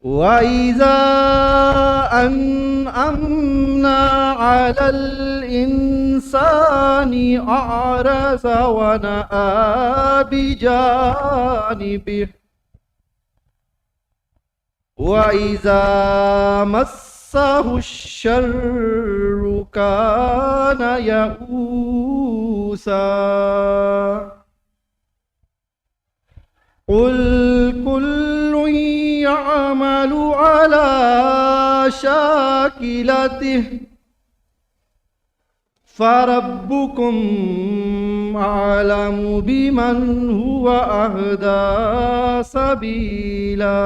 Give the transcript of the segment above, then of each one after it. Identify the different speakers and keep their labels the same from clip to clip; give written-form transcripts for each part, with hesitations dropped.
Speaker 1: وإذا أنعمنا على الإنسان أعرض ونأى بجانبه وإذا مسه الشر كان يئوسا قل كل يعمل على شاكلته فربكم أعلم بمن هو أهدى سبيلا.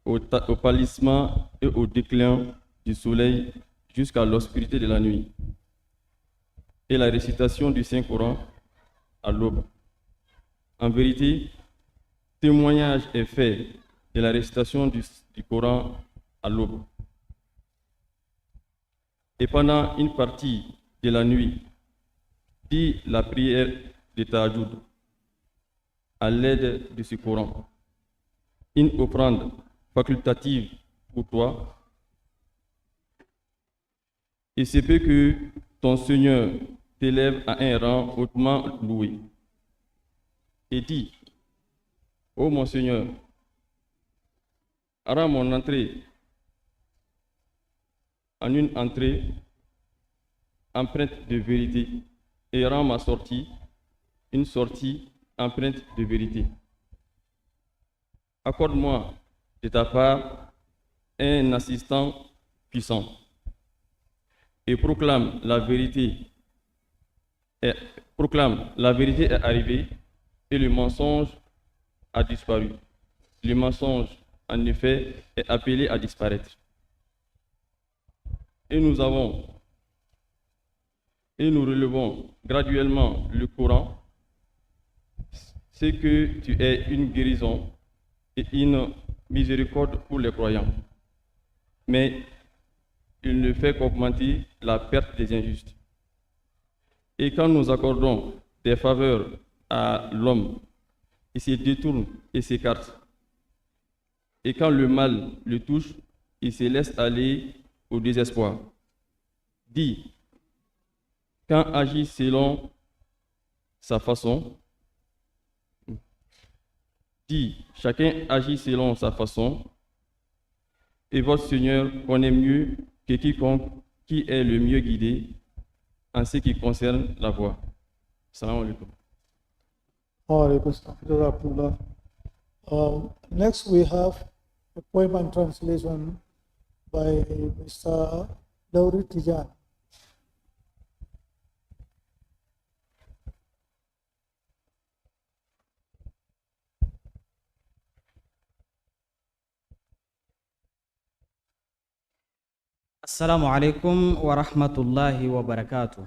Speaker 2: Au pâlissement et au déclin du soleil jusqu'à l'obscurité de la nuit, et la récitation du Saint-Coran à l'aube. En vérité, témoignage est fait de la récitation du Coran à l'aube. Et pendant une partie de la nuit, dis la prière de Tahajjud à l'aide de ce Coran. Une offrande facultative pour toi, et c'est peu que ton Seigneur t'élève à un rang hautement loué. Et dis, ô mon Seigneur, rends mon entrée en une entrée empreinte de vérité, et rends ma sortie une sortie empreinte de vérité. Accorde-moi de ta part un assistant puissant, et proclame la vérité est arrivée, et le mensonge a disparu. Le mensonge, en effet, est appelé à disparaître. Et nous relevons graduellement le Coran, c'est que tu es une guérison et une miséricorde pour les croyants. Mais il ne fait qu'augmenter la perte des injustes. Et quand nous accordons des faveurs à l'homme, il se détourne et s'écarte. Et quand le mal le touche, il se laisse aller au désespoir. Dis, quand agit selon sa façon, chacun agit selon sa façon, et votre Seigneur connaît mieux que quiconque qui est le mieux guidé en ce qui concerne la voie. Salam alaikum.
Speaker 3: Next we have a poem and translation by Mr. Dauri Tijan.
Speaker 4: Assalamu alaikum wa rahmatullahi wa barakatuh.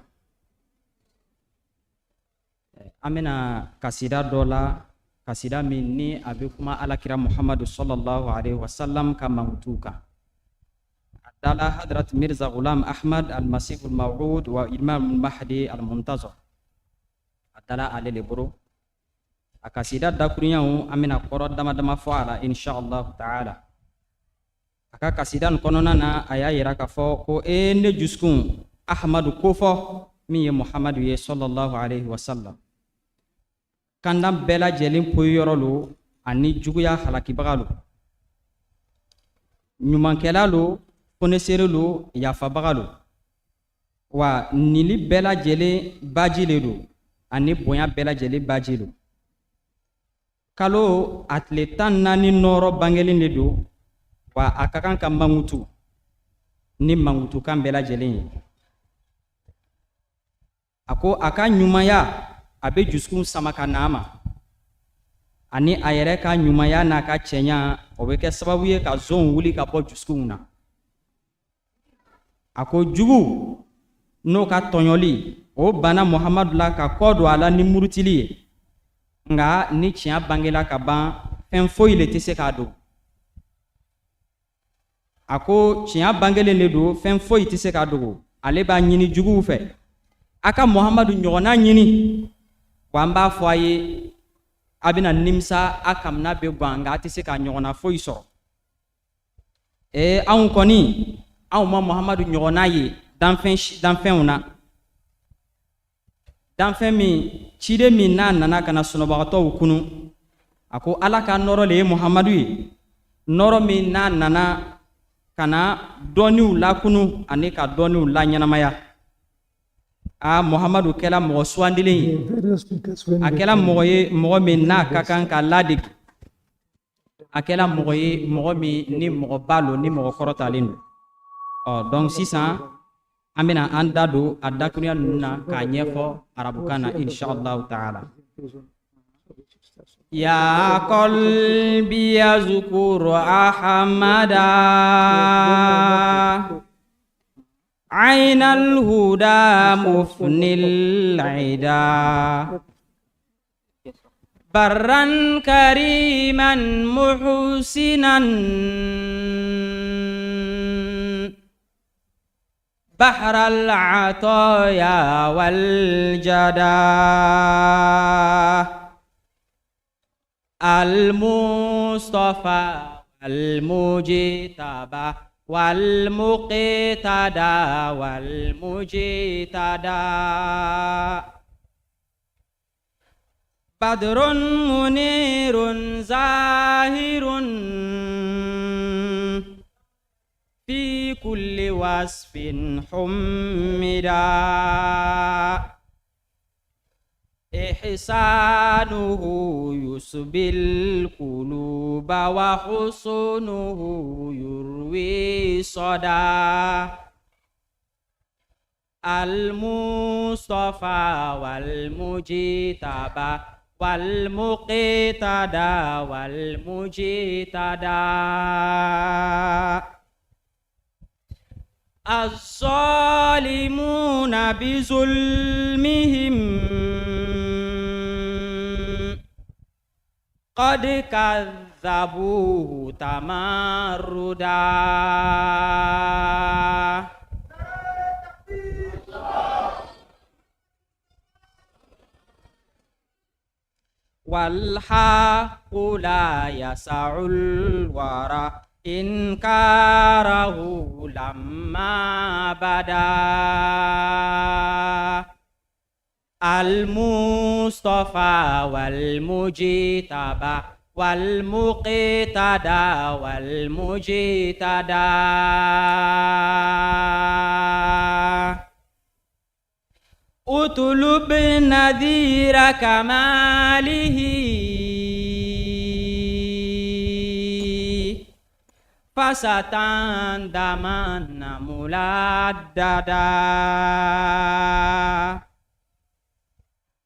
Speaker 4: Amina kasida dola, kasida minni abikuma alakira Muhammadu sallallahu alaihi wasallam kama mtuka. Adala Hadrat Mirza Ghulam Ahmad al-Masih al-Maw'ud wa Imam al-Mahdi al-Muntazar. Adala alele bro. Akasida dakunyau amina koro dama fala insyaallah taala. Aka kasidan konona na aya yira ka fo ko ne juskun Ahmadu ko fo mi ye Muhammadu ye sallallahu alaihi wasallam. Kandam bela jelin poyorolo ani juguya halaki bagalu. Nyumankelalu koneserelu yafa bagalu. Wa nili bela jele bajilelu ani bonya bela jele bajilu. Kalo atletan nani noro bangelin ledu wa akakan ka mangutu ni mangutu kan bela jelen ako aka nyumaya abe juskun samaka nama ani ayere ka nyumaya na ka chenya obeke sababu ye ka zon wuli ka bo juskun na ako jugu no ka tonyoli o bana Muhammadu la ka kodo ala ni murutili nga ni chia bangela ka ban en foile tese ka do ako chia bangele le do fen foyi tise ka dogo ale ba nyini jugu fe aka Muhammadu nyona nyini wamba foye abina nimsa akamna be gwanga atise ka nyona foyi soro an koni an ma Muhammadu nyona ye danfɛn una danfɛn min cide min n'a nana kana sunabagatɔw kunu ako ala ka nɔrɔ le ye Muhammadu ye nɔrɔ min n'a nana kana dɔniw lakunu ani ka dɔniw la ɲɛnamaya Muhammadu kɛla mɔgɔ suwandilen ye a kɛla mɔgɔ ye mɔgɔ min n'a ka kan ka ladegi a kɛla mɔgɔ ye mɔgɔ min ni mɔgɔ ba lo ni mɔgɔ kɔrɔtalen do donc sisan an bɛna an da don a dakuruya ninnu na k'a ɲɛfɔ arabukan na inshallah taala ya qalbi yazkuru ahmada عين الهدى مفني العدا برا كريما محسنا بحر العطايا والجدا المصطفى المجتبى والمقتدى والمجتدى بدر منير زاهر في كل وصف حمدا إحسانه يسبي القلوب وحسنه يروي صدى المصطفى والمجتبى والمقتدى والمجتدى الظالمون بظلمهم قد كذبوه تمردا والحق لا يسع الورى إنكاره لما بدا المصطفى والمجتبى والمقتدى والمجتدى اطلب نذير كماله فستندمن ملددا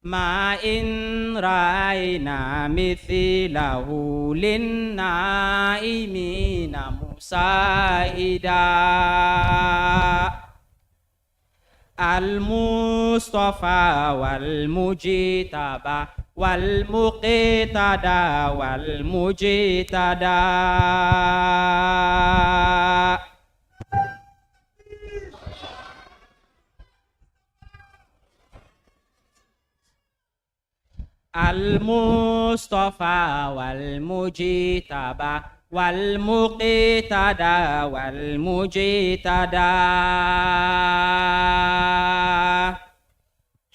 Speaker 4: ما إن رأينا مثله للنائمين مساعدا المصطفى والمجتبى والمقتدى والمجتدى المصطفى والمجتبى والمقتدى والمجتدى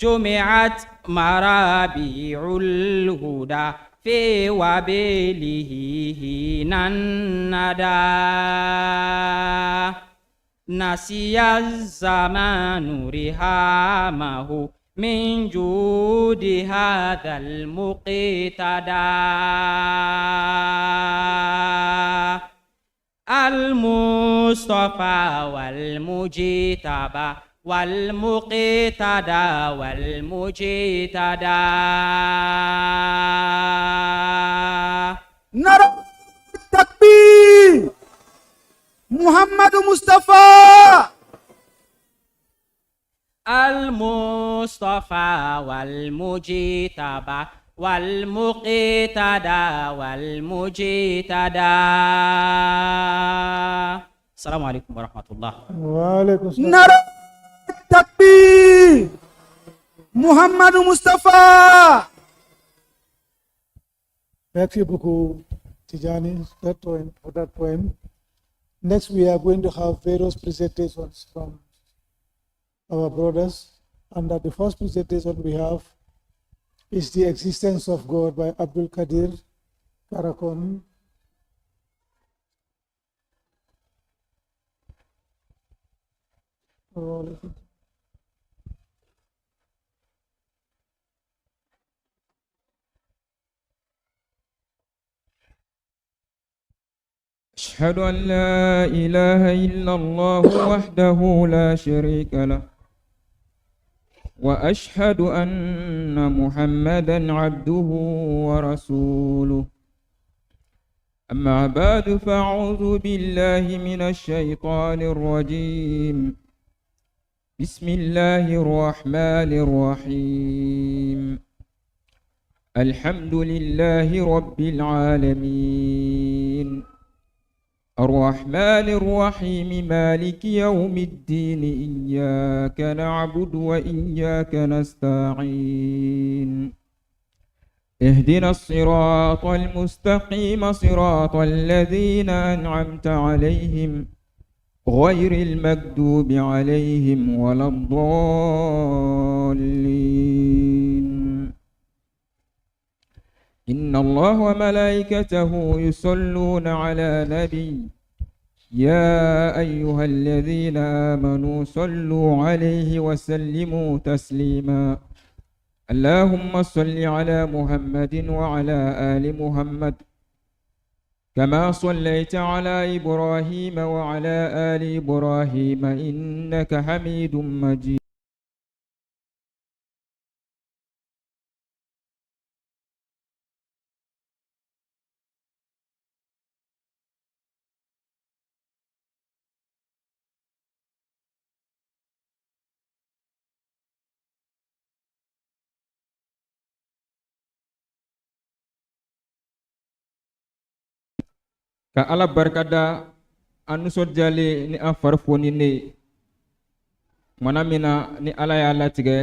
Speaker 4: جمعت مرابيع الهدى في وبله حين الندى نسي الزمان رهامه من جود هذا المقتدى المصطفى والمجتبى والمقتدى والمجتدى
Speaker 5: نرى التكبير محمد مصطفى
Speaker 4: المصطفى والمجتبى والمقتدى والمجتدى. السلام عليكم ورحمة الله.
Speaker 3: وعليكم السلام.
Speaker 5: نرى التكبير محمد مصطفى
Speaker 3: Merci beaucoup, Tijani, for that poem. Next, we are going to have various presentations from our brothers. And the first presentation we have is The Existence of God by Abdul Qadir Karakon.
Speaker 6: أشهد أن لا إله إلا الله وحده لا شريك له وأشهد أن محمدا عبده ورسوله أما بعد فأعوذ بالله من الشيطان الرجيم بسم الله الرحمن الرحيم الحمد لله رب العالمين الرحمن الرحيم مالك يوم الدين إياك نعبد وإياك نستعين اهدنا الصراط المستقيم صراط الذين أنعمت عليهم غير المكذوب عليهم ولا الضالين إن الله وملائكته يصلون على نبي يا أيها الذين آمنوا صلوا عليه وسلموا تسليما اللهم صل على محمد وعلى آل محمد كما صليت على إبراهيم وعلى آل إبراهيم إنك حميد مجيد ka ala barkada an nisɔndiyalen ni an fari foni ne mana min na ni ala y'a latigɛ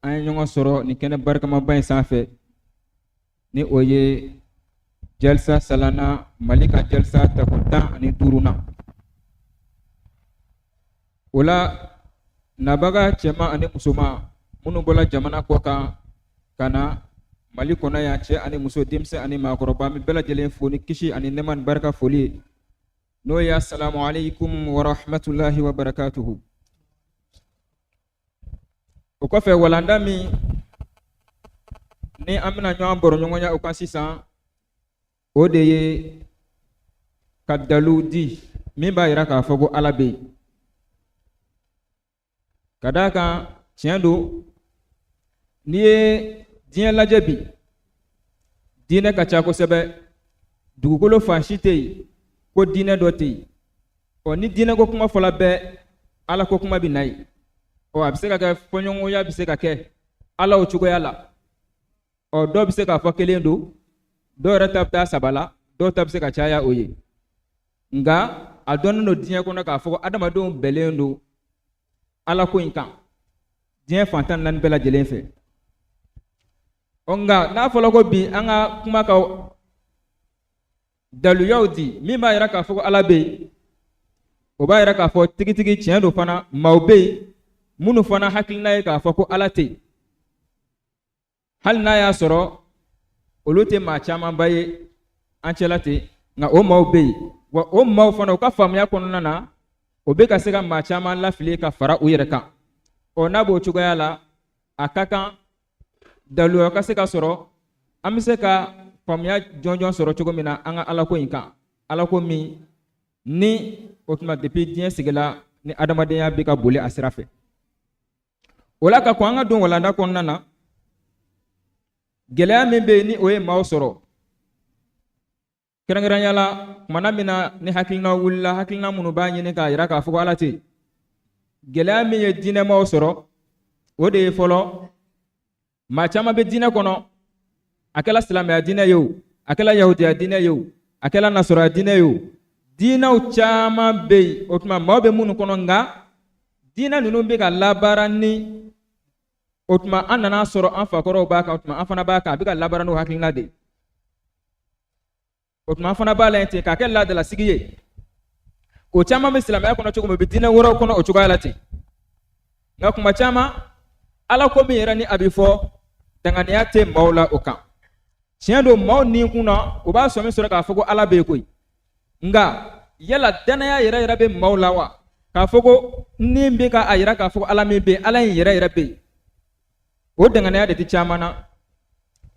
Speaker 6: an ye ɲɔgɔn sɔrɔ ni kɛnɛ barikama in sanfɛ ni o ye jalisa salana mali ka jalisa tako 15 na o la nabaga cɛman ani musoman minnu bɔra jamana kɔ kan ka na mali kɔnɔ yan cɛ ani muso denmisɛn ani maakɔrɔba an bɛ bɛɛ lajɛlen fo ni kisi ani nɛɛma ni barika foli ye n'o ye assalamu alaikum wa rahmatulahi wa barakatuhu. o kɔfɛ walanda min ni an bɛna ɲɔgɔn bɔrɔ ɲɔgɔnya o kan sisan o de ye ka dalu di min b'a yira k'a fɔ ko ala bɛ yen ka d'a kan tiɲɛ don n'i ye diɲɛ lajɛ bi diinɛ ka ca kosɛbɛ dugukolo fan si tɛ yen ko diinɛ dɔ tɛ yen ni diinɛ ko kuma fɔla bɛɛ ala ko kuma bɛ na yen a bɛ se ka kɛ fɔɲɔgɔnya bɛ se ka kɛ ala o cogoya la dɔw bɛ se k'a fɔ kelen don dɔw yɛrɛ ta bɛ taa saba la dɔw ta bɛ se ka caya o ye nka a dɔnnen don diɲɛ kɔnɔ k'a fɔ ko adamadenw bɛnlen don ala ko in kan diɲɛ fan 14 bɛɛ lajɛlen fɛ. nka n'a fɔla ko bi an ka kuma ka daluyaw di min b'a yira k'a fɔ ko ala bɛ yen o b'a yira k'a fɔ tigitigi tiɲɛ don fana maaw bɛ yen minnu fana hakilina ye k'a fɔ ko ala tɛ yen hali n'a y'a sɔrɔ olu tɛ maa camanba ye an cɛla ten nka o maaw bɛ yen wa o maaw fana u ka faamuya kɔnɔna na o bɛ ka se ka maa caman lafili ka fara u yɛrɛ kan n'a b'o cogoya la a ka kan daluya ka se ka sɔrɔ an bɛ se ka faamuya jɔnjɔn sɔrɔ cogo min na an ka alako in kan alako min ni o tuma depuis diɲɛ sigila ni adamadenya bɛ ka boli a sira fɛ o la ka kɔn an ka don walanda kɔnɔna na gɛlɛya min bɛ yen ni o ye maaw sɔrɔ kɛrɛnkɛrɛnya la kumana min na ni hakilina wulila hakilina minnu b'a ɲini k'a yira k'a fɔ ko ala tɛ yen gɛlɛya min ye diinɛmaw sɔrɔ o de ye fɔlɔ maa caman bɛ diinɛ kɔnɔ a kɛla silamɛya diinɛ ye o a kɛla yahudiya diinɛ ye o a kɛla nasɔrɔya diinɛ ye o diinɛw caman bɛ yen o tuma maaw bɛ minnu kɔnɔ nka diinɛ ninnu bɛ ka labaara ni o tuma an nana sɔrɔ an fakɔrɔw b'a kan o tuma an fana b'a kan a bɛ ka labaara n'o hakilina de o tuma fana b'a la ten k'a kɛ laadala sigi ye o caman bɛ silamɛya kɔnɔ cogo min u bɛ diinɛ wɛrɛw kɔnɔ o cogoya la ten nka kuma caman ala ko min yɛrɛ ni a bɛ fɔ danganiya tɛ maaw la o kan tiɲɛ don maaw ni kun na u b'a sɔmi sɔrɔ k'a fɔ ko ala bɛ yen koyi nka yala danaya yɛrɛ bɛ maaw la wa k'a fɔ ko ni bɛ k'a yira k'a fɔ ko ala min bɛ yen ala in yɛrɛ bɛ yen o danganiya de tɛ caman na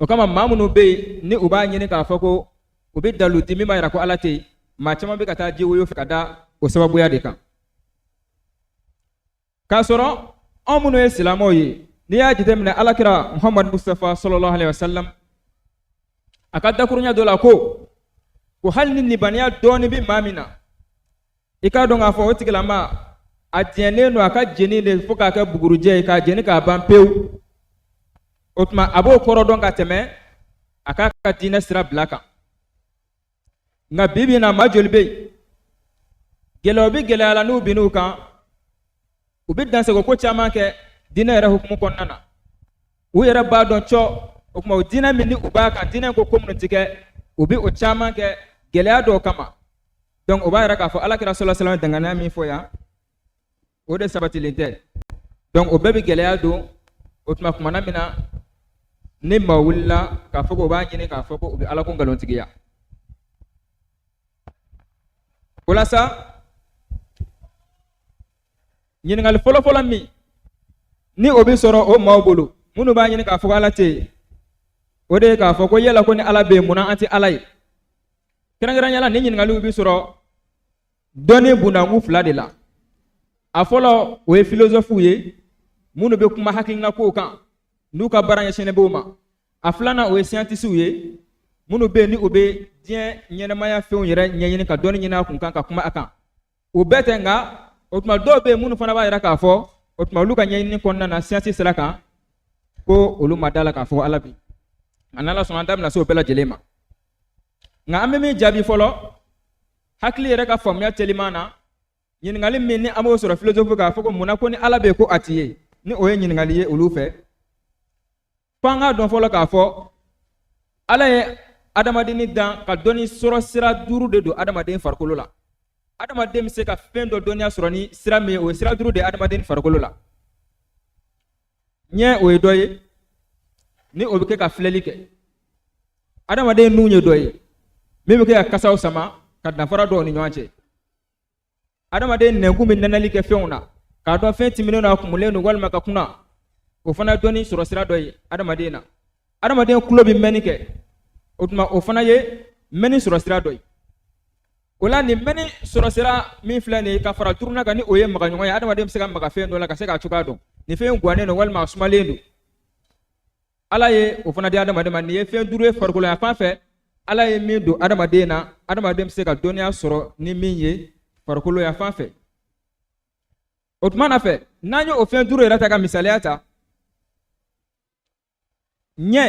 Speaker 6: o kama maa minnu bɛ yen ni u b'a ɲini k'a fɔ ko u bɛ dalu di min b'a yira ko ala tɛ yen maa caman bɛ ka taa ji woyo fɛ ka da o sababuya de kan k'a sɔrɔ anw minnu ye silamɛw ye n'i y'a jateminɛ alakira muhamadu mustafa sallallahu alaihi wasallam a ka dakurunya dɔ la ko hali ni nibaniya dɔɔni bɛ maa min na i k'a dɔn k'a fɔ o tigilama a diɲɛlen don a ka jeni de fo k'a kɛ bugurujɛ ye k'a jeni k'a ban pewu o tuma a b'o kɔrɔ dɔn ka tɛmɛ a k'a ka diinɛ sira bila kan nka bi bi in na maa joli bɛ yen gɛlɛyaw bɛ gɛlɛya la n'u binn'u kan u bɛ dansɛgɛ ko caman kɛ diinɛ yɛrɛ hukumu kɔnɔna na u yɛrɛ b'a dɔn cɔ o tuma o diinɛ min ni u b'a kan diinɛ ko minnu ti kɛ u bɛ o caman kɛ gɛlɛya dɔw kama donc o b'a yira k'a fɔ alakira sallallahu alaihi wasallam danganiya min fɔ yan o de sabatilen tɛ donc o bɛɛ bɛ gɛlɛya don o tuma kumana min na ni maa wulila k'a fɔ ko o b'a ɲini k'a fɔ ko u bɛ ala ko nkalontigiya o la sa ɲininkali fɔlɔfɔlɔ min ni o bɛ sɔrɔ o maaw bolo minnu b'a ɲini k'a fɔ ko ala tɛ yen o de ye k'a fɔ ko yala ko ni ala bɛ yen munna an tɛ ala ye kɛrɛnkɛrɛnnenya la ni ɲininkaliw bɛ sɔrɔ dɔnni bundankun fila de la a fɔlɔ o ye philosophes ye minnu bɛ kuma hakilinakow kan n'u ka baara ɲɛsinnen b'o ma a filanan o ye scientists ye minnu bɛ yen ni u bɛ diɲɛ ɲɛnɛmaya fɛnw yɛrɛ ɲɛɲini ka dɔnni ɲini a kun kan ka kuma a kan o bɛɛ tɛ nka o tuma dɔw bɛ yen minnu fana b'a yira k'a fɔ o tuma olu ka ɲɛɲini kɔnɔna na siyansi sira kan ko olu ma da la k'a fɔ ala bi a n'ala sɔnna an da bɛna se o bɛɛ lajɛlen ma nka an bɛ min jaabi fɔlɔ hakili yɛrɛ ka faamuya teliman na ɲininkali min ni an b'o sɔrɔ philosophe k'a fɔ ko munna ko ni ala bɛ yen ko a ti ye ni o ye ɲininkali ye olu fɛ fo an k'a dɔn fɔlɔ k'a fɔ ala ye adamadenni dan ka dɔnni sɔrɔ sira 5 de don adamaden farikolo la adamaden bɛ se ka fɛn dɔ dɔnniya sɔrɔ ni sira min ye o ye sira 5 de ye adamaden farikolo la ɲɛ o ye dɔ ye ni o bɛ kɛ ka filɛli kɛ adamaden nun ye dɔ ye min bɛ kɛ ka kasaw sama ka danfara dɔw ni ɲɔgɔn cɛ adamaden nɛnkun bɛ nɛnɛli kɛ fɛnw na k'a dɔn fɛn timinnen don a kumulen don walima ka kunna o fana ye dɔnni sɔrɔ sira dɔ ye adamaden na adamaden tulo bɛ mɛnni kɛ o tuma o fana ye mɛnni sɔrɔ sira dɔ ye o la nin mɛnni sɔrɔ sira min filɛ nin ye ka fara turuna kan ni o ye maga ɲɔgɔn ye adamaden bɛ se ka maga fɛn dɔ la ka se k'a cogoya dɔn nin fɛn guwanen don walima a sumalen don ala ye o fana di adamaden ma nin ye fɛn 5 ye farikolo yan fan fɛ ala ye min don adamaden na adamaden bɛ se ka dɔnniya sɔrɔ ni min ye farikolo yan fan fɛ o tuma na fɛ n'an ye o fɛn 5 yɛrɛ ta ka misaliya ta ɲɛ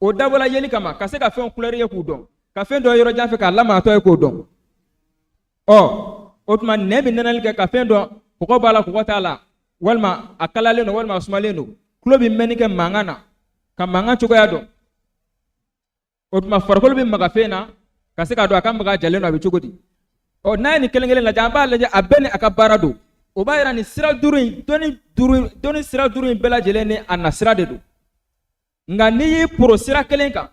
Speaker 6: o dabɔla yeli kama ka se ka fɛn couleur ye k'u dɔn ka fɛn dɔ yɔrɔ jan fɛ k'a lamagatɔ ye k'o dɔn o tuma nɛ bɛ nɛnɛli kɛ ka fɛn dɔn kɔgɔ b'a la kɔgɔ t'a la walima a kalalen don walima a sumalen don tulo bɛ mɛnni kɛ mankan na ka mankan cogoya dɔn o tuma farikolo bɛ maga fɛn na ka se k'a dɔn a ka maga jalen don a bɛ cogo di n'a ye nin kelen kelen lajɛ an b'a lajɛ a bɛɛ ni a ka baara don o b'a yira nin sira 5 in dɔnni sira 5 in bɛɛ lajɛlen ni a na sira de don nka n'i y'i poro sira kelen kan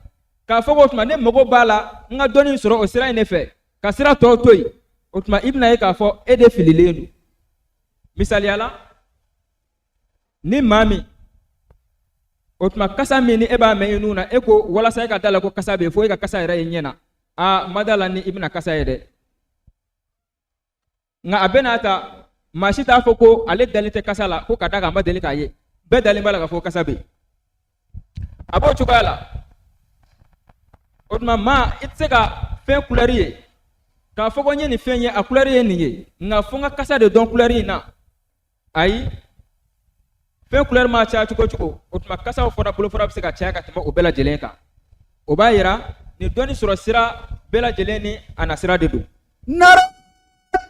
Speaker 6: k'a fɔ k'o tuma ne mago b'a la n ka dɔnni sɔrɔ o sira in de fɛ ka sira tɔw to yen o tuma i bɛna ye k'a fɔ e de fililen don misaliya la ni maa min o tuma kasa min ni e b'a mɛn i nun na e ko walasa e ka da la ko kasa bɛ yen fo e ka kasa yɛrɛ ye ɲɛ na ma da la ni i bɛna kasa ye dɛ nka a bɛɛ n'a ta maa si t'a fɔ ko ale dalen tɛ kasa la ko ka da kan a ma deli k'a ye bɛɛ dalen b'a la k'a fɔ kasa bɛ yen a b'o cogoya la o tuma maa i tɛ se ka fɛn couleur ye k'a fɔ ko n ye nin fɛn ye a couleur ye nin ye nka fo n ka kasa de dɔn couleur in na ayi fɛn couleur maa caya cogo cogo o tuma kasaw fɔra bolofara bɛ se ka caya ka tɛmɛ o bɛɛ lajɛlen kan o b'a yira nin dɔnni sɔrɔ sira bɛɛ lajɛlen ni a na sira de don.
Speaker 5: Nara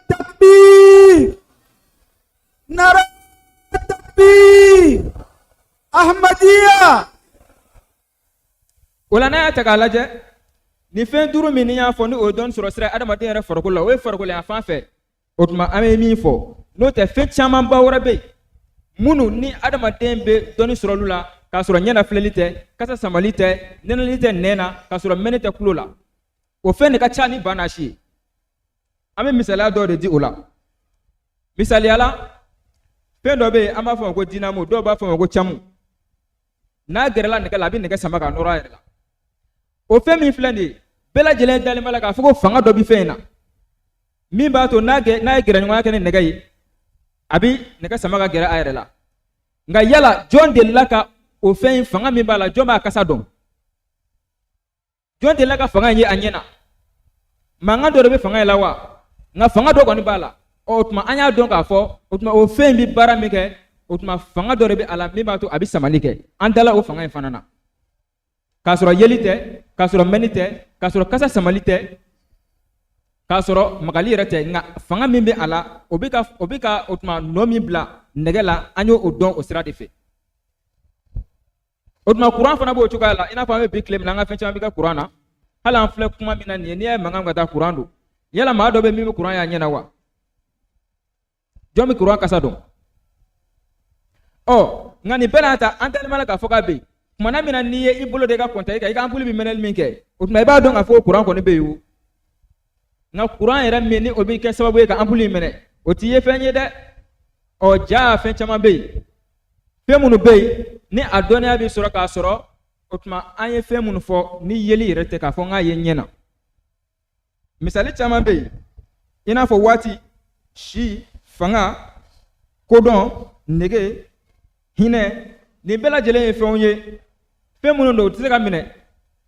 Speaker 5: takbir, nara takbir, Ahmadiyya.
Speaker 6: O la n'a y'a ta k'a lajɛ ni fɛn duuru min ni y'a fɔ ni o dɔnni sɔrɔ sira adamaden yɛrɛ farikolo la o ye farikolo yan fan fɛ o tuma an bɛ min fɔ n'o tɛ fɛn camanba wɛrɛ bɛ yen minnu ni adamaden bɛ dɔnni sɔrɔ olu la k'a sɔrɔ ɲɛna filɛli tɛ kasa samali tɛ nɛnɛli tɛ nɛn na k'a sɔrɔ mɛnni tɛ tulo la o fɛn de ka ca ni ba n'a si ye an bɛ misaliya dɔw de di o la misaliya la fɛn dɔ bɛ yen an b'a fɔ o ma ko dinamo dɔw b'a fɔ o ma ko camu n'a gɛrɛla nɛgɛ la a bɛ nɛgɛ sama k'a nɔrɔ a yɛrɛ la o fɛn min filɛ nin ye bɛɛ lajɛlen dalen b'a la k'a fɔ ko fanga dɔ bɛ fɛn in na min b'a to n'a ye gɛrɛɲɔgɔnya kɛ ni nɛgɛ ye a bɛ nɛgɛ sama ka gɛrɛ a yɛrɛ la nka yala jɔn delila ka o fɛn in fanga min b'a la jɔn b'a kasa dɔn jɔn delila ka fanga in ye a ɲɛ na mankan dɔ de bɛ fanga in la wa nka fanga dɔ kɔni b'a la o tuma an y'a dɔn k'a fɔ o tuma o fɛn in bɛ baara min kɛ o tuma fanga dɔ de bɛ a la min b'a to a bɛ samali kɛ an dala o fanga in fana na k'a sɔrɔ yeli tɛ k'a sɔrɔ mɛnni tɛ k'a sɔrɔ kasa samali tɛ k'a sɔrɔ magali yɛrɛ tɛ nka fanga min bɛ a la o bɛ ka o tuma nɔ min bila nɛgɛ la an y'o dɔn o sira de fɛ o tuma kuran fana b'o cogoya la i n'a fɔ an bɛ bi tile min na an ka fɛn caman bɛ kɛ kuran na hali an filɛ kuma min na nin ye n'i ye mankan ka taa kuran don yala maa dɔ bɛ min bɛ kuran y'a ɲɛna wa jɔn bɛ kuran kasa dɔn nka nin bɛɛ n'a ta an tɛnɛma la k'a fɔ k'a bɛ yen kumana min na n'i ye i bolo de ka kɔnta i kan i ka ampuli bɛ mɛnɛli min kɛ o tuma i b'a dɔn k'a fɔ kuran kɔni bɛ yen o nka kuran yɛrɛ min ni o bɛ kɛ sababu ye ka ampuli in minɛ o t'i ye fɛn ye dɛ jaa fɛn caman bɛ yen fɛn minnu bɛ yen ni a dɔnniya bɛ sɔrɔ k'a sɔrɔ o tuma an ye fɛn minnu fɔ ni yeli yɛrɛ tɛ k'a fɔ n k'a ye ɲɛ na misali caman bɛ yen i n'a fɔ waati si fanga kodɔn nege hinɛ nin bɛɛ lajɛlen ye fɛnw ye fɛn minnu don u tɛ se ka minɛ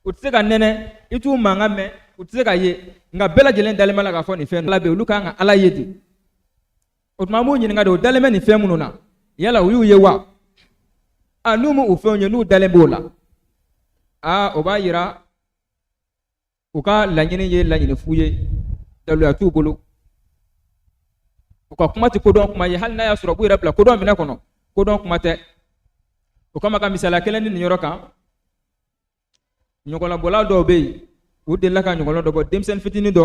Speaker 6: u tɛ se ka nɛnɛ i t'u mankan mɛn u tɛ se ka ye nka bɛɛ lajɛlen dalen b'a la k'a fɔ nin fɛn ala bɛ olu kan ka ala ye de o tuma an b'u ɲininka de o dalen bɛ nin fɛn minnu na yala u y'u ye wa n'u m'u fɛnw ye n'u dalen b'o la o b'a yira u ka laɲini ye laɲini fu ye daluya t'u bolo u ka kuma tɛ kodɔn kuma ye hali n'a y'a sɔrɔ u b'u yɛrɛ bila kodɔn minɛ kɔnɔ kodɔn kuma tɛ o kama ka misaliya kelen di nin yɔrɔ kan ɲɔgɔnlabɔla dɔw bɛ yen u delila ka ɲɔgɔnlɔ dɔ bɔ denmisɛnnin fitinin dɔ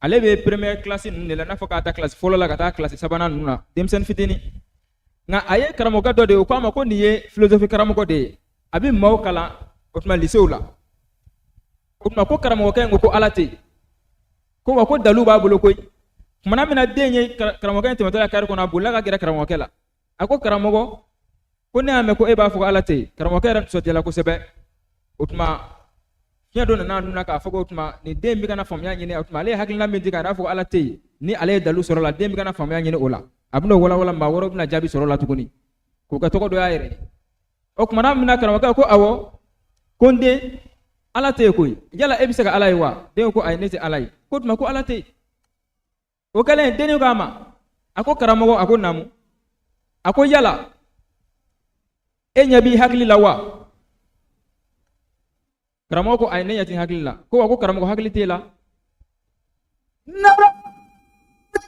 Speaker 6: ale bɛ première classe ninnu de la n'a fɔ k'a ta classe fɔlɔ la ka taa classe sabanan ninnu na denmisɛnnin fitinin nka a ye karamɔgɔ dɔ de ye o k'a ma ko nin ye philosophie karamɔgɔ de ye a bɛ maaw kalan o tuma lycée la o tuma ko karamɔgɔkɛ in ko ala tɛ yen ko wa ko dalu b'a bolo koyi kumana min na den ye karamɔgɔ in tɛmɛtɔ la kari kɔnɔ a bolila ka gɛrɛ karamɔgɔkɛ la a ko karamɔgɔ ko ne y'a mɛn ko e b'a fɔ ko ala tɛ yen karamɔgɔkɛ yɛrɛ nisɔndiyala kosɛbɛ o tuma fiɲɛ dɔ nana dun na k'a fɔ ko o tuma nin den bɛ kana faamuya ɲini o tuma ale ye hakilina min di k'a fɔ ko ala tɛ yen ni ale ye dalu sɔrɔ la den bɛ kana faamuya ɲini o la a bɛna o walawala maa wɛrɛw bɛna jaabi sɔrɔ la tuguni k'o kɛ tɔgɔ dɔ y'a yɛrɛ ye o kumana min na karamɔgɔkɛ ko awɔ ko n den ala tɛ yen koyi yala e bɛ se ka ala ye wa den ko ayi ne tɛ ala ye ko tuma ko ala tɛ yen o kɛlen denni ko a ma a ko karamɔgɔ a ko naamu a ko yala e ɲɛ b'i hakili la wa karamɔgɔ ko ayi ne ɲɛ tɛ hakili la ko wa ko karamɔgɔ hakili t'e la
Speaker 5: Nara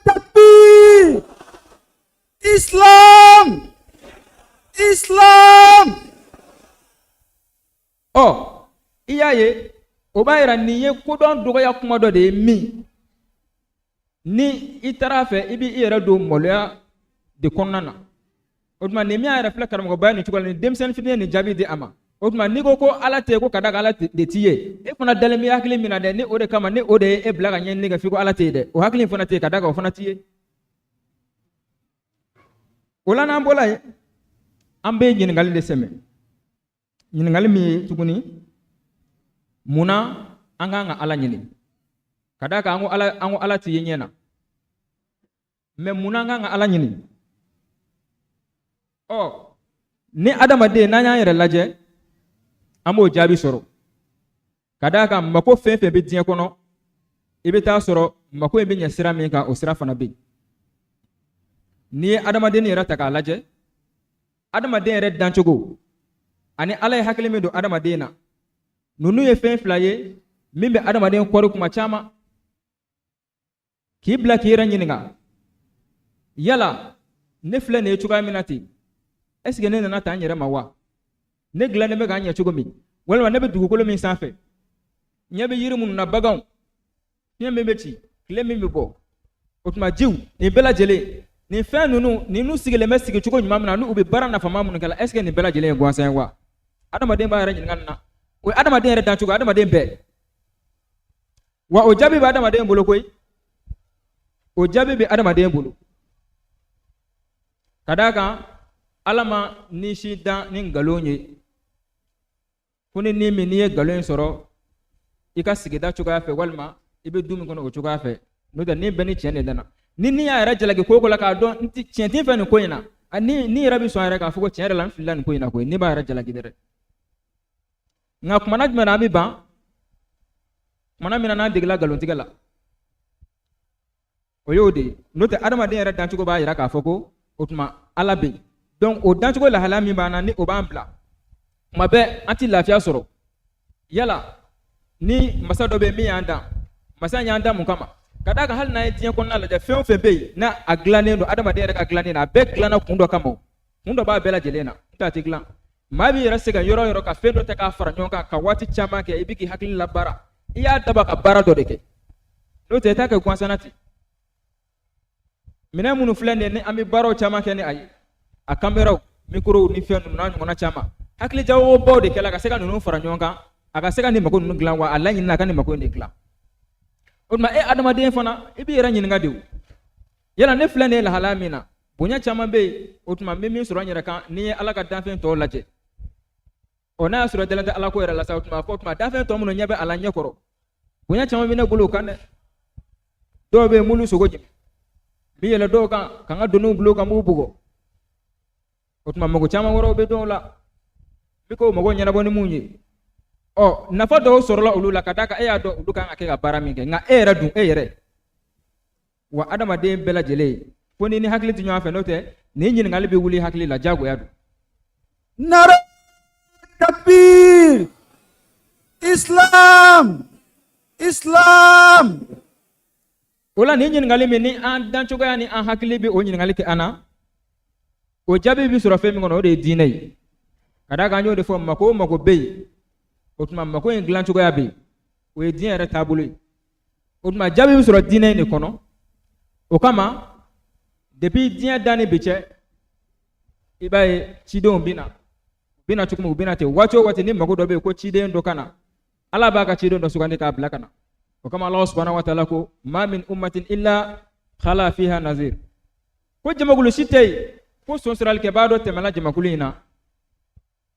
Speaker 5: takbir! Islam! Islam!
Speaker 6: I y'a ye o b'a yira nin ye kodɔn dɔgɔya kuma dɔ de ye min ni i taara fɛ i b'i yɛrɛ don maloya de kɔnɔna na o tuma nin min y'a yɛrɛ filɛ karamɔgɔbaya nin cogo la nin denmisɛnnin fitinin ye nin jaabi di a ma o tuma n'i ko ala tɛ yen ko ka da ala de t'i ye e fana dalen bɛ hakili min na dɛ ni o de kama ni o de ye e bila ka ɲɛɲini kɛ f'i ko ala tɛ yen dɛ o hakili in fana tɛ yen ka da kan o fana t'i ye o la n'an bɔra yen an bɛ ɲininkali de sɛmɛ ɲininkali min ye tuguni munna an kan ka ala ɲini ka da kan an ko ala t'i ye ɲɛ na mɛ munna an kan ka ala ɲini ni adamaden n'an y'an yɛrɛ lajɛ an b'o jaabi sɔrɔ ka da kan mako fɛn fɛn bɛ diɲɛ kɔnɔ i bɛ taa sɔrɔ mako in bɛ ɲɛ sira min kan o sira fana bɛ yen n'i ye adamaden yɛrɛ ta k'a lajɛ adamaden yɛrɛ dancogo ani ala ye hakili min don adamaden na ninnu ye fɛn fila ye min bɛ adamaden kɔri kuma caman k'i bila k'i yɛrɛ ɲininka yala ne filɛ nin ye cogoya min na ten est-ce que ne nana ta n yɛrɛ ma wa ne dilannen bɛ k'an ɲɛ cogo min walima ne bɛ dugukolo min sanfɛ nya be yiri mun na bagan nya me beti kile me bo o tuma jiw ni bela jele ni fɛn nunu ni nu sigile mɛ sigi cogo ɲuman min na nu u bɛ baara nafama minnu kɛla est ce que nin bɛɛ lajɛlen ye gansan ye wa adamaden b'a yɛrɛ ɲininka nin na o ye adamaden yɛrɛ dancogo adamaden bɛɛ wa o jaabi bɛ adamaden bolo koyi o jaabi bɛ adamaden bolo ka d'a kan ala ma ni si dan ni nkalon ye ko ni min n'i ye nkalon in sɔrɔ i ka sigida cogoya fɛ walima i bɛ du min kɔnɔ o cogoya fɛ n'o tɛ ni bɛɛ ni tiɲɛ de danna ni y'a yɛrɛ jalaki ko la k'a dɔn tiɲɛ tɛ fɛ nin ko in na ni yɛrɛ bɛ sɔn yɛrɛ k'a fɔ ko tiɲɛ yɛrɛ la n filila nin ko in na koyi ni b'a yɛrɛ jalaki dɛ nka kumana jumɛn na an bɛ ban kumana min na n'an degela nkalontigɛ la o y'o de ye n'o tɛ adamaden yɛrɛ dancogo b'a yira k'a fɔ ko o tuma ala bɛ yen donc o dancogo lahalaya min b'an na ni o b'an bila tuma bɛɛ an tɛ lafiya sɔrɔ yala ni masa dɔ bɛ yen min y'an dan masa y'an dan mun kama ka d'a kan hali n'a ye diɲɛ kɔnɔna lajɛ fɛn o fɛn bɛ yen n'a a dilannen don adamaden yɛrɛ ka dilannen na a bɛɛ dilanna kun dɔ kama kun dɔ b'a bɛɛ lajɛlen na n'o tɛ a tɛ dilan maa b'i yɛrɛ se ka yɔrɔ yɔrɔ ka fɛn dɔ ta k'a fara ɲɔgɔn kan ka waati caman kɛ i bɛ k'i hakili labaara i y'a daba ka baara dɔ de kɛ n'o tɛ i t'a kɛ gansanna ten minɛn minnu filɛ nin ye ni an bɛ baaraw caman kɛ ni a ye a kameraw mikorow ni fɛn ninnu n'a ɲɔgɔnna caman hakilijabaw de kɛla ka se ka ninnu fara ɲɔgɔn kan a ka se ka nin mako ninnu dilan wa a laɲinina a ka nin mako in de dilan o tuma e adamaden fana i b'i yɛrɛ ɲininka de o yala ne filɛ nin ye lahalaya min na bonya caman bɛ yen o tuma n bɛ min sɔrɔ n yɛrɛ kan ni ye ala ka danfɛn tɔw lajɛ ɔ n'a y'a sɔrɔ dalen tɛ ala ko yɛrɛ la sa o tuma danfɛn tɔ minnu ɲɛ bɛ a la ɲɛ kɔrɔ bonya caman bɛ ne bolo o kan dɛ dɔw bɛ yen m'olu sogo jigin bi yɛlɛ dɔw kan ka n ka doniw bila o kan m'u bugɔ o tuma mago caman wɛrɛw bɛ dɔw la bi k'o mago ɲɛnabɔ ni mun ye ɔ nafa dɔw sɔrɔla olu la ka d'a kan e y'a dɔn olu kan ka kɛ ka baara min kɛ nka e yɛrɛ dun e yɛrɛ wa adamaden bɛɛ lajɛlen fo ni hakili tɛ ɲɔgɔn fɛ n'o tɛ nin ɲininkali bɛ wuli hakili la diyagoya don.
Speaker 5: Nara takbir! Islam! Islam!
Speaker 6: O la nin ɲininkali min ni an dancogoya ni an hakili bɛ o ɲininkali kɛ an na o jaabi bɛ sɔrɔ fɛn min kɔnɔ o de ye diinɛ ye ka d'a kan an y'o de fɔ mako o mako bɛ yen o tuma mako in dilan cogoya bɛ yen o ye diinɛ yɛrɛ taabolo ye o tuma jaabi bɛ sɔrɔ diinɛ in de kɔnɔ o kama depuis diɲɛ dan ni bi cɛ i b'a ye cidenw bɛ na cogo min u bɛ na ten waati o waati ni mako dɔ bɛ yen ko ciden dɔ ka na ala b'a ka ciden dɔ sugandi k'a bila ka na o kama Alahu subhanahu wa ta'ala ko ma min ummatin illa khala fiha nazir ko jamakulu si tɛ yen ko sɔnsiralikɛbaa dɔ tɛmɛna jamakulu in na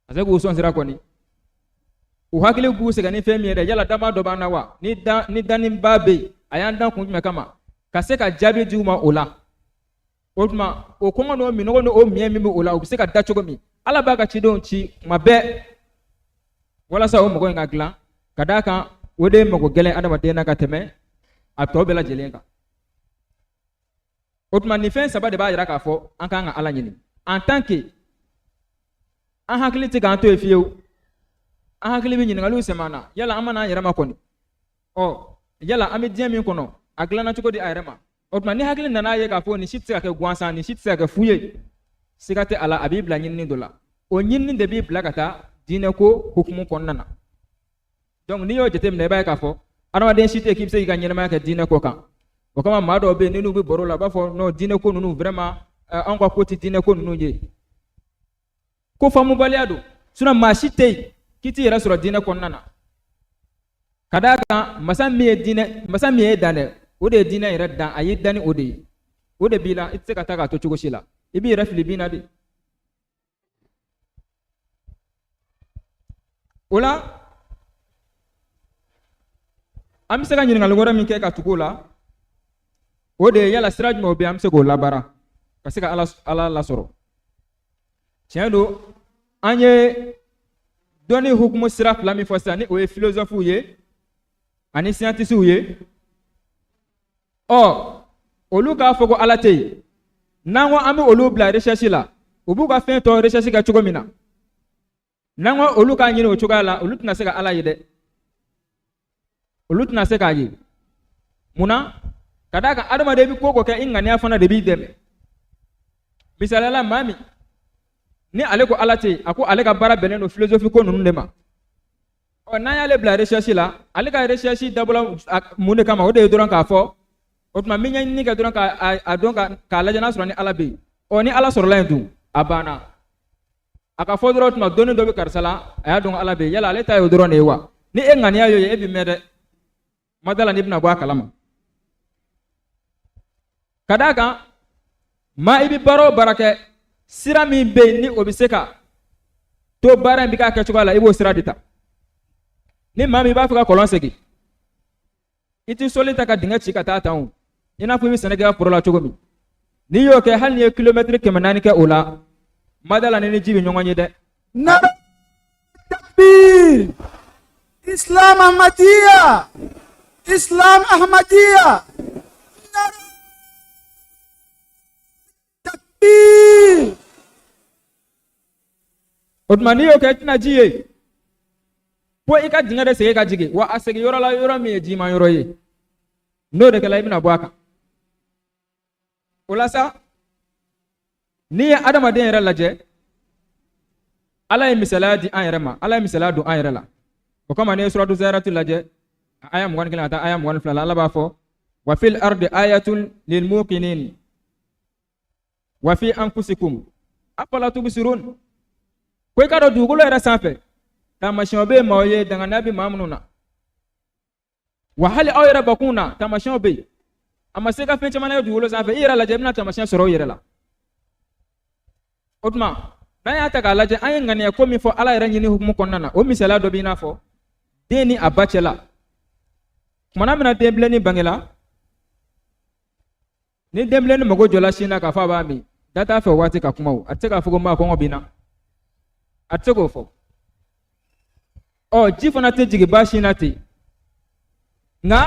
Speaker 6: a se k'u sɔnsira kɔni u hakili b'u sɛgɛn ni fɛn min ye dɛ yala dama dɔ b'an na wa ni daninba bɛ yen a y'an dan kun jumɛn kama ka se ka jaabi di u ma o la o tuma o kɔngɔ n'o minɔgɔ n'o miɲɛ min bɛ o la u bɛ se ka da cogo min ala b'a ka cidenw ci tuma bɛɛ walasa o mɔgɔ in ka dilan ka d'a kan o de ye mako gɛlɛn adamaden na ka tɛmɛ a tɔ bɛɛ lajɛlen kan o tuma nin fɛn saba de b'a jira k'a fɔ an kan ka ala ɲini en tant que an hakili tɛ k'an to yen fiyewu an hakili bɛ ɲininkaliw sɛmɛ na yala an mana an yɛrɛ ma kɔni ɔ yala an bɛ diɲɛ min kɔnɔ a dilanna cogo di a yɛrɛ ma o tuma ni hakili nana ye k'a fɔ nin si tɛ se ka kɛ gansan nin si tɛ se ka kɛ fu ye siga tɛ a la a b'i bila ɲinini dɔ la o ɲinini de b'i bila ka taa diinɛ ko hukumu kɔnɔna na donc n'i y'o jateminɛ i b'a ye k'a fɔ adamaden si tɛ k'i bɛ se k'i ka ɲɛnamaya kɛ diinɛ ko kan o kama maa dɔw bɛ yen n'u bɛ baro la u b'a fɔ non diinɛ ko ninnu vraiment anw ka ko tɛ diinɛ ko ninnu ye ko faamubaliya don sinon maa si tɛ yen k'i t'i yɛrɛ sɔrɔ diinɛ kɔnɔna na ka d'a kan masa min ye dan dɛ o de ye diinɛ yɛrɛ dan a y'i dan ni o de ye o de b'i la i tɛ se ka taa k'a to cogo si la i b'i yɛrɛ fili bin na de o la an bɛ se ka ɲininkali wɛrɛ min kɛ ka tugu o la o de ye yala sira jumɛnw bɛ yen an bɛ se k'o labaara ka se ka ala lasɔrɔ tiɲɛ don an ye dɔnni hukumu sira fila min fɔ sisan ni o ye philosophes ye ani scientists ye olu k'a fɔ ko ala tɛ yen n'an ko an bɛ olu bila recherche la u b'u ka fɛn tɔ recherche kɛ cogo min na n'an ko olu k'a ɲini o cogoya la olu tɛna se ka ala ye dɛ olu tɛna se k'a ye munna ka d'a kan adamaden bɛ ko o ko kɛ i ŋaniya fana de b'i dɛmɛ misaliya la maa min ni ale ko ala tɛ yen a ko ale ka baara bɛnnen don philosophie ko ninnu de ma o nan y'ale bila recherche la ale ka recherche dabɔla mun de kama o de ye dɔrɔn k'a fɔ o tuma min ɲɛɲini kɛ dɔrɔn k'a dɔn k'a lajɛ n'a sɔrɔ ni ala bɛ yen ni ala sɔrɔla yen dun a banna a ka fɔ dɔrɔn o tuma dɔnni dɔ bɛ karisa la a y'a dɔn ala bɛ yen yala ale ta ye o dɔrɔn de ye wa ni e ŋaniya y'o ye e bɛ mɛn dɛ madala n'i bɛna bɔ a kalama ka d'a kan maa i bɛ baara o baara kɛ sira min bɛ yen ni o bɛ se ka to baara in bɛ k'a kɛcogoya la i b'o sira de ta ni maa min b'a fɛ ka kɔlɔn segin i tɛ sɔli ta ka dingɛ ci ka taa tan o i n'a fɔ i bɛ sɛnɛ kɛ ka foro la cogo min n'i y'o kɛ hali n'i ye kilomɛtiri 400 kɛ o la madala ni ji bɛ ɲɔgɔn ye dɛ.
Speaker 5: Nara takbir. Islam Ahmadiyya. Islam Ahmadiyya. Nara takbir.
Speaker 6: O tuma n'i y'o kɛ i tɛna ji ye fo i ka dingɛ de segin ka jigin wa a segin yɔrɔ la yɔrɔ min ye jiman yɔrɔ ye n'o de kɛla i bɛna bɔ a kan o la sa n'i ye adamaden yɛrɛ lajɛ ala ye misaliya di an yɛrɛ ma ala ye misaliya don an yɛrɛ la o kama n'i ye suratu zariyati lajɛ aya 21 ka taa aya 22 la ala b'a fɔ wa fil ardi ayatun lil muqinin wa fi anfusikum afala tubsirun ko i ka dɔn dugukolo yɛrɛ sanfɛ taamasiyɛnw bɛ yen maa ye danganiya bɛ maa minnu na wa hali aw yɛrɛ bakun na taamasiyɛnw bɛ yen a ma se ka fɛn caman ye dugukolo sanfɛ i yɛrɛ lajɛ i bɛna taamasiyɛn sɔrɔ i yɛrɛ la o tuma n'an y'a ta k'a lajɛ an ye ŋaniya ko min fɔ ala yɛrɛ ɲini hukumu kɔnɔna na o misaliya dɔ bɛ i n'a fɔ den ni a ba cɛ la tumana min na den bilenni bangela ni den bilenni mago jɔla sin na k'a fɔ a b'a min da t'a fɛ o waati ka kuma o a tɛ se k'a fɔ ko n b'a kɔngɔ b'i na a tɛ se k'o fɔ ji fana tɛ jigin ba sin na ten nka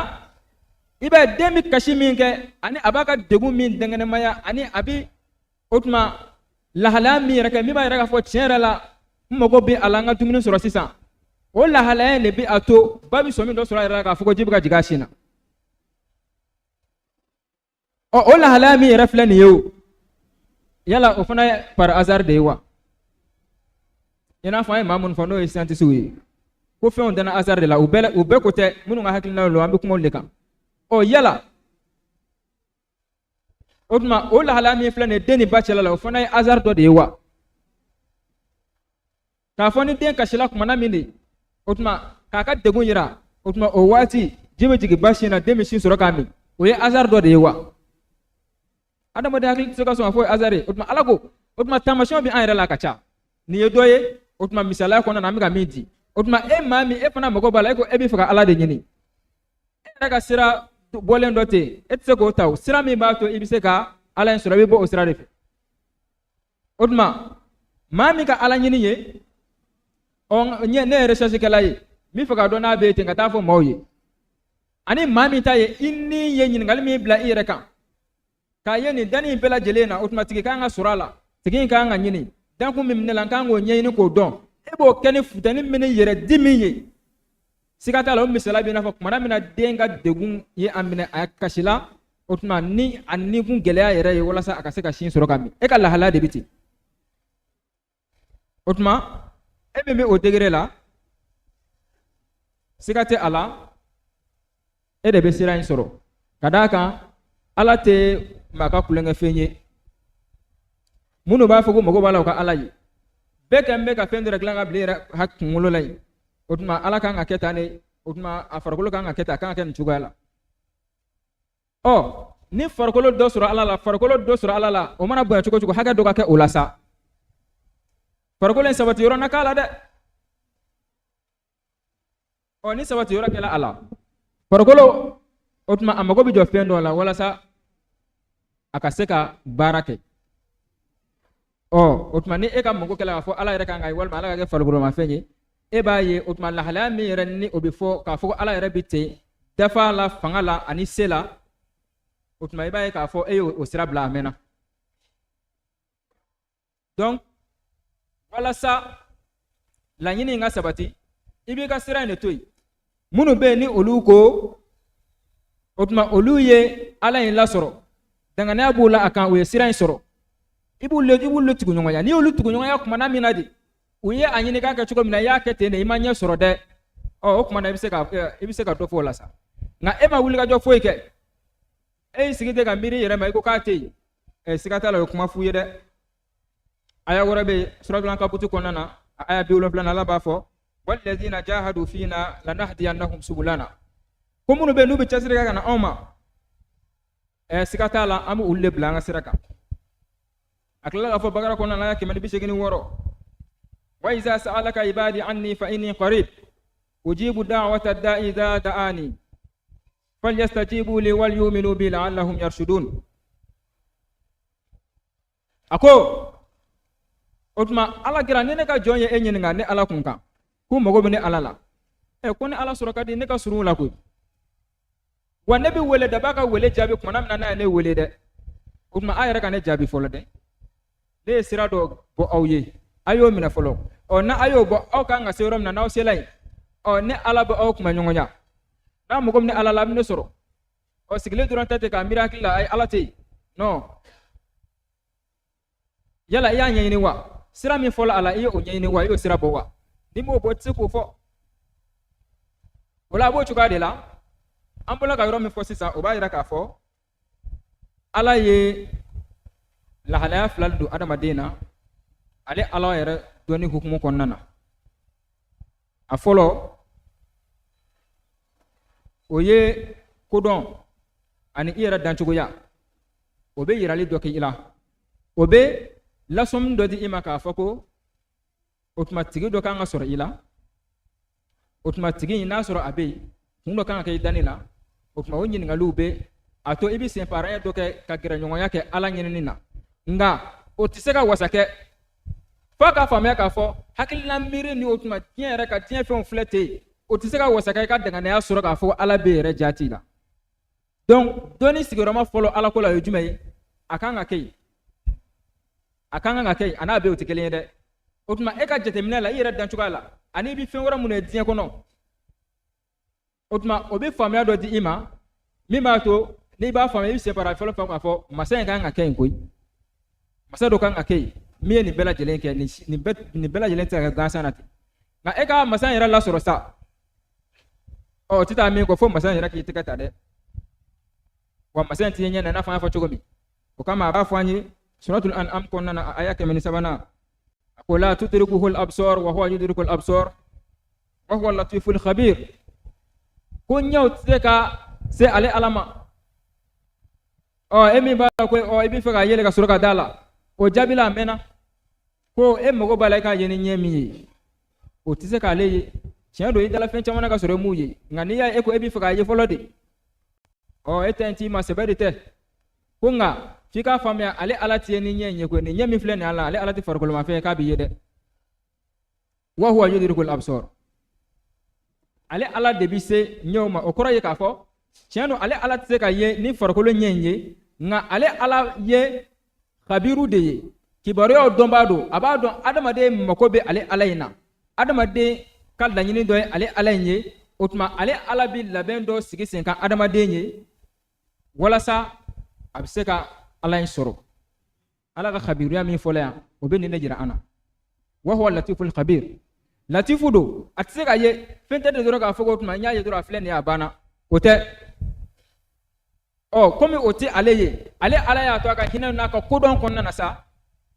Speaker 6: i bɛ den bɛ kasi min kɛ ani a b'a ka degun min dɛngɛnɛmaya ani a bɛ o tuma lahalaya min yɛrɛ kɛ min b'a yɛrɛ k'a fɔ tiɲɛ yɛrɛ la n mago bɛ a la n ka dumuni sɔrɔ sisan o lahalaya in de bɛ a to ba bɛ sɔmi dɔ sɔrɔ a yɛrɛ la k'a fɔ ko ji bɛ ka jigin a sin na o lahalaya min yɛrɛ filɛ nin ye o yala o fana ye par hasard de ye wa i n'a fɔ an ye maa minnu fɔ n'o ye scientiste ye ko fɛnw danna hasard de la u bɛɛ ko tɛ minnu ka hakilina lo an bɛ kuma olu de kan yala o tuma o lahalaya min filɛ nin ye den ni ba cɛla la o fana ye hasard dɔ de ye wa k'a fɔ ni den kasila kumana min de o tuma k'a ka degun yira o tuma o waati ji bɛ jigin ba sin na den bɛ sin sɔrɔ k'a min o ye hasard dɔ de ye wa adamaden hakili tɛ se ka sɔn ka fɔ o ye hasard ye o tuma ala ko o tuma taamasiyɛnw bɛ an yɛrɛ la ka ca nin ye dɔ ye o tuma misaliya kɔnɔna na an bɛ ka min di o tuma e maa min e fana mago b'a la e ko e bɛ fɛ ka ala de ɲini e yɛrɛ ka sira bɔlen dɔ ten e tɛ se k'o ta o sira min b'a to i bɛ se ka ala in sɔrɔ i bɛ bɔ o sira de fɛ o tuma maa min ka ala ɲini ye ne ye recherche kɛla ye min fɛ ka dɔn n'a bɛ yen ten ka taa fɔ maaw ye ani maa min ta ye i ni ye ɲininkali min bila i yɛrɛ kan k'a ye nin danni in bɛɛ lajɛlen na o tuma tigi kan ka sɔrɔ a la tigi in kan ka ɲini dankun min ne la n kan k'o ɲɛɲini k'o dɔn e b'o kɛ ni futɛni min ni yɛrɛ di min ye siga t'a la o misaliya b'i n'a fɔ kumana min na den ka degun ye a minɛ a kasi la o tuma ni a nikun gɛlɛya yɛrɛ ye walasa a ka se ka sin sɔrɔ ka min e ka lahalaya de bɛ ten o tuma e min bɛ o degré la siga tɛ a la e de bɛ sira in sɔrɔ ka d'a kan ala tɛ maa ka kulonkɛfɛn ye minnu b'a fɔ ko mago b'a la u ka ala ye bɛɛ kɛn bɛ ka fɛn dɔ de dilan ka bila i yɛrɛ kunkolo la yen o tuma ala kan ka kɛ tan de o tuma a farikolo kan ka kɛ tan a kan ka kɛ nin cogoya la ni farikolo dɔ sɔrɔ ala la o mana bonya cogo cogo hakɛ dɔ ka kɛ o la sa farikolo in sabati yɔrɔ na k'a la dɛ ni sabati yɔrɔ kɛla a la farikolo o tuma a mago bɛ jɔ fɛn dɔ la walasa a ka se ka baara kɛ o tuma ni e ka mago kɛla k'a fɔ ala yɛrɛ kan ka ye walima ala ka kɛ farikolomafɛn ye e b'a ye o tuma lahalaya min yɛrɛ ni o bɛ fɔ k'a fɔ ko ala yɛrɛ bɛ ten dafa la fanga la ani se la o tuma i b'a ye k'a fɔ e y'o sira bila a mɛnna donc walasa laɲini in ka sabati i b'i ka sira in de to yen minnu bɛ yen ni olu ko o tuma olu ye ala in lasɔrɔ danganiya b'u la a kan u ye sira in sɔrɔ i b'olu tuguɲɔgɔnya n'i y'olu tuguɲɔgɔnya kumana min na de u ye a ɲini k'a kɛ cogo min na i y'a kɛ ten de i ma ɲɛ sɔrɔ dɛ o kuma na ibise ka to fo la sa nga e ma wuli ka jo fo ke e sigide ka miri yere ma iko ka te e sigata la kuma fu yede aya wora be suratul ankabut ko nana aya bi ulon plan la ba fo walladhina jahadu fina lanahdiyannahum subulana komunu be nubi chasire ka na oma e sigata la amu ulle blanga siraka akla fo bagara ko nana yake mani bi segini woro wa iza sa'alaka ibadi anni fa inni qarib ujibu da'wata ad-da'i idha da'ani falyastajibu li wal yu'minu bi la'allahum yarshudun ako otuma ala gira ne ka jonye enyininga ne ala kunka ku mogo be ne ala la ko ne ala sura kadi ne ka suru la ko wa ne bi wele da baka wele jabi kuma namna na ne wele de otuma ayara ka ne jabi folo de le sira do bo awye ayo mina folo o na ayo bo o ka nga serom na naw selay o ne ala bo o kuma nyongonya na mogo ne ala la ne soro o sigle durante te ka miracle la ay ala te no yala iya nyini wa sira mi fola ala iyo nyini wa iyo sira bo wa nimo bo tsiku fo wala bo chuka de la ambola ka yoro mi fo sisa o ba ira ka fo ala ye la halaya flal du adama dina ale ala yere doni hukumu konnana a folo o ye kodon ani ira danchugo ya o be yirali doki ila o be la som do di imaka fako automatique do kan soro ila automatique na soro abe hundo kan kay danila automa woni nga lube ato ibi sen parent do ka gira nyongo yake ala nyenina nga o tiseka wasake faka famia ka fo hakilina mire ni automa tien re ka tien fe on flete o tiseka wasake ka daga na soro ka fo ala be re jati la donc doni sigoroma folo ala ko la yujumay akanga kay akanga ngake ana be utikele de otuma eka jetemina la ira dan chukala ani bi fen wora mun edien kono otuma obi famia do di ima mi ma to ni ba famia bi separa folo fa fo masen kan ngake nkoi masa do kan ngake mi ni bela jelen ke ni bela jelen ta ga sanati na eka masan ira la soro sa o tita mi ko fo masan ira ki tikata de wa masan ti nyenya na fa fa chogomi o kama ba fanyi suratul an'am konna aya ke min sabana ko la tudrikuhu al-absar wa huwa yudriku al-absar wa huwa al-latiful khabir ko nyaw tseka se ale alama o emi ba ko o ebi faga yele ka suraka dala o jabila mena ko e mogo bala ka yeni nyemi o tseka le tiendo idala fen chamana ka sore muye ngani ya e ko ebi faga ye folode o etenti ma seberite kunga fika famia ale ala tie ni nyenye ko ni nyemi fle ni ala ale ala ti farko ma fe ka bi yede wa huwa yudrikul absar ale ala de bi se nyoma okoro ye ka fo tieno ale ala ti se ka ye ni farko lo nyenye nga ale ala ye khabiru de ye kibaro o dombado abado adama de makobe ale ala ina adama de kal danyini do ale ala nye otuma ale ala bi labendo sigi sen kan adama de nye wala sa abseka ala in soro ala ka khabiru ya min fola o be ni ne jira ana wa huwa latiful khabir latifu do atseka ye fente de doro ka fogo tuma nya ye doro afle ni abana ote o komi oti aleye ale ala ya to aka hinan naka kodon konna na sa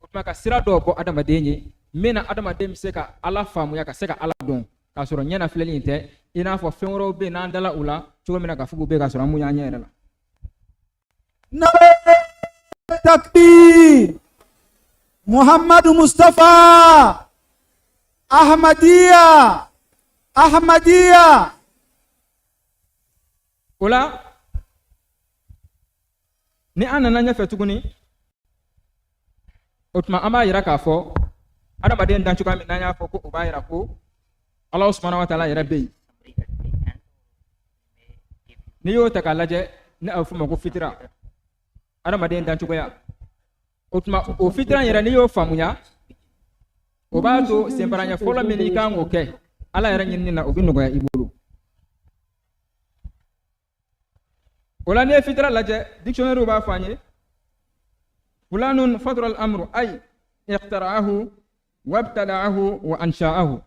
Speaker 6: otuma ka sira do bo adama denye mena adama dem seka ala famu ya ka seka ala don ka soro nya na fle ni te ina fo fenro be na ndala ula chugo mena ka fugo be ka soro mu nya nya la
Speaker 5: takbir Muhammad Mustafa Ahmadiyya
Speaker 6: ola ni anana nya fetuguni otuma ama yira ka fo adama den dan chuka mi nanya fo ko ba yira ko Allah subhanahu wa ta'ala yira be ni yo ta kalaje ni afu mako fitira adama den dan chuka ya otuma o fitira yira ni yo famunya o ba to sembaranya fola meni kan oke ala yira nyinni na obi nugo ya ibulu wala ne fitira laje dictionnaire ba fanye fulanun fadra al-amru ay iqtara'ahu wabtada'ahu wa ansha'ahu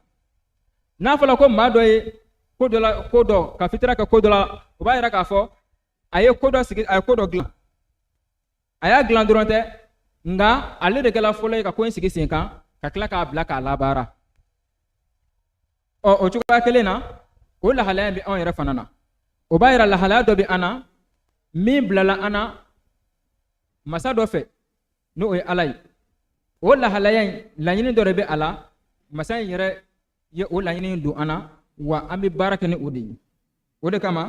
Speaker 6: na fala ko madoye ko dɔ ka fitira kɛ ko dɔ la o b'a yira k'a fɔ a ye ko dɔ sigi a ye ko dɔ dilan a y'a dilan dɔrɔn tɛ nka ale de kɛla fɔlɔ ye ka ko in sigi sen kan ka tila k'a bila k'a labaara o cogoya kelen na o lahalaya bɛ anw yɛrɛ fana na o b'a yira lahalaya dɔ bɛ an na min bilala an na masa dɔ fɛ n'o ye Ala ye o lahalaya in laɲini dɔ de bɛ a la masa in yɛrɛ ye o laɲini don an na wa an bɛ baara kɛ ni o de ye o de kama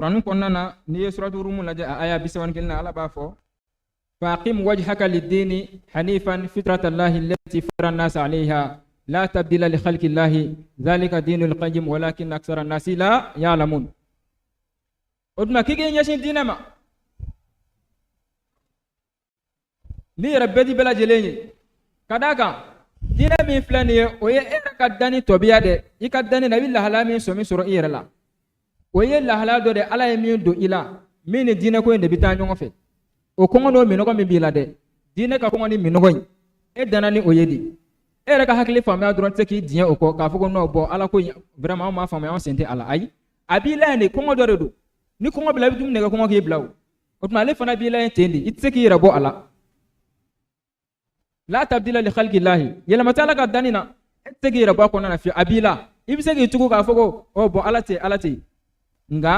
Speaker 6: Kurani kɔnɔna na n'i ye suratu Rum lajɛ a aya 31 na Ala b'a fɔ faqim wajhaka lid-dini hanifan fitratallahi allati fatara an-nasa 'alayha la tabdila li khalqillahi dhalika dinul qayyim walakin aktsara an-nasi la ya'lamun o duma k'i ɲɛsin diinɛ ma ni yɛrɛ bɛɛ di bɛɛ lajɛlen ye ka d'a kan diinɛ min filɛ nin ye o ye e yɛrɛ ka danni tɔbiya dɛ i ka danni na i bɛ lahalaya min sɔrɔ i yɛrɛ la o ye lahalaya dɔ de Ala ye min don i la min ni diinɛ ko in de bɛ taa ɲɔgɔn fɛ o kɔngɔ n'o minɔgɔ min b'i la dɛ diinɛ ka kɔngɔ ni minɔgɔ in e danna ni o ye de e yɛrɛ ka hakili faamuya dɔrɔn tɛ se k'i diɲɛ o kɔ k'a fɔ ko non bɔn Ala ko vraiment anw m'a faamuya anw sen tɛ a la ayi a b'i la yen de kɔngɔ dɔ de don ni kɔngɔ bila i bɛ dumuni de kɛ kɔngɔ k'i bila o tuma ale fana b'i la yen ten de i tɛ se k'i yɛrɛ bɔ a la la tabdila li khalqillahi yɛlɛma tɛ Ala ka danni na e tɛ se k'i yɛrɛ bɔ a kɔnɔna na fiyewu a b'i la i bɛ se k'i tugu k'a fɔ ko bɔn Ala tɛ nka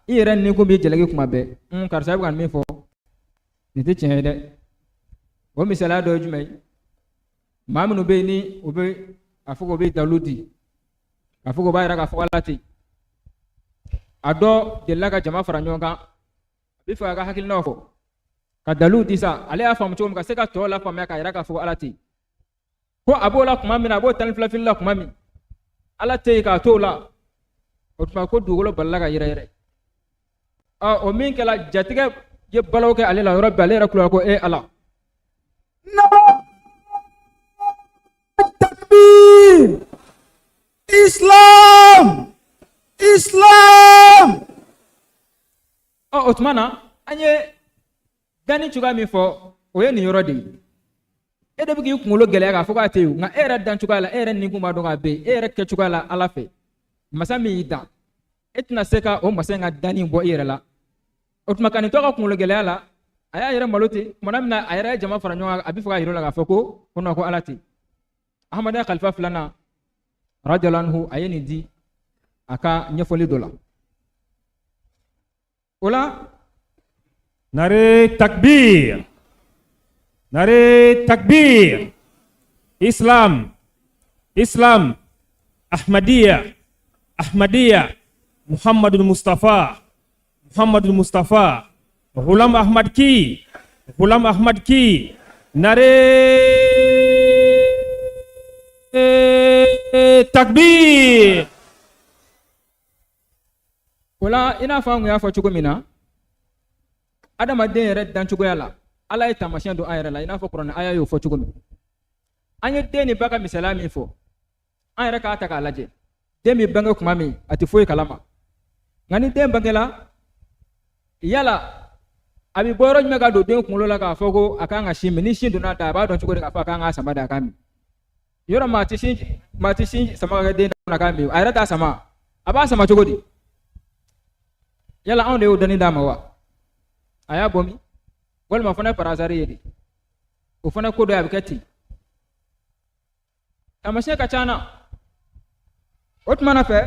Speaker 6: i yɛrɛ ni ko b'i jalaki kuma bɛɛ karisa bɛ ka min fɔ nin tɛ tiɲɛ ye dɛ o misaliya dɔ ye jumɛn ye maa minnu bɛ yen ni o bɛ a fɔ ko bɛ dalilu di a fɔ ko b'a yira k'a fɔ Ala tɛ a dɔ delila ka jama fara ɲɔgɔn kan a bɛ fɛ a ka hakilinaw fɔ ka dalilu di sa ale y'a faamu cogo min ka se ka tɔw la faamuya k'a yira k'a fɔ Ala tɛ ko a b'o la kuma min na a b'o tan ni fila fili la kuma min Ala tɛ k'a to o la o tuma ko dugukolo balila ka yɛrɛ o min kɛla jatigɛ ye balaw kɛ ale la yɔrɔ bɛɛ ale yɛrɛ kulela ko Ala
Speaker 5: Takbir! Islam! Islam!
Speaker 6: o tuma na an ye danni cogoya min fɔ o ye nin yɔrɔ de ye e de bɛ k'i kunkolo gɛlɛya k'a fɔ k'a tɛ yen nka e yɛrɛ dan cogoya la e yɛrɛ ni kun b'a dɔn k'a bɛ yen e yɛrɛ kɛ cogoya la Ala fɛ masa min y'i dan e tɛna se ka o masa in ka danni bɔ i yɛrɛ la o tuma ka nin to ka kunkolo gɛlɛya la a y'a yɛrɛ malo ten tumana min na a yɛrɛ ye jama fara ɲɔgɔn kan a bɛ fɛ k'a yir'o la k'a fɔ ko non ko Ala tɛ Ahamadiya kalifa filanan radiyallahu anhu a ye nin di a ka ɲɛfɔli dɔ la o la
Speaker 7: Nare takbir! Nare takbir! Islam! Islam! Ahmadiyya! Ahmadiyya! Muhammadul Mustafa! Muhammadul Mustafa! Ghulam Ahmad ki! Ghulam Ahmad ki! Nare takbir!
Speaker 6: o la i n'a fɔ an kun y'a fɔ cogo min na adamaden yɛrɛ dan cogoya la Ala ye taamasiyɛn don an yɛrɛ la i n'a fɔ kuranɛ aya y'o fɔ cogo min an ye den ni ba ka misaliya min fɔ an yɛrɛ k'a ta k'a lajɛ den bɛ bange tuma min a tɛ foyi kalama nka ni den bangela yala a bɛ bɔ yɔrɔ jumɛn ka don den kunkolo la k'a fɔ ko a kan ka sin min ni sin donna da a b'a dɔn cogo di k'a fɔ a kan ka sama da a kan min yɔrɔ maa tɛ sin sama ka kɛ den da k'a min a yɛrɛ t'a sama a b'a sama cogo di yala anw de y'o dɔnni d'a ma wa a y'a bɔ min walima o fana ye parazari ye de o fana ko dɔ ye a bɛ kɛ ten taamasiyɛn ka ca na o tuma na fɛ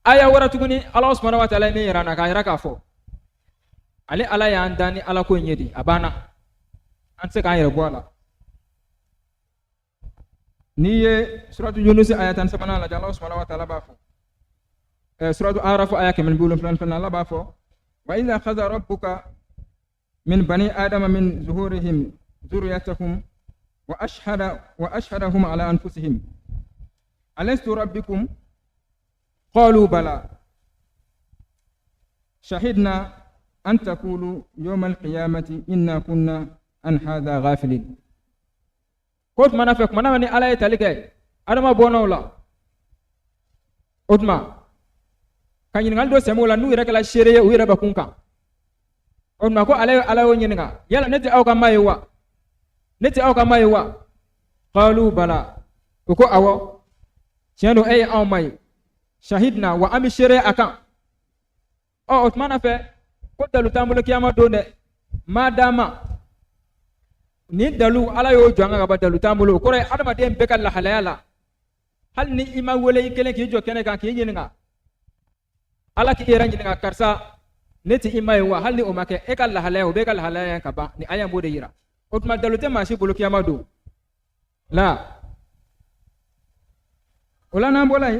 Speaker 6: aya wɛrɛ tuguni Ala subhanahu wa ta'ala ye min yira an na k'a yira k'a fɔ ale Ala y'an dan ni Ala ko in ye de a banna an tɛ se k'an yɛrɛ bɔ a la n'i ye suratu Yunus aya 13 lajɛ Ala subhanahu wa ta'ala b'a fɔ suratu Araf aya 172 Allah b'a fɔ wa idha akhadha rabbuka min bani adama min zuhurihim dhurriyyatahum wa ashhadahum ala anfusihim alastu rabbikum qalu bala shahidna an taqulu yawm al-qiyamati inna kunna an hadha ghafilin ko tuma na fɛ kuma na ni Ala ye tali kɛ adama bɔnnaw la o tuma ka ɲininkali dɔ sɛmɛ o la n'u yɛrɛ kɛla seere ye u yɛrɛ bɛ kun kan o tuma ko Ala y'o ɲininka yala ne tɛ aw ka maa ye wa ne tɛ aw ka maa ye wa qalu bala o ko awɔ tiɲɛ don e ye anw maa ye shahidna wa ami shere akan o tumana fe ko dalu tambulo kiyama do de madama ni dalu ala yo janga ga dalu tambulo ko re adama dem bekal la halala hal ni ima wole kelen ki jo kene kan ki yinga ala ki eranji nga karsa neti ima wa hal ni o make e kal la halaya o bekal halaya ka ba ni ayam bode yira o tuma dalu te mashi bolo kiyama do la wala na bolay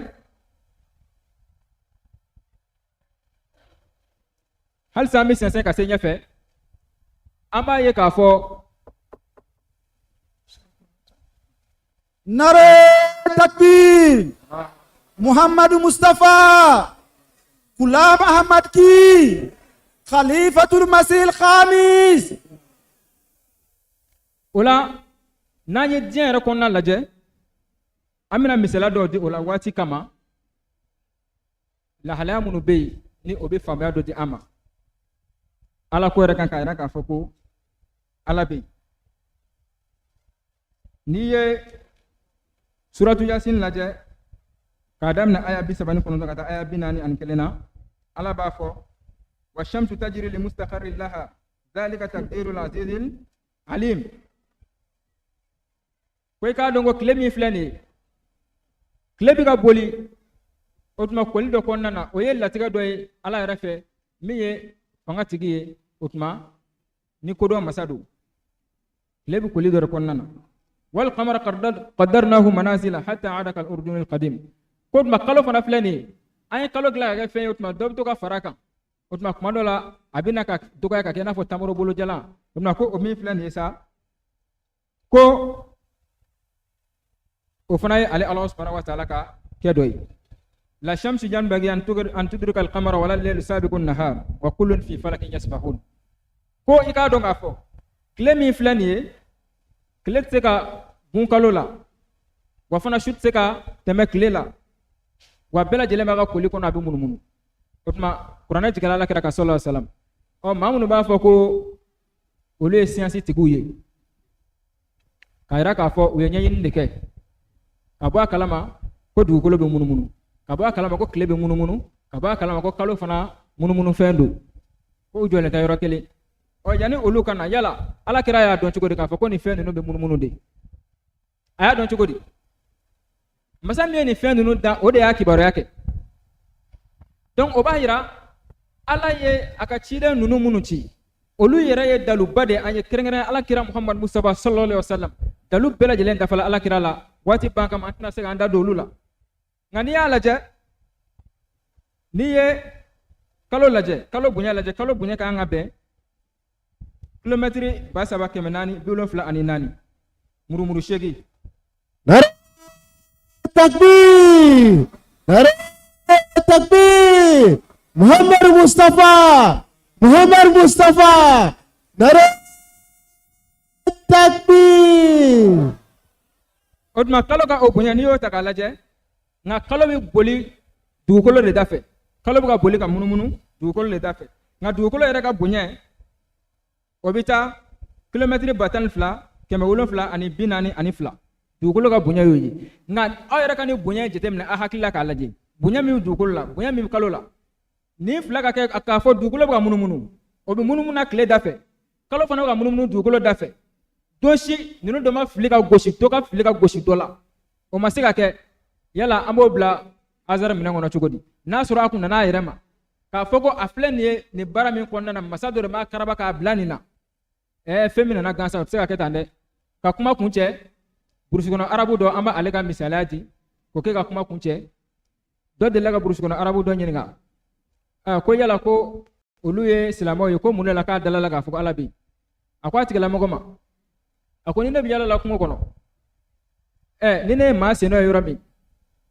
Speaker 6: hal sami sensen ka senya fe amba ye ka fo
Speaker 5: Nare takbir. Muhammad Mustafa. Ghulam Ahmad ki. Khalifatul Masih Khamis.
Speaker 6: Ola nanye dien re konna laje. Amina misela do di ola wati kama. La halaya munu be ni obe famya do di ama. Ala ko re kan ka ka foko ala be. Niye suratu yasin laje kadam na aya bisabani kono kata aya binani an kelena ala ba fo wa shamsu tajri li mustaqarrin laha dhalika taqdirul azizil alim koy ka dongo klemi flani klebi ga boli otuma koli do konnana o yella tiga doy ala rafe miye fanga tigi otuma ni kodo masadu klebi koli do konnana والقمر قدرناه منازل حتى عاد كالأردن القديم كود ما قالوا فنا فلاني أي قالوا كلا كيفين وتما دوبتو كفراكا وتما كمانولا أبينا كدوكا كأنا فتامرو بولو جلا وتما كو أمي فلان يسا كو وفناي على الله سبحانه وتعالى كدوي لا شمس ينبغي أن تدرك القمر ولا الليل سابق النهار وكل في فلك يسبحون كو إكادون أفو كلمي فلاني kile tse ka bunkalo la wa fana shut tse ka teme kile la wa bela jele ma ka koli kono abi munumunu otuma qur'ana jigala la kira ka sallallahu alaihi wasallam o mamunu ba fo ko ole science tiguye kaira ka fo uye nyin ndeke ka ba kalama ko dugukolo be munumunu ka ba kalama ko kile be munumunu ka ba kalama ko kalo fana munumunu fendo ko jole ta yoro kele o yani olu kana yala ala kira ya don cugodi ka fa ko ni fe no be munumunu de aya don cugodi masami ni fe no da o de ya kibaro yake donc o bahira ala ye aka cide nunu munu ci olu yere ye dalu bade anye kerengere ala kira Muhammad Mustafa sallallahu alaihi wasallam dalu bela jelen da fala ala kira la wati banka ma antna se anda dolu la ngani ala je niye kalo bunya ka ngabe kilometri ba saba keme nani bi wolonfila ani nani murumuru shegi
Speaker 5: Nare takbir. Nare takbir. Muhammad Mustafa. Nare takbir.
Speaker 6: odma kalo ka obunya ni yo takalaje nga kalo bi boli dugukolo de dafe kalo bi ka boli ka munumunu dugukolo de dafe nga dugukolo yere ka bunya obita kilometri batan fla keme wolonfila ani binani ani fla dugukolo ka bunya yoyi nga ayere ka ni bunya jetemne a hakilla ka laje bunya mi dugukolo la bunya mi kalo la ni fla ka ke ka fo dugukolo ka munumunu obi munumuna kle dafe kalo fana ka munumunu dugukolo dafe doshi ninu do ma fili ka goshi to ka fili ka goshi dola o ma se ka ke yala ambo bla azara mina ngona chugodi na sura akun na yere ma ka foko afle ni bara min konna na masado ma karaba ka blani na femina na gansa se ka ketande ka kuma kunche burusugono arabu do amba alega misalaji ko ke ka kuma kunche do de laga burusugono arabu do nyinga ko yala ko oluye silamo yo ko munela ka dalala ka foko alabi akwati gala mogoma akoni nabi yala la kuma kono nine ma seno yoro mi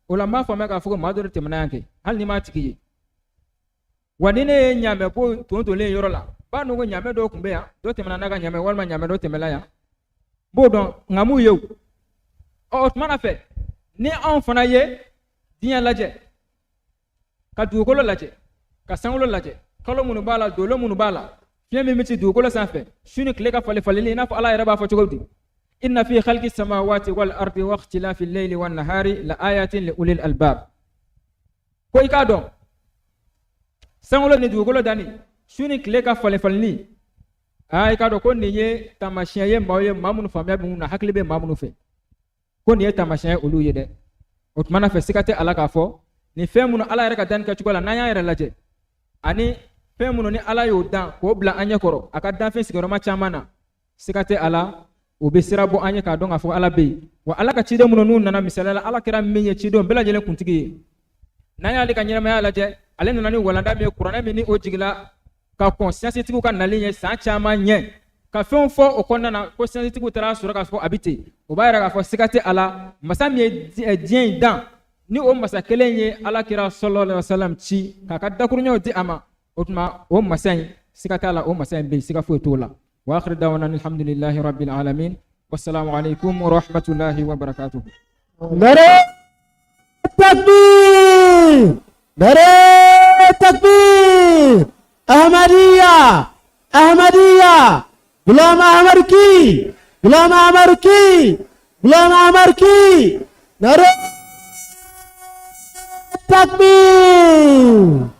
Speaker 6: ulama fa meka foko madoro temna yanke hal ni ma tikiye wanine nyame po tonto le yoro la ba no nyame do kumbe ya do temna naga nyame walma nyame do temela ya bodon ngamu yew o mana fe ni on fana ye dinya laje ka dugukolo laje ka sangulo laje kalo munu bala dolo munu bala fiye miti dugukolo sanfe shuni kile ka fale ni na fa ala yaraba fa chogodi inna fi khalqis samawati wal ardi wa ikhtilafi al-layli wan nahari la ayatin li ulil albab ko i k'a dɔn sankolo ni dugukolo danni su ni tile ka falen-falenni i k'a dɔn ko nin ye taamasiyɛn ye maaw ye maa minnu faamuya bɛ mun na hakili bɛ maa minnu fɛ ko nin ye taamasiyɛn ye olu ye dɛ o tuma na fɛ siga tɛ ala k'a fɔ nin fɛn minnu ala yɛrɛ ka danni kɛcogo la n'an y'an yɛrɛ lajɛ ani fɛn minnu ni ala y'o dan k'o bila an ɲɛ kɔrɔ a ka danfɛn sigiyɔrɔma caman na siga tɛ a la o bɛ sira bɔ an ye k'a dɔn k'a fɔ ala bɛ yen wa ala ka ciden minnu n'u nana misaliya la ala kɛra min ye cidenw bɛɛ lajɛlen kuntigi ye n'an y'ale ka ɲɛnamaya lajɛ ale nana ni walanda min ye kuranɛ min ni o jigila ka kɔn siyansitigiw ka nali ye san caman ɲɛ ka fɛnw fɔ o kɔnɔna na ko siyansitigiw taara sɔrɔ k'a fɔ a bɛ ten o b'a yira k'a fɔ siga tɛ a la masa min ye diɲɛ in dan ni o masa kelen ye ala kira sallallahu alaihi wasallam ci k'a ka dakuruɲɛw di a ma o tuma o masa in siga t'a la o masa in bɛ yen siga foyi t'o la wa akhiru da'wana alhamdulillahi rabbil alamin wassalamu alaikum wa rahmatullahi wa barakatuh.
Speaker 5: Nare takbir! Nare takbir! Ahmadiyya! Ahmadiyya! Ghulam Ahmad ki! Ghulam Ahmad ki! Ghulam Ahmad ki! Nare takbir!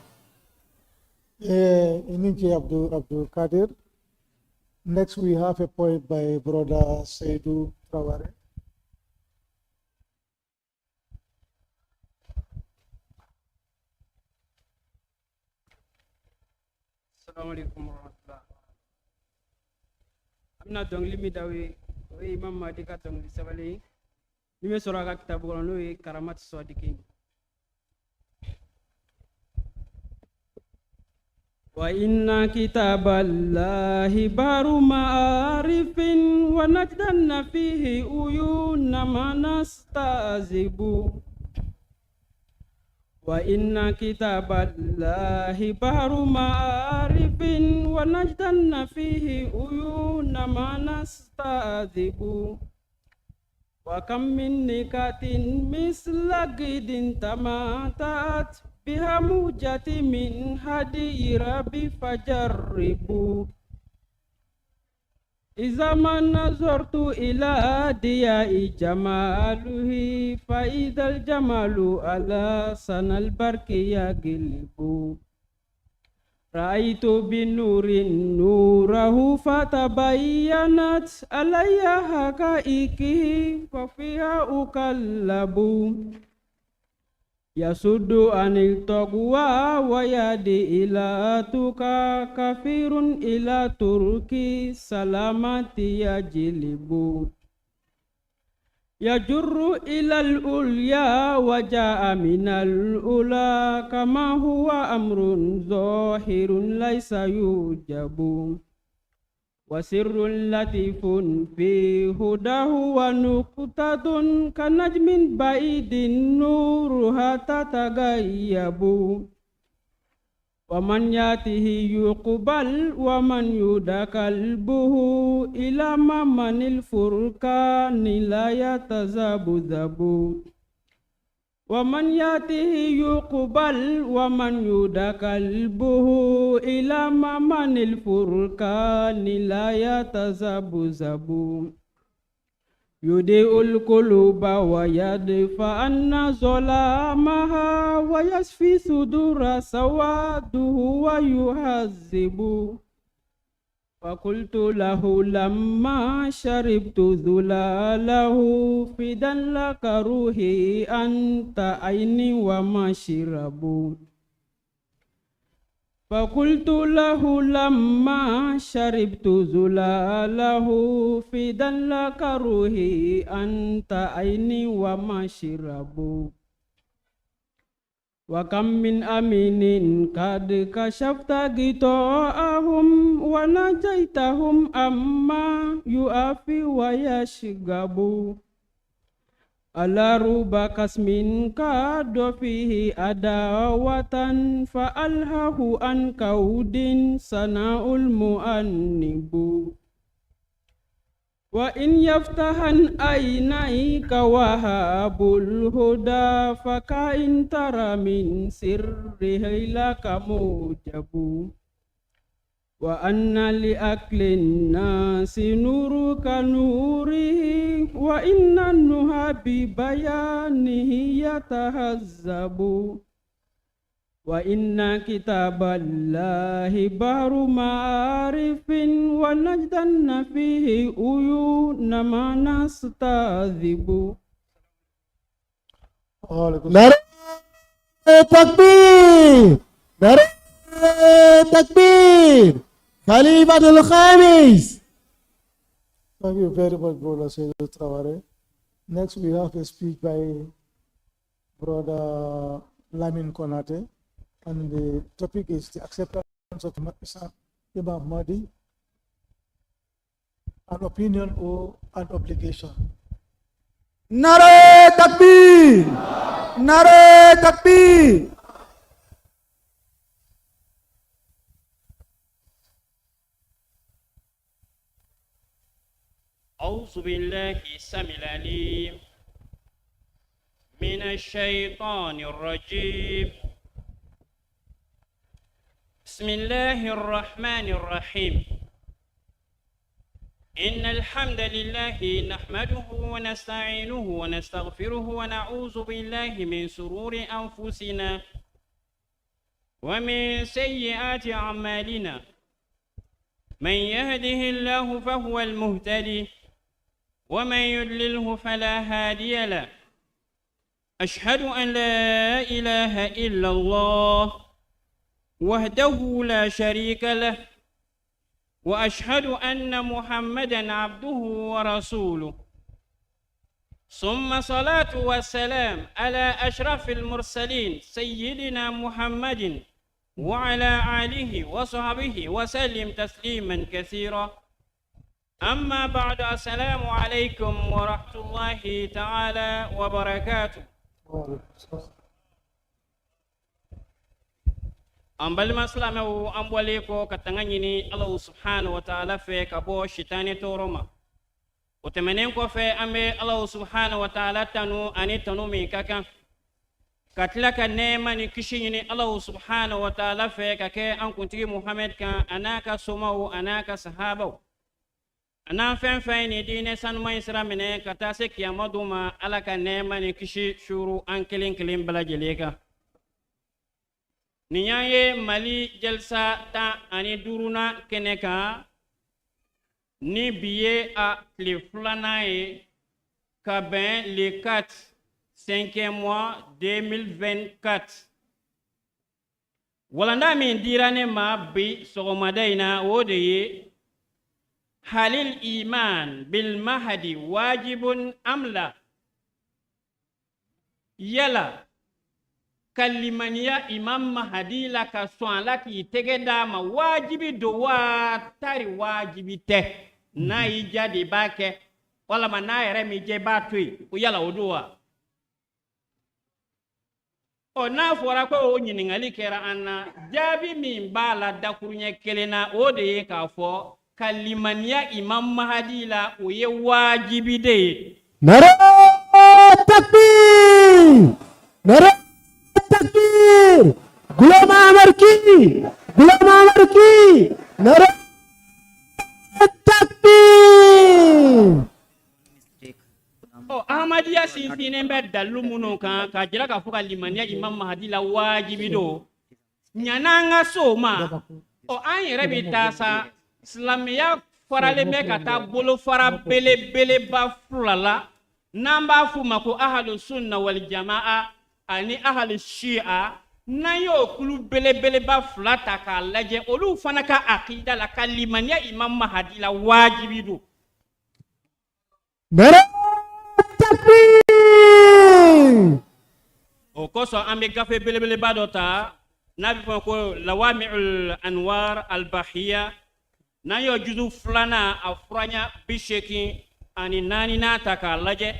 Speaker 3: Ininki Abdul Qadir. Next we have a poem by Brother Seydou Traoré.
Speaker 8: Assalamu alaikum warahmatullah. Amna dongli mi dawe o Imam Mahdi ka dongli sabali ni me sura ka kitabu kono no Karamat Sadiqin. Wa inna kitaballahi baru ma'arifin wa najdanna fihi uyunna manastazibu. Wa inna kitaballahi baru ma'arifin wa najdanna fihi uyunna manastazibu. Wa kam min nikatin mislagidin tamatat biha mujati min hadi rabbi fajarribu. Iza man nazartu ila diyai jamaluhi fa idal jamalu ala sanal barki yagilibu. Ra'aitu bin nurin nurahu fatabayyanat alayya haqaiqihi fa fiha ukallabu. Yasuddu anil taqwa wa yadi ila tuka kafirun ila turki salamati yajlibu. Yajurru ilal ulya wa ja'a minal ula kama huwa amrun zahirun laysa yujabu. Wa sirrun latifun fi hudahu wa nuqtatun kanajmin ba'idin nuruha tatagayyabu. Wa man yatihi yuqbal wa man yudakalbuhu ila mamanil furqani la yatazabu. Wa man yatihi yuqbal wa man yudakalbuhu ila mamanil furqani la yatazabu. Yudi'ul quluba wa yadfa anna zolamaha wa yasfi sudura sawaduhu wa yuhazzibu. Fakultu lahu lamma sharibtu dhulalahu fidan laka ruhi anta aini wa mashirabu. Fakultu lahu lamma sharibtu dhulalahu fidan laka ruhi anta aini wa mashirabu. Wa kam min aminin kad kashafta gita'ahum wa najaitahum amma yu'afi wa yashgabu. Ala ruba kasmin kado fihi adawatan fa alhahu an kaudin sana'ul mu'annibu. Wa in yaftahan aynaika wahabul huda fakain tara min sirrihi laka mujabu. Wa anna li aklin nasi nuru ka nurihi wa inna nuha bi bayanihi yatahazzabu. وإن كتاب الله بحر معارف ونجدن فيه عيون ما نستعذب.
Speaker 5: نعرہ تکبیر، نعرہ تکبیر، خلیفۃ الخامس.
Speaker 3: Thank you very much, Brother Seydou Traoré. Next, we have a speech by Brother Lamin Konate, and the topic is the acceptance of Imam Mahdi, an opinion or an obligation.
Speaker 5: نعرہ تکبیر، نعرہ تکبیر.
Speaker 9: أعوذ بالله السميع العليم من الشيطان الرجيم. بسم الله الرحمن الرحيم. إن الحمد لله نحمده ونستعينه ونستغفره ونعوذ بالله من شرور أنفسنا ومن سيئات أعمالنا. من يهده الله فهو المهتدي ومن يضلله فلا هادي له. أشهد أن لا إله إلا الله وحده لا شريك له، وأشهد أن محمدا عبده ورسوله. ثم صلاة والسلام على أشرف المرسلين سيدنا محمد وعلى آله وصحبه وسلم تسليما كثيرا. أما بعد، السلام عليكم ورحمة الله تعالى وبركاته. أمبل مسلم أمبوليكو كتنغنيني الله سبحانه وتعالى في كبو شيطاني تورما وتمنينكو في أمي الله سبحانه وتعالى تنو أني تنو ميكاكا كتلك نيما نكشيني الله سبحانه وتعالى في كاكي أنكنتي محمد كان أناك سمو أناك صحابو أنا فين ديني سان ما يسرى مني كتاسك يا مدوما ألاك نيما نكشي شورو أنكلين كلين بلا جليكا. Niyaye Mali jalsa ta ani duruna keneka ni biye a le flanae kabin le 4 5e mois 2024. Walanda min dirane ma bi sogomadaina wodeye halil iman bil mahdi wajibun amla yala kalimaniya imam mahdi la ka son la ki tege dama wajibi do wa tari wajibi te na ija de bake wala mana yere mi je batui o yala oduwa o na fora ko o nyiningali kera anna jabi min bala dakurunye kelena o de ka fo kalimaniya imam mahdi la o ye wajibi de.
Speaker 5: نعرہ تکبیر، نعرہ تکبیر، غلام احمد کی، غلام احمد کی، نعرہ تکبیر.
Speaker 9: Oh, Ahmadiyya sinfine mbe dalu muno kan ka jira ka fuka limaniya imam mahdi la wajibi do nyananga soma o an yere bi tasa islamiya farale me ka ta bolo fara bele bele ba fulala namba fu mako ahlus sunna wal jamaa ani ahlus shi'a na yo kulu bele bele ba fulata ka laje olu fana ka aqida la kalimaniya imam mahdi la wajibi do. O koso ambe gafe bele badota nabi ko lawami'ul anwar al bahiya na yo juzu flana afranya bisheki ani nani nataka laje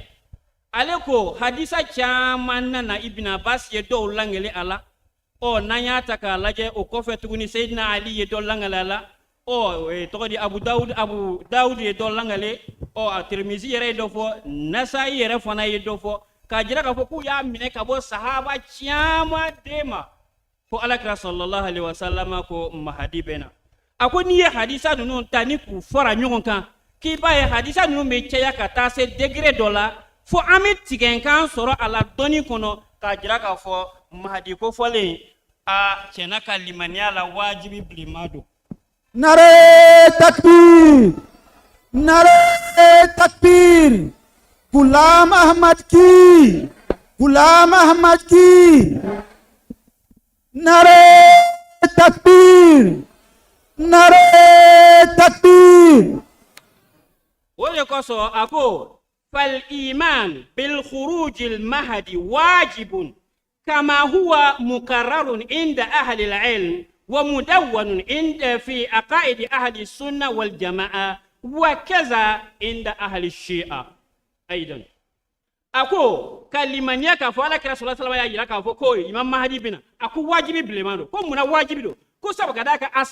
Speaker 9: aleko hadisa chaman na ibn abbas ye do langele ala o nanya taka laje o kofe tuguni sayyidina ali ye do langale ala o to di abu daud ye do langale o tirmizi yere do fo nasai yere fona ye do fo kajira ka fo ku ya mine ka bo sahaba chama dema fo alakra sallallahu alaihi wasallam ko mahadi bena akoni ye hadisa nunu tani ku fora nyongon kan ki ba ye hadisa nunu me cheya ka ta se degré dola fo amit tigen kan soro ala doni kono kajira ka fo mahadi ko fole a cɛna ka limaniya la wajibi bilenma don.
Speaker 5: Nare takbir! Nare takbir! Ghulam Ahmad ki! Ghulam Ahmad ki! Nare takbir! Nare takbir!
Speaker 9: O de kosɔn a ko fal iman bil khurujil mahdi wajibun kama huwa mukarrarun inda ahli al-ilm wa mudawwanun inda fi aqaid ahli sunna wal jamaa wa kaza inda ahli shi'a aidan. Ako kalimaniya ka fɔ alakira sallallahu alaihi wasallam ya yira k'a fɔ ko imam mahdi bina ako wajibi bilenman don ko munna wajibi don ko sabu ka d'a kan a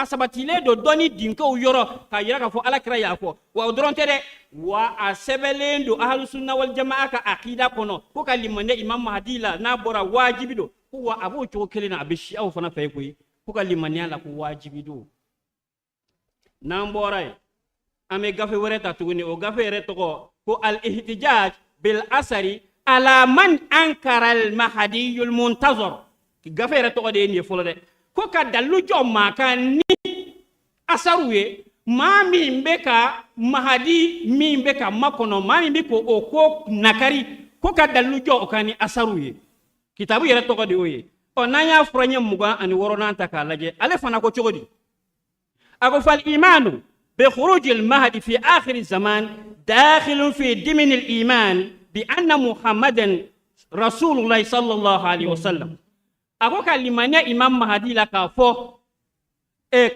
Speaker 9: sabatilen don dɔnni dinkew yɔrɔ k'a yira k'a fɔ alakira y'a fɔ wa o dɔrɔn tɛ dɛ wa a sɛbɛnlen don ahlu sunna wal jamaa ka akida kɔnɔ ko ka limaniya imam mahdi la n'a bɔra wajibi don ko wa a b'o cogo kelen na a bɛ siyaw fana fɛ koyi ko ka limaniya la ko wajibi don. N'an bɔra yen an bɛ gafe wɛrɛ ta tuguni o gafe yɛrɛ tɔgɔ ko al-ihtijaj bil asari ala man ankara al-mahdiyul muntazar. Gafe yɛrɛ tɔgɔ de ye nin ye fɔlɔ dɛ ko ka dalilu jɔ maa kan ni asaru ye maa min bɛ ka mahadi min bɛ ka makɔnɔ maa min bɛ ko o ko nakari ko ka dalilu jɔ o kan ni asaru ye. Kitabu yɛrɛ tɔgɔ de y'o ye. Ɔ n'an y'a fɔra n ye 26 ta k'a lajɛ ale fana ko cogo di a ko fal imanu بخروج المهدي في آخر الزمان داخل في ضمن الإيمان بأن محمدا رسول الله صلى الله عليه وسلم. أقول كلمة إمام مهدي لك فو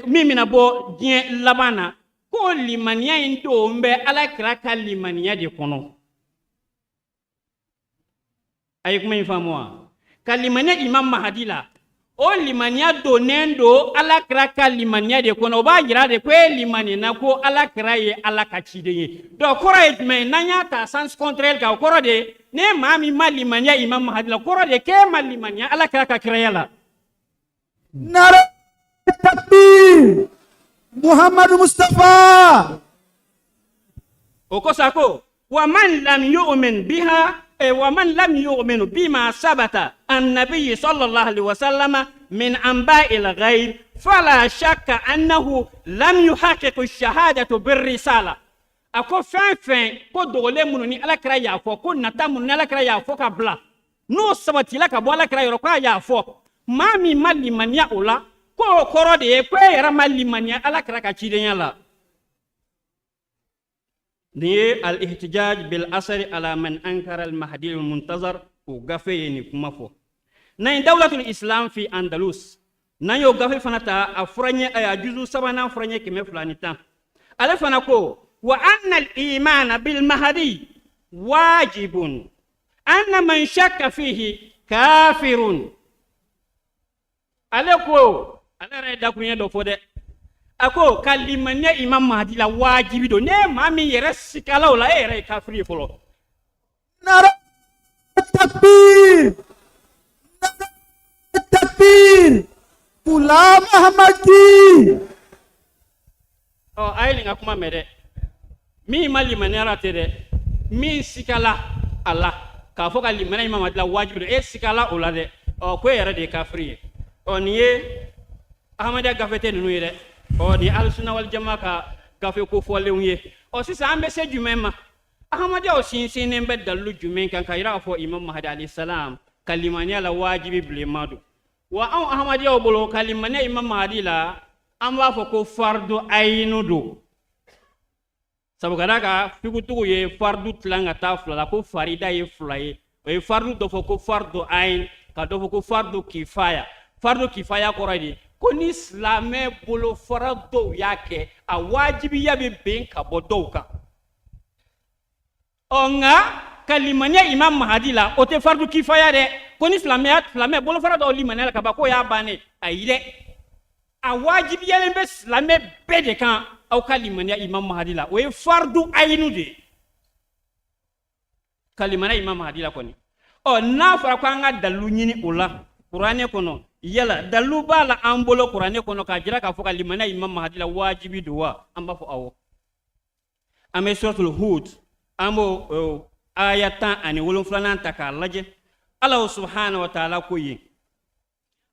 Speaker 9: مين أبو دين لبانا كل من يندو مب على كلا كلمة يدي كنو. أيكم يفهموا كلمة إمام مهدي لا o limaniya donnen do alakira ka limaniya de kɔnɔ o b'a jira de ko e limani na ko alakira ye ala ka ciden ye donc kɔrɔ ye jumɛn n'an y'a ta sens contraire kan o kɔrɔ de ne maa min ma limaniya imam mahadi la kɔrɔ de k'e ma limaniya alakira ka kiraya la.
Speaker 5: Nare takbir! Muhammadu Mustafa!
Speaker 9: O ko sa ko wa man lam yu'min biha ومن لم يؤمن بما ثبت النبي صلى الله عليه وسلم من أنباء الغيب فلا شك أنه لم يحقق الشهادة بالرسالة. أكو فين كو دولة منوني على كرا يافو كو نتا منوني على كرا يافو كبلا نو سبتي لك أبو على كرا يرقى يافو ما مي مالي من يأولا كو كورو دي كو يرى مالي من على كرا كتيرين يلا. ني الاحتجاج بالأثر على من أنكر المهدي المنتظر وغفي نكمفو. نين دولة الإسلام في أندلس نيو غفي فنتا أفرني جزء سبنا أفرني كم فلانيتا ألف نكو وأن الإيمان بالمهدي واجب أن من شك فيه كافر. ألكو أنا رأيت كوني دفودة ako kalimanya imam mahdi la wajibi do ne mami yere sikala wala ere kafiri folo.
Speaker 5: Nare takbir! Nare takbir! Ghulam Ahmad ki!
Speaker 9: Oh ayli ngakuma mede mi mali manera tede mi sikala Allah ka fo kalimanya imam mahdi la wajibi do e sikala wala de o ko yere de kafiri o niye ahmada gafete nunu yere o di al-sunna wal jamaa ka gafe ko folle unye o sisa ambe se jumema ahmadiya o sinsin be dalu jumen kan kayira fo imam mahdi alayhi salam kalimaniya la wajibi blemadu wa an ahmadiya o bolo kalimaniya imam mahdi la am wa fo ko fardu aynudu sabu kadaka fikutugo ye fardu tlanga ta fula ko farida ye fulaye o fardu do fo ko fardu ayn ka do fo ko fardu kifaya koradi ko ni islamɛ bolo fara dɔw y'a kɛ a wajibiya bɛ bɛn ka bɔ dɔw kan ɔ nka kalimaniya imam mahadi la o tɛ fardu kifaya dɛ ko ni silamɛ bolo fara dɔw limaniya la ka ban k'o y'a bannen ayi dɛ a wajibiyalen bɛ silamɛ bɛɛ de kan aw ka limaniya imam mahadi la o ye fardu ayinu de ye kalimaniya imam mahadi la kɔni ɔ n'a fɔra ko an ka dalilu ɲini o la kuranɛ kɔnɔ yala dalu bala an bolo kuranɛ kɔnɔ k'a jira k'a fɔ ka limaniya imam mahdi la wajibi don wa an b'a fɔ awɔ an bɛ suratul hud an b'o aya 17 ta k'a lajɛ ala subhanahu wa ta'ala ko yen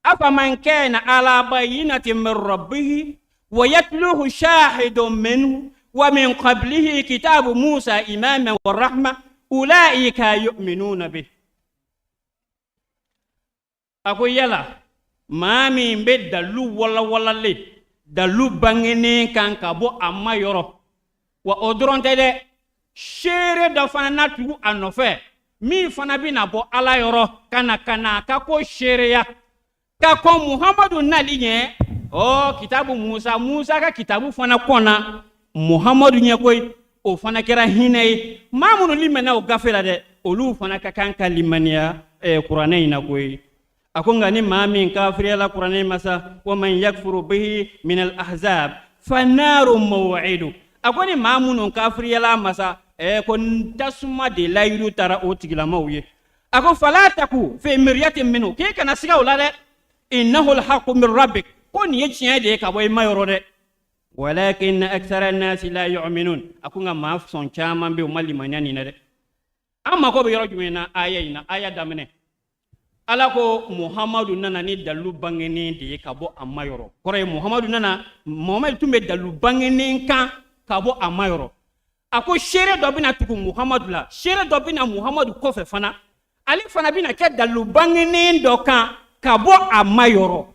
Speaker 9: أفمن كان على بينة من ربه ويتلوه شاهد منه ومن قبله كتاب موسى إماما والرحمة أولئك يؤمنون به. أقول يلا ما من بيت دلو ولا لي دلو بانغني كان كابو أما يورو وأدرون تدي شيري دفنا نتو أنوفي مي فنا بينا بو على يورو كانا كاكو شيريا كاكو محمد نالي kitabu Musa ka kitabu fana kona Muhammadu nya koy o fana kera hinay mamunu limena o gafela de olu fana ka kanka limaniya Qur'ana ina koy akonga ni mami kafiri la Qur'ana masa wa man yakfuru bihi min al ahzab fanaru maw'idu akoni mamunu kafiri la masa kon tasuma de layru tara o tigila mawye akon fala taku fi miryatin minhu ke kana siga ulade innahu al haqqu min rabbik kon yechien de ka boy mayorode walakin akthara an-nas la yu'minun akunga mafson chama be umali manyani na de amma ko be yoro jumena aya damene alako muhammadu nana ni dalu bangeni de ka bo amayoro kore muhammadu nana muhammad tumbe dalu bangeni kan ka bo amayoro ako shere do bina tuku muhammadu la shere do bina muhammadu kofe fana ali fana bina ke dalu bangeni do kan ka bo amayoro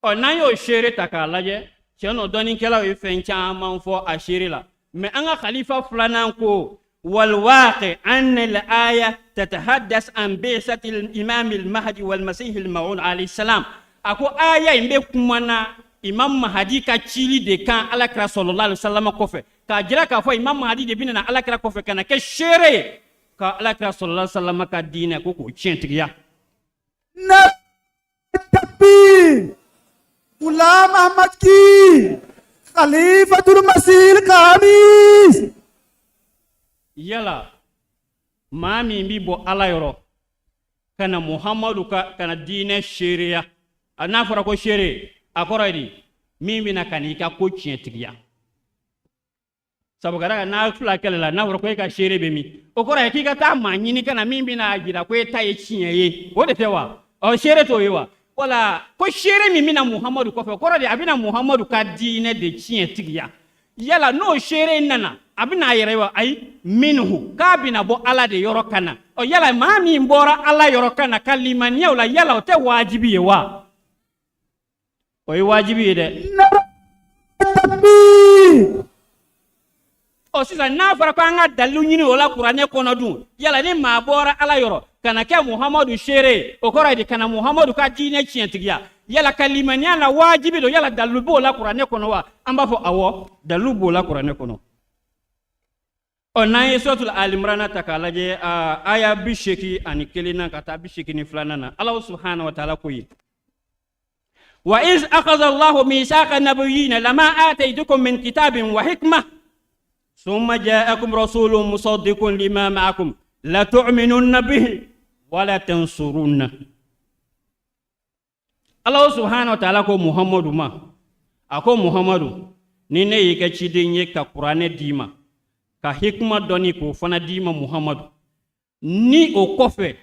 Speaker 9: onayo shere takalaje cheno doni kela we fencha manfo a shere la me anga khalifa fulana ko wal waqi an al aya tatahaddas an bi'sati al imam al mahdi wal masih al maun alayhi salam ako aya imbe kumana imam mahdi ka chili de kan alakra sallallahu alaihi wasallam ko fe ka jira ka fo imam mahdi de binana alakra ko fe kana ke shere ka alakra sallallahu alaihi wasallam ka dina ko ko chentiya
Speaker 5: na takbir Ghulam Ahmad ki Khalifatul Masih Khamis
Speaker 9: yala mami mbibo ala yoro kana Muhammadu kana dine sheria anafara ko shere akoradi mimi na kanika ko chientigia sabu gara na fula kelela na woro ko ka shere be mi okora ki ka ta manyini kana mimi na agira ko ta ye chinyeye wode tewa o shere to yewa wala ko shere mimi na Muhammadu ko fe koradi abina Muhammadu ka dine de chientigia yala no shere nana abina yerewa ay minhu kabina bo ala de yoro kana o yala mami mbora ala yoro kana kalimaniya wala yala o te wajibi yewa o wajibi de o sisa na fara ko anga dalu nyini wala qur'ane kono dun yala ni ma bora ala yoro kana ke Muhammadu shere o koradi kana Muhammadu ka dine chientigia yala kalimaniya la wajibi do yala dalu bo la qur'ane kono wa amba fo awo dalu bo la qur'ane kono onaye suratul al-imran takalaje aya bisheki ani kelina kata bisheki ni flanana Allah subhanahu wa ta'ala koyi wa iz akhadha Allahu mithaqa nabiyyin lama ataytukum min kitabin wa hikmah thumma ja'akum rasulun musaddiqun lima ma'akum la tu'minunna bihi wa la tansurunna Allah subhanahu wa ta'ala ko Muhammadu ma ako Muhammadu ni ne yike chidinye ka Qur'ane dima ka hikma doni ko fana dima Muhammadu ni o kofe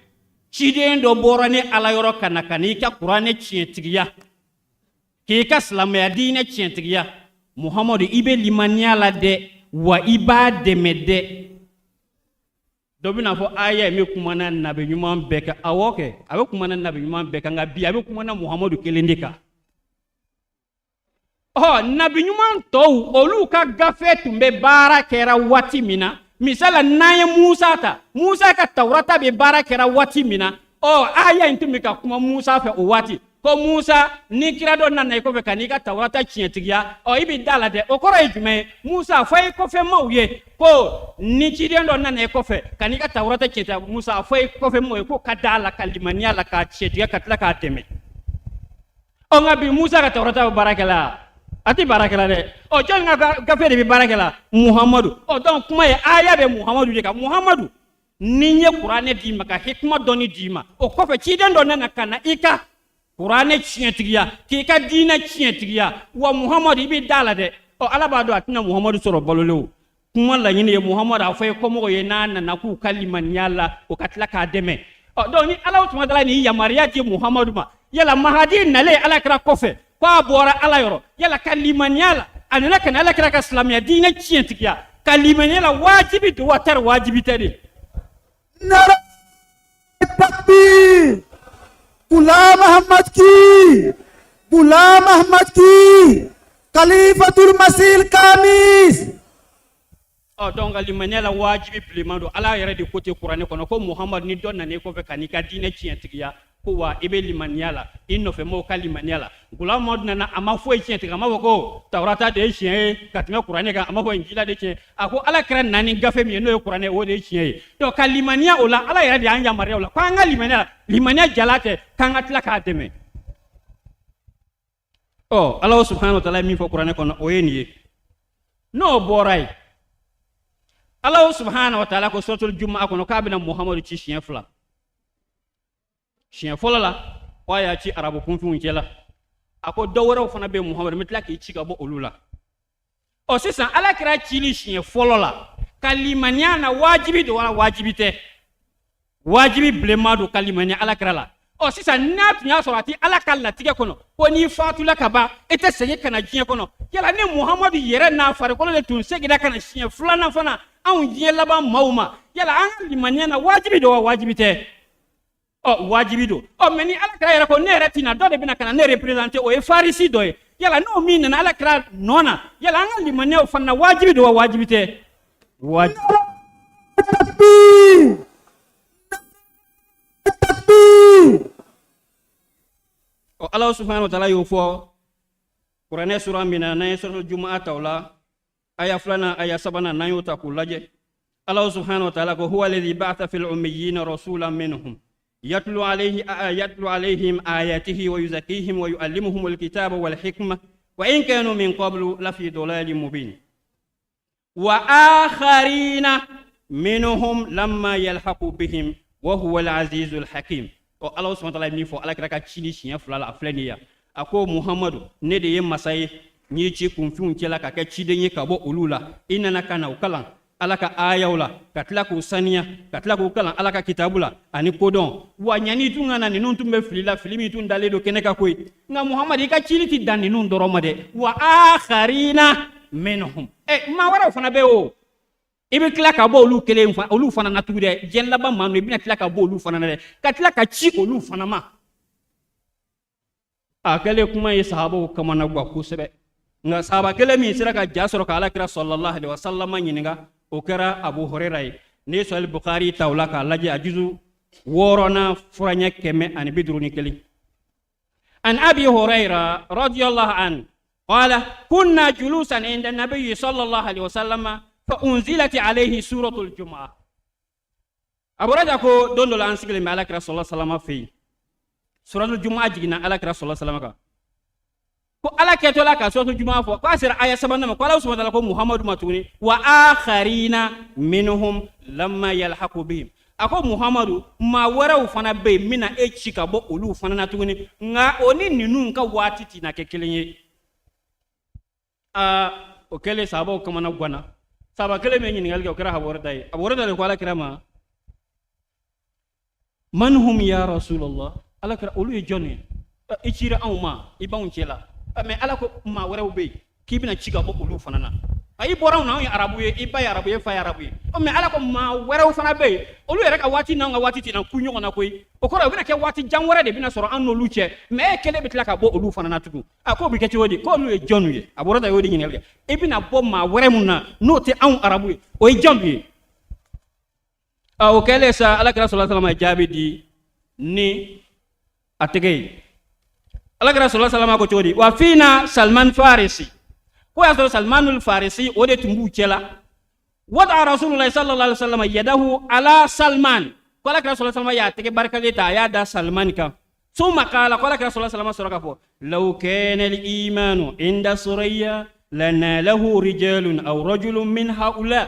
Speaker 9: chiden do borane ala yoro kana kani ka Qur'ane chientigiya ki ka islamya dine chientigiya Muhammadu ibe limaniya la de wa iba demede dobina fo aya mi kumana nabi nyuma beka awoke abe kumana nabi nyuma beka ngabi abe kumana Muhammadu kelendika nabi nyuma to olu ka gafe tumbe bara kera wati mina misala naye Musa ka Taurata be bara kera wati mina aya intumika kuma Musa fe o wati ko Musa ni kira do nanay ko fe kanika Taurata chientigia ibi dala de okoro ejme Musa fay ko fe mawye ko ni kiri do nanay ko fe kanika Taurata chienta Musa fay ko fe moy ko kadala kalimania la ka chientigia katla ka teme ngabi Musa ka Taurata barakala ati barakala de jonga gafe de barakala Muhammadu donc kuma ye aya be Muhammadu de ka Muhammadu ninye Qur'ane dima ka hikma doni dima ko fe chiden do nana kana ika Qur'ane chientigiya ki ka dina chientigiya wa Muhammadu ibi dala de ala ba do atina Muhammadu soro balolo kuma la nyine Muhammadu afay ko mo ye nana na ku kaliman yalla o katla ka deme donc ni ala tuma dala ni yamariya di muhammadu ma yala mahadi nale ala kira kofe kwa bora ala yoro yala kalimaniala anana kana ala kira ka islamiya dina cientikiya kalimaniala wajibi do watar wajibi tade
Speaker 5: नारा तकबीर गुलाम अहमद की खलीफतुल मसीह कामिस
Speaker 9: donc alimaniala wajibi plimando ala yare di côté qur'ani kono ko muhammad ni don nane ko fe kanika dine cientikiya ko wa ibe limaniala inno fe mo kalimaniala gulam mod nana ama fo cientikiya ma ko tawrata de chien katinga qur'ani ga ama fo injila de chien ako ala kra nani gafe mi no qur'ani o de chien to kalimania ola ala yare di anja maria ola kwa nga limania jalate kanga tla ka deme allah subhanahu wa ta'ala mi fo qur'ani kono o yeni no boray Allah subhanahu wa ta'ala ko suratul Jumaa ko no kabina Muhammadu ci chien fla chien fola la waya ci arabu kun fi unkela ako dawara fana be Muhammadu mitla ki ci gabo olula sisan ala kira ci li chien fola la kalimanya na wajibi do wala wajibite wajibi blemado kalimanya ala kira la sisan nat nya sorati ala kala tige kono ko ni fatula kaba ete sege kana jien kono yala ne Muhammadu yere na fare kono le tun sege da kana chien fla na fana an jien laba mauma yala an limanya na wajibi do wajibite wajibi do meni ala kra yara ko ne retina do de bina kana ne representer o e farisi do yala no min na ala kra nona yala an limanya fanna wajibi do wajibite
Speaker 5: takbir
Speaker 9: Allah subhanahu wa ta'ala yufo Qur'an surah mina na surah Jumaa tawla aya fulana aya sabana na yuta kulaje Allah subhanahu wa ta'ala ko huwa alladhi ba'atha fil ummiyina rasulan minhum yatlu alayhim ayatihi wa yuzakkihim wa yuallimuhum alkitaba wal hikma wa in kanu min qablu la fi dalalin mubin wa akharina minhum lamma yalhaqu bihim wa huwa al-azizul hakim Allah subhanahu wa ta'ala mi fo ala kira ka chini chien fulala aflenia ako Muhammadu ne de yemasaye ni ci kun fi unkela ka ka ci denye ka bo ulula inana kana ukalan alaka ayawla katla ko saniya katla ko kalan alaka kitabula ani kodon wa nyani tungana ni nun tumbe filila filimi tun dale do keneka koy nga Muhammad ka ci ti dan ni nun doroma de wa akharina minhum ma wara fana be o ibe kila ka bo olu kele mfa olu fana na tude jella ba manu ibe na kila ka bo olu fana na de ka kila ka ci olu fana ma akale kuma yi sahaba kama na gwa kusebe nga sahaba kele mi sira ka jasoro ka ala kira sallallahu alaihi wasallam nyinga o kera Abu Hurairah ne so al-Bukhari tawla ka laji ajuzu worona furanya keme an bidruni keli an Abi Hurairah radiyallahu an qala kunna julusan inda an-nabiy sallallahu alaihi wasallam فأنزلت عليه سورة الجمعة أبو رجع كو دون دولا أنسكلي ما على كرا صلى الله عليه وسلم في سورة الجمعة جينا على كرا صلى الله عليه وسلم كو على كتولا كا سورة الجمعة فو كاسر آية سبعة ما قال سبحانه وتعالى محمد ماتوني وآخرين منهم لما يلحقوا بهم ako Muhammadu ma wara ufana be mina echika bo ulu ufana natuni nga oni ninu nka watiti na kekelenye okele sabo kama na gwana saba kele me nyini ngalga okira haborda le kwala kirama man hum ya rasulullah ala kira ulu joni ichira awma ibawun chela me ala ko ma wara ube kibina chiga bo ulu fanana ay boraw na ya arabuye ibay arabuye fa arabuye me ala ko ma wara fana be ulu yere ka wati na nga wati ti na kunyo na koy okora bina ke wati janwara de bina soro anno luche me kele bitla ka bo ulu fanana tudu ako bi ke ti wodi ko ulu jonu ye aborda wodi nyini ngalga ibina bo ma wara munna no te an arabuye o jonu ye o kele sa ala kira sallallahu alaihi wasallam jabi di ni atege ala kira sallallahu alaihi wasallam ko todi wa fina Salman Farisi ko ya Salmanul Farisi o de tumbu chela wada Rasulullah sallallahu alaihi wasallam yadahu ala Salman ko ala kira sallallahu alaihi wasallam ya tege barkale ta ya da Salman ka summa qala ko ala kira sallallahu alaihi wasallam suraka fo law kana al imanu inda surayya lana lahu rijalun aw rajulun min haula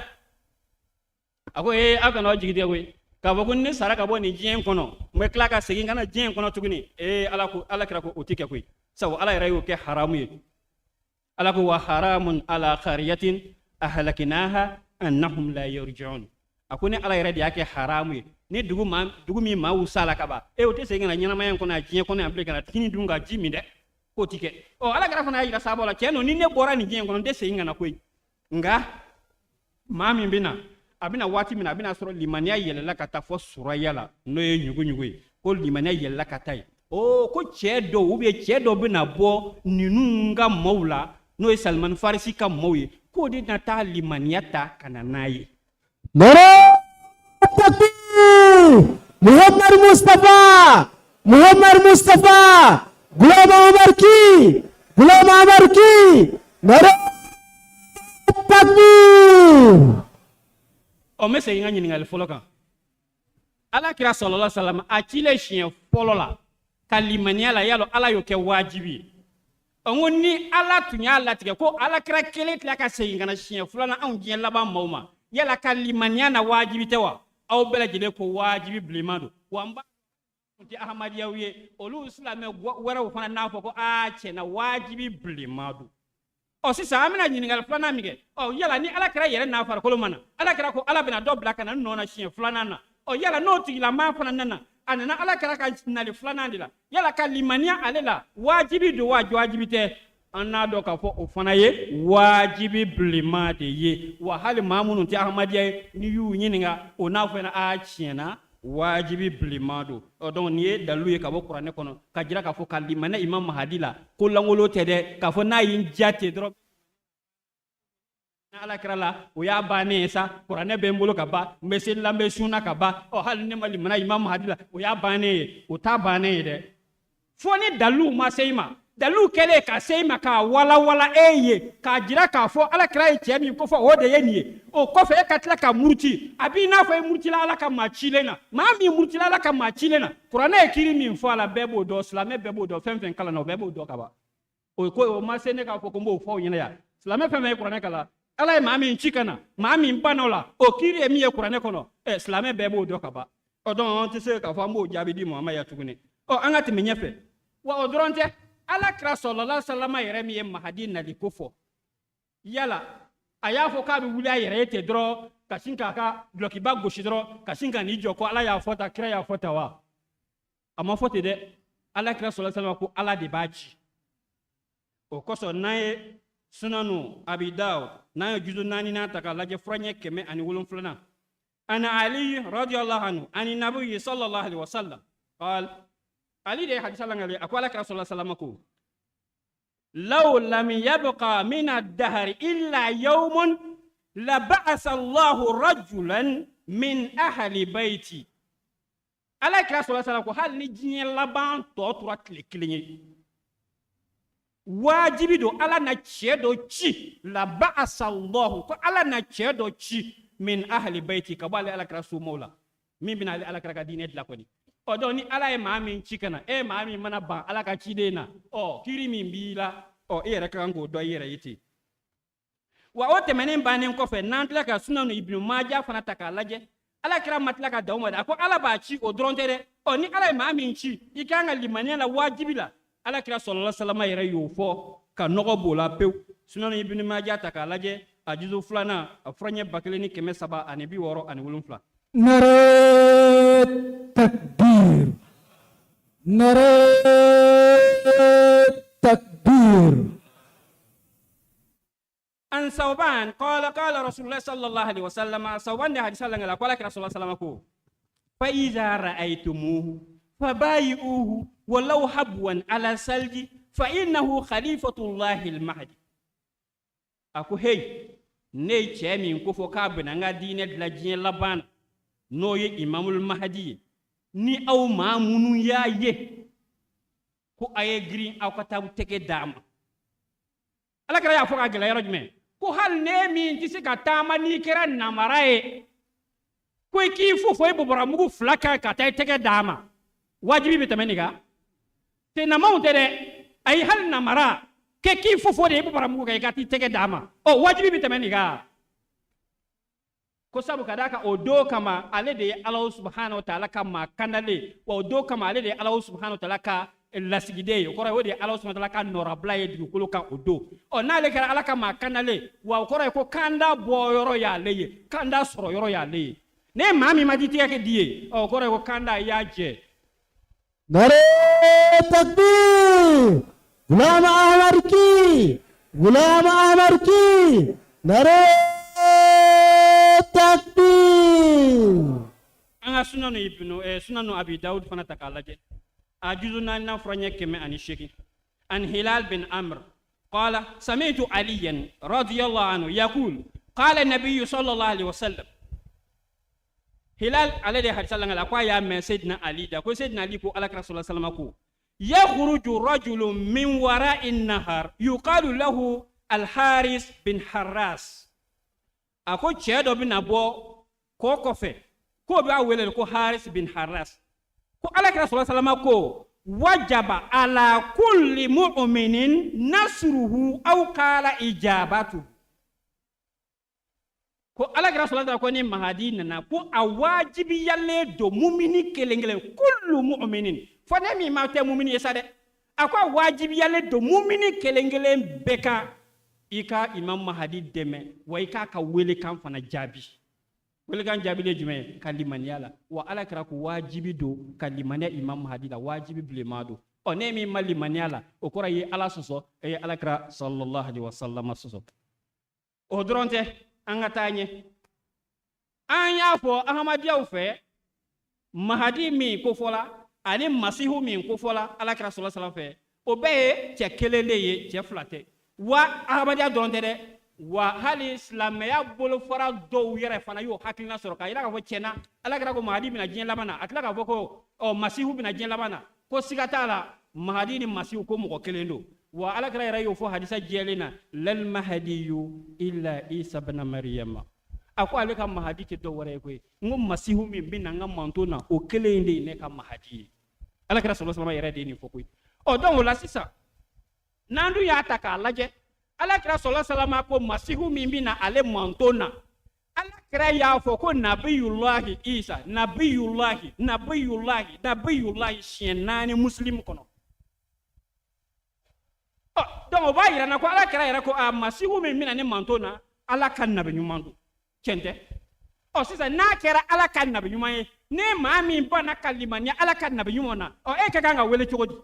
Speaker 9: ako aka no jigidi ako ka bogun ni saraka bo ni jien kono me klaka segi ngana jien kono tuguni ala kira ko otike ko saw ala rayu ke haramu ye ala ko wa haramun ala qaryatin ahlaknaha annahum la yarji'un ako ni ala yɛrɛ de y'a kɛ haramu ye ni dugu min maa wusala ka ban o tɛ segin ka na ɲɛnamaya in kɔnɔ a diɲɛ kɔnɔ yan bilen ka na tikini dun ka ji min dɛ k'o ti kɛ ala kɛra fana y'a yira sahabaw la cɛ no ni ne bɔra nin diɲɛ in kɔnɔ n tɛ segin ka na koyi nka maa min bɛ na a bɛna waati min na a bɛna sɔrɔ limaniya yɛlɛla ka taa fɔ suraya la n'o ye ɲugu ye ko limaniya yɛlɛla ka taa yen ko cɛ dɔw ou bien cɛ dɔw bɛna bɔ ninnu ka maaw la n'o ye Salman Farisi ka maaw ye k'o de na taa limaniya ta ka na n'a ye
Speaker 5: Nara takbir Muhammad Mustafa Gulam Amar ki Nara takbir
Speaker 9: me segin ka ɲininkali fɔlɔ kan alakira sallallahu alaihi wasallam a cilen siɲɛ fɔlɔ la ka limaniya la yalo ala y'o kɛ wajibi ye ngo ni ala tun y'a latigɛ ko alakira kelen tila ka segin ka na siɲɛ filanan anw diɲɛ laban maaw ma yala ka limaniya na wajibi tɛ wa aw bɛɛ lajɛlen ko wajibi bilenman don wa n b'a tun tɛ ahmadiyaw ye olu silamɛ wɛrɛw fana n'a fɔ ko tiɲɛna wajibi bilenman don sisan an bɛna ɲininkali filanan min kɛ yala ni alakira yɛrɛ n'a farikolo ma na alakira ko ala bɛna dɔ bila ka na nɔ na siɲɛ filanan na yala n'o tigilamaa fana nana a nana alakira ka nali filanan de la yala ka limaniya ale la wajibi don wa wajibi tɛ an n'a dɔn k'a fɔ o fana ye wajibi bilenman de ye wa hali maa minnu tɛ ahmadiya ye ni y'u ɲininka o n'a fɔ tiɲɛna wajibi bilenman don donc nin ye dalilu ye ka bɔ kuranɛ kɔnɔ ka jira k'a fɔ ka limaniya imam mahadi la ko langolo tɛ dɛ k'a fɔ n'a ye n ja ten dɔrɔn alakira la o y'a bannen ye sa kuranɛ bɛ n bolo ka ban n bɛ seli la n bɛ sunna ka ban hali ne ma limaniya imam mahadi la o y'a bannen ye o t'a bannen ye dɛ fo ni dalilu ma se i ma dalilu kɛlen ka se i ma k'a walawala e ye k'a jira k'a fɔ alakira ye cɛ min ko fɔ o de ye nin ye o kɔfɛ e ka tila ka muruti a b'i n'a fɔ e murutila ala ka maa cilen na maa min murutila ala ka maa cilen na kuranɛ ye kiri min fɔ a la bɛɛ b'o dɔn silamɛ bɛɛ b'o dɔn fɛn fɛn kalan na o bɛɛ b'o dɔn ka ban o ma se ne k'a fɔ ko n b'o fɔ aw ɲɛna yan silamɛ fɛn fɛn ye kuranɛ kalan ala ye maa min ci ka na maa min banna o la o kiri ye min ye kuranɛ kɔnɔ silamɛ bɛɛ b'o dɔn ka ban donc an tɛ se k'a fɔ an b'o jaabi di Muhamad ya tuguni an ka tɛmɛ ɲɛfɛ wa o dɔrɔn tɛ alakira sallallahu alaihi wasallam yɛrɛ min ye mahadi nali ko fɔ yala a y'a fɔ k'a bɛ wuli a yɛrɛ ye ten dɔrɔn ka sin k'a ka dulokiba gosi dɔrɔn ka sin ka n'i jɔ ko ala y'a fɔ tan kira y'a fɔ tan wa a ma fɔ ten dɛ alakira sallallahu alaihi wasallam ko ala de b'a ci o kosɔn n'an ye sunanu abi dawud n'an ye juzu 4 ta k'a lajɛ furaɲɛ 107 ana ali radiyallahu anhu ani nabiyyi sallallahu alaihi wasallam qal ali de hadisa langale ako alakira sallallahu alaihi wasallam ko law lam yabqa min ad-dahr illa yawmun la ba'atha Allahu rajulan min ahli bayti alakira sallallahu alaihi wasallam ko hal ni diɲɛ laban tɔ tora tile kelen ye wajibi do ala na cɛ dɔ ci la ba'atha Allahu ko ala na cɛ dɔ ci min ahli bayti ka bɔ ale alakira somaw la min bɛna ale alakira ka diinɛ dilan kɔni donc ni ala ye maa min ci ka na maa min mana ban ala ka ciden na kiri min b'i la e yɛrɛ ka kan k'o dɔn i yɛrɛ ye ten wa o tɛmɛnen bannen kɔfɛ n'an tila ka sunanu ibnu maja fana ta k'a lajɛ alakira ma tila ka daw ma dɛ a ko ala b'a ci o dɔrɔn tɛ dɛ ni ala ye maa min ci i kan ka limaniya la wajibi la alakira sallallahu alaihi wasallam yɛrɛ y'o fɔ ka nɔgɔ b'o la pewu sunanu ibnu maja ta k'a lajɛ a juzu 2 a furaɲɛ 1767
Speaker 5: Nara takbir
Speaker 9: an Sauban qala Rasulullah sallallahu alaihi wasallam Sauban da hadisa langala qala Rasulullah sallallahu alaihi wasallam ko fa iza ra'aytumuhu fabayi'uhu walau habwan ala salji fa innahu khalifatullahi al-mahdi ako hey ne cɛ min ko fɔ k'a bɛna n ka diinɛ dilan diɲɛ laban n'o ye imamul mahdi ye ni aw maa minnu y'a ye ko a ye girin aw ka taa tɛgɛ d'a ma alakira y'a fɔ ka gɛlɛya yɔrɔ jumɛn ko hali ne min tɛ se ka taama n'i kɛra namara ye ko i k'i fo fɔ i bɔbɔramugu 2 kan ka taa i tɛgɛ d'a ma wajibi bɛ tɛmɛ nin kan te namaw tɛ dɛ ayi hali namara k'i fo fo de i bɔbɔramugu kan i ka t'i tɛgɛ d'a ma wajibi bɛ tɛmɛ nin kan ko sabu ka d'a kan o don kama ale de ye Alahu subhanahu wa ta'ala ka maa kandalen wa o don kama ale de ye Alahu subhanahu wa ta'ala ka lasigiden ye o kɔrɔ ye o de ye Alahu subhanahu wa ta'ala ka nɔrabila ye dugukolo kan o don n'ale kɛra ala ka maa kandalen wa o kɔrɔ ye ko kanda bɔ yɔrɔ y'ale ye kanda sɔrɔ yɔrɔ y'ale ye ne maa min ma ditigɛ kɛ di ye ɔ kɔrɔ ye ko kanda y'a jɛ
Speaker 5: नारे तकबीर गुलाम अहमद की गुलाम अहमद की नारे तकबीर
Speaker 9: an ka sunanu abi daud fana ta k'a lajɛ a juzu naaninan furaɲɛ 108 an hilal bin amr قال سمعت عليا رضي الله عنه يقول قال النبي صلى الله عليه وسلم hilal ale de hadisa langa la kwa ya men sayyidina ali da ko sayyidina ali ko alaka rasulullah sallallahu alaihi wasallam ko yakhruju rajulun min wara'in nahar yuqalu lahu al-haris bin harras ako chedo bin abo ko kofe ko ba wele ko haris bin harras ko alaka rasulullah sallallahu alaihi wasallam ko wajaba ala kulli mu'minin nasruhu aw qala ijabatu ko alakira sallallahu ko ni mahadi nana ko a wajibi yalle do mumini kelengele kullu mu'minin fane mi ma te mumini yesade akwa wajibi yalle do mumini kelengele beka ika imam mahadi deme wa ika ka wele kan fana jabi wele kan jabi le jume kalimani yala wa alakira ko wajibi do kalimani imam mahadi la wajibi blemado o ne mi malimani yala o kora ye ala soso e alakira sallallahu alaihi wasallam soso o dronte an ka taa ɲɛ an y'a fɔ ahmadiyaw fɛ mahadi min kofɔla ani masihu min kofɔla alakira sallallahu alaihi wasallam fɛ o bɛɛ ye cɛ kelen de ye cɛ fila tɛ wa ahmadiya dɔrɔn tɛ dɛ wa hali silamɛya bolofara dɔw yɛrɛ fana y'o hakilina sɔrɔ k'a yira k'a fɔ tiɲɛna alakira ko mahadi bɛna diɲɛ laban na a tila k'a fɔ ko masihu bɛna diɲɛ laban na ko siga t'a la mahadi ni masihu ko mɔgɔ kelen don wa alakira yɛrɛ y'o fɔ hadisa jɛlen na lal mahadiyu illa isa ibn maryama a ko ale ka mahadi tɛ dɔ wɛrɛ ye koyi n ko masihu min bɛ na n ka manto na o kelen de ye ne ka mahadi ye alakira sallallahu alaihi wasallam yɛrɛ de ye nin fɔ koyi ɔ donc o la sisan n'an dun y'a ta k'a lajɛ alakira sallallahu alaihi wasallam ko masihu min bɛ na ale manto na alakira y'a fɔ ko nabiyulahi isa nabiyulahi siɲɛ 4 muslim kɔnɔ donc o b'a yira na ko ala kɛra yɛrɛ ko a masihu min bɛna ne manto na ala ka nabi ɲuman don tiɲɛ tɛ sisan n'a kɛra ala ka nabi ɲuman ye ne maa min banna ka limaniya ala ka nabi ɲuman na e ka kan ka wele cogo di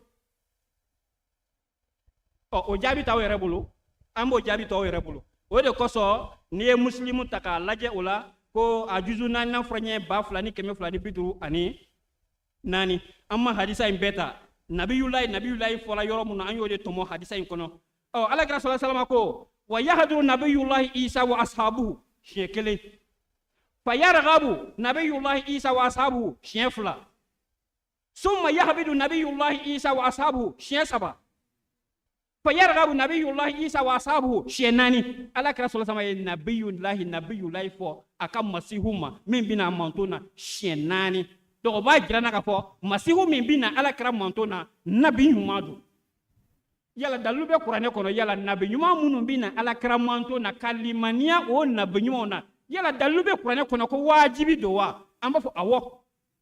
Speaker 9: o jaabi t'aw yɛrɛ bolo an b'o jaabi t'aw yɛrɛ bolo o de kosɔn n'i ye muslimu ta k'a lajɛ o la ko a juzu naaninan furaɲɛ 22,254 an ma hadisa in bɛɛ ta nabiyulahi fɔla yɔrɔ mun na an y'o de tɔmɔ hadisa in kɔnɔ alakira sallallahu alaihi wasallam ko wa yahduru nabiyulahi isa wa ashabuhu siɲɛ 1 fa yarghabu nabiyulahi isa wa ashabuhu siɲɛ 2 summa yahbidu nabiyulahi isa wa ashabuhu siɲɛ 3 fa yarghabu nabiyulahi isa wa ashabuhu siɲɛ 4 alakira sallallahu alaihi wasallam ye nabiyulahi fɔ a ka masihu ma min bɛna manto na siɲɛ 4 donc o b'a jira na k'a fɔ masihu min bɛ na alakira manto na nabi ɲuman don yala dalilu bɛ kuranɛ kɔnɔ yala nabi ɲuman minnu bɛ na alakira manto na ka limaniya o nabi ɲumanw na yala dalilu bɛ kuranɛ kɔnɔ ko wajibi don wa an b'a fɔ awɔ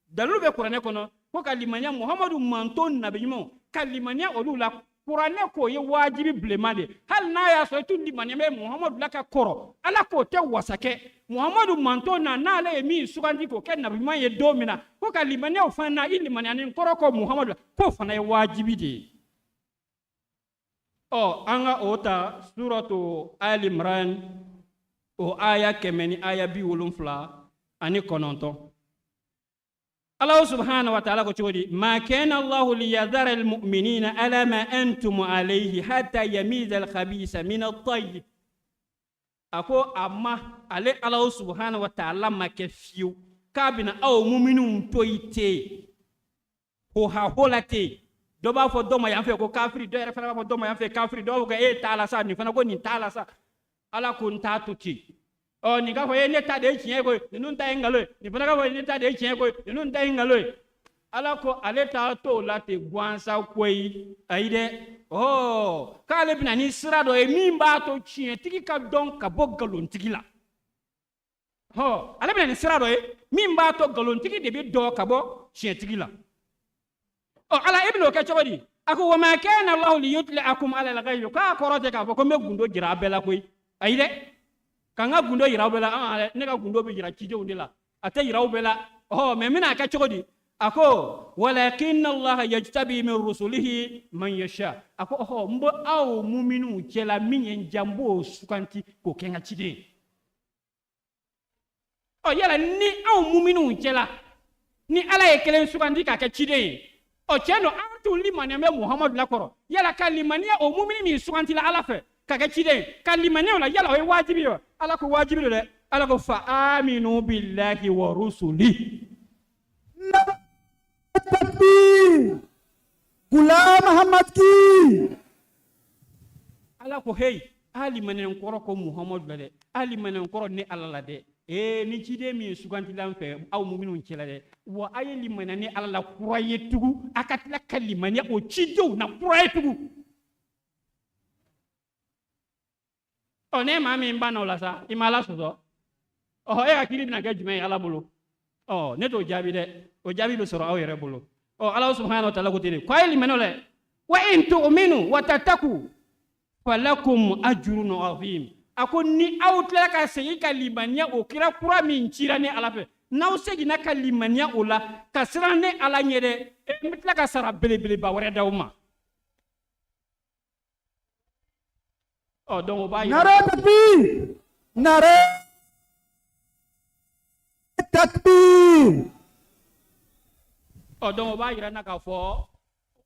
Speaker 9: dalilu bɛ kuranɛ kɔnɔ ko ka limaniya muhamadu manto nabi ɲumanw ka limaniya olu la kuranɛ k'o ye wajibi bilenman de hali n'a y'a sɔrɔ i tun limaniya bɛ muhamadu la ka kɔrɔ ala k'o tɛ wasakɛ muhamadu manto na n'ale ye min sugandi k'o kɛ nabi ɲuman ye don min na ko ka limaniyaw fana na i limaniya ni kɔrɔ kɔ muhamadu la k'o fana ye wajibi de ye an ka o ta suratu ali imran o aya 100 ni aya 79 Allah subhanahu wa ta'ala ko cogodi ma kana Allah liyadhara almu'minina ala ma antum alayhi hatta yamiza alkhabisa min at-tayyib ako amma ale Allah subhanahu wa ta'ala ma ke fiu kabina aw mu'minun toite ho ha holate do ba fo do ma yan fe ko kafiri do yere fana ba do ma yan fe kafiri do ko e taala sa ni fana ko ni taala sa ala kun ta tuti ni ka fo ye ne ta de tiɲɛ ko ninnu ta ye ngalon ni fana ka fo ne ta de tiɲɛ ko ninnu ta ye ngalon ala ko ale ta to la te gwansa koyi ayi dɛ k'ale bɛna ni sira dɔ ye min b'a to tiɲɛtigi ka dɔn ka bɔ nkalonitigi la ale bɛna ni sira dɔ ye min b'a to nkalonitigi de bɛ dɔn ka bɔ tiɲɛtigi la ala e bɛna o kɛ cogo di a ko wa ma kana Allahu liyutli'akum ala al-ghayb k'a kɔrɔ tɛ k'a fɔ ko n bɛ gundo jira a bɛɛ la koyi ayi dɛ ka n ka gundo jira aw bɛɛ la ne ka gundo bɛ jira cidenw de la ate yiraw bela mais mina ka chogodi ako walakin Allah yajtabi min rusulihi man yasha ako mbo aw mu'minu kela min jambo sukanti ko kenga chide yala ni aw mu'minu kela ni ala ye kelen sukanti ka chide cheno antu limania me Muhammad la koro yala kalimania o mu'mini mi sukanti la ala fe ka chide kalimania la yala o wajibi yo ala ko wajibi le ala ko fa aminu billahi wa rusuli
Speaker 5: takbir Ghulam Ahmad ki
Speaker 9: ala ko hey ali manen koro ko Muhammad la de ali manen koro ni ala la de ni chide mi suganti lam fe aw mu'minun ci la de wa ayeli manani ala la croye tugu akatla kalimani o chido na croye tugu ne ma mi mbana la sa imala sozo akiri na ga jume ala bulu ne to jabi de o jabi be soro aw yere bulu Allah subhanahu wa ta'ala ko tini ko ayeli manole wa in tu'minu wa tattaku falakum ajrun azim ako ni awtla ka sey kalimania o kira kura min cirane ala fe naw segi na kalimania o la ka sirane ala nyede e mitla ka sara bele ba wore dawma donc ba
Speaker 5: nare takbir nare takbir
Speaker 9: donc ba yira na ka fo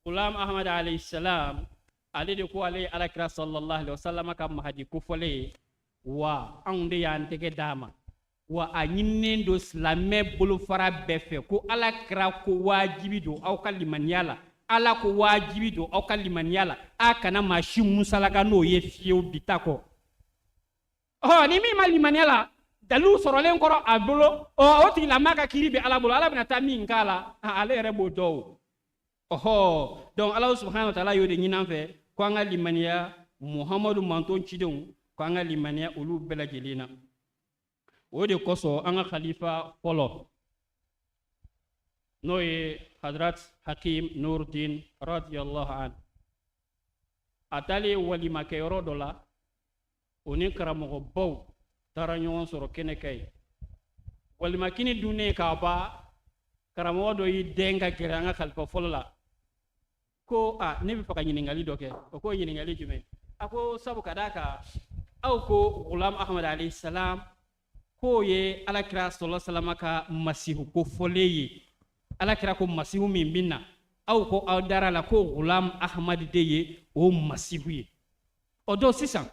Speaker 9: Ghulam Ahmad alayhi salam ale de ko ale alakira sallallahu alaihi wasallam ka mahadi ko fole wa ande yante ke dama wa anyinen do islamé bulu fara befe ko alakira ko wajibi do aw kalimaniala ala ko wajibi do aw kalimaniala akana mashi musalaka no ye fiu bitako ni mi malimaniala dalu sorolen koro abulo o ti la maka kiribe ala bulo ala bina tamin kala ale rebo do donc Allah subhanahu wa ta'ala yode nyinan fe ko anga limaniya Muhammadu manton cidon ko anga limaniya ulu bela jelina wode koso anga khalifa polo noye Hadrat Hakim Nuruddin radiyallahu an atali walima ke yoro dola oni karamo baw tara nyon soro kene kay walima kini dune ka ba karamo do yi denga kira anga khalifa polo la ko ne bi faka nyiningali doke ko nyiningali jume ako sabu kadaka au ko Ghulam Ahmad alayhi salam ko ye alakira sallallahu alaihi wasallam ka masihu ko foleye alakira ko masihu min binna au ko awdara la ko Ghulam Ahmad de ye o masihu ye do sisan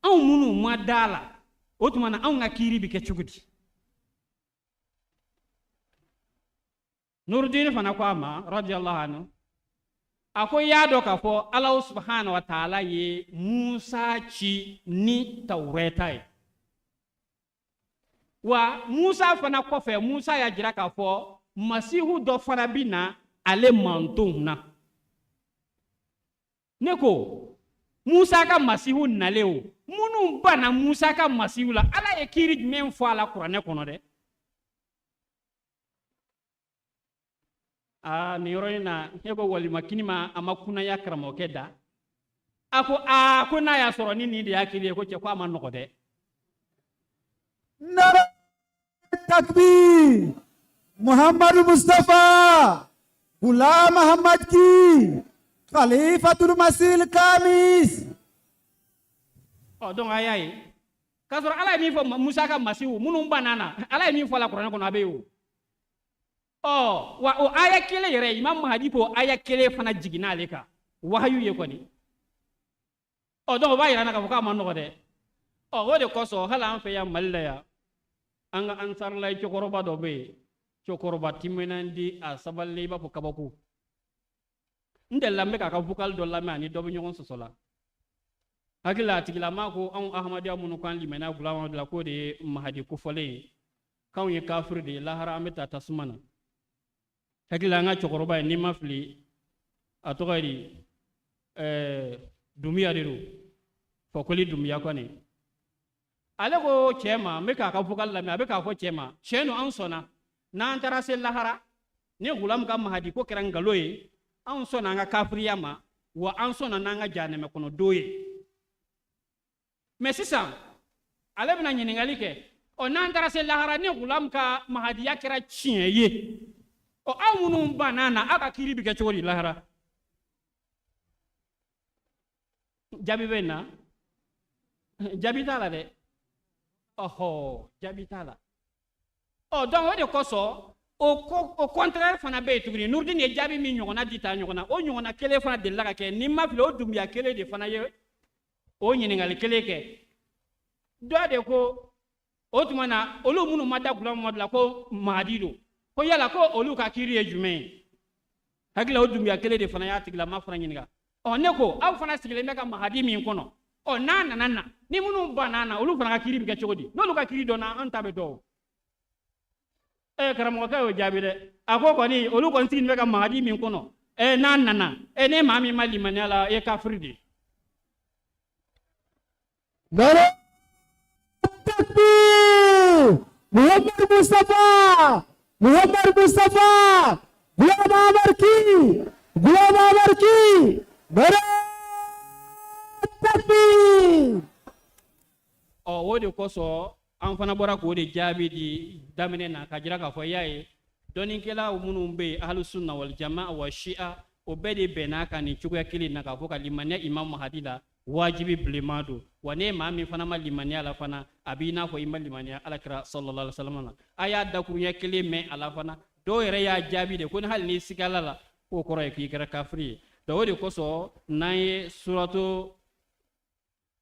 Speaker 9: an munu madala o tuma na an ngakiri bi ke chugudi Nuruddin fana ko ama radiyallahu anhu ako yado ka fo Allah subhanahu wa ta'ala ye Musa ci ni Taureta wa Musa fana ko fe Musa ya jira ka fo masihu do fana bina ale manton na neko Musa ka masihu naleo munu bana Musa ka masihu la ala ye kiri men fo ala Qur'an kono de ni roina hego wali makinima amakuna ya karamo keda ako kuna ya soro ni de yakiri ko ce ko amanno de
Speaker 5: nare takbir Muhammad Mustafa Ghulam Ahmad ki Khalifatul Masih Khamis
Speaker 9: donc ayai kasoro ala mi fo Musa ka masihu munum banana ala mi fo la Qur'an kono abeyo wa aya kele yere Imam Mahdi po aya kele fana jigina leka wahyu ye koni donc ba yira na ka man no de wode koso hala an fe ya mallaya anga ansar lay ci koroba do be ci koroba timenandi a saballe ba ko kabaku ndel lambe ka bukal do lambe ani do be nyon sosola hakila tigila mako an Ahmadiya mun kan limena Ghulam la ko de Mahdi ku fole kan ye kafir de lahara ameta tasmana hakila nga chokoroba ni mafli atogari dumiya deru fokoli dumiya kwani ale ko chema meka ka fukal la me abeka ko chema cheno ansona na antara se lahara ni Ghulam ka Mahdi ko kerangaloye ansona nga kafriyama wa ansona nga janeme kono doye mais sisa ale bina nyiningali ke o n'an taara se lahara ni gulam ka mahadiya kɛra tiɲɛ ye o aw minnu banna aw ka kiiri bɛ kɛ cogo di lahara jaabi bɛ na jaabi t'a la dɛ ɔhɔ jaabi t'a la donc o de kosɔn o contraire fana bɛ yen tuguni Nurudini ye jaabi min ɲɔgɔnna di ta ɲɔgɔn na o ɲɔgɔnna kelen fana delila ka kɛ ni ma fili o dunbiya kelen de fana ye o ɲininkali kelen kɛ dɔ de ko o tuma na olu minnu ma da Gulam Mamadu la ko Mahadi don ko yala ko olu ka kiiri ye jumɛn ye hakili o dunbiya kelen de fana y'a tigilama fana ɲininka ne ko aw fana sigilen bɛ ka Mahadi min kɔnɔ n'a nana na ni minnu banna na olu fana ka kiiri bɛ kɛ cogo di n'olu ka kiiri dɔnna an ta bɛ dɔn karamɔgɔkɛ y'o jaabi dɛ a ko kɔni olu kɔni sigilen bɛ ka Mahadi min kɔnɔ n'a nana ne maa min ma limaniya la e kafiri de
Speaker 5: Nare takbir! Muhammad Mustafa! Muhammad Mustafa! Gulam Ahmad ki! Gulam Ahmad ki! Nare takbir!
Speaker 9: o de kosɔn an fana bɔra k'o de jaabi di daminɛ na ka jira k'a fɔ y'a ye dɔnnikɛlaw minnu bɛ yen ahlu sunna wal jamaa wa shi'a o bɛɛ de bɛnna kan nin cogoya kelen na k'a fɔ ka limaniya Imam Mahadi la wajibi bilenman don wa ne maa min fana ma limaniya la fana a b'i n'a fɔ i ma limaniya alakira sallallahu alaihi wasallam na a y'a dakuruɲɛ kelen mɛn a la fana dɔw yɛrɛ y'a jaabi de ko ni hali n'i sigala la k'o kɔrɔ ye k'i kɛra kafiri ye donc o de kosɔn n'an ye suratu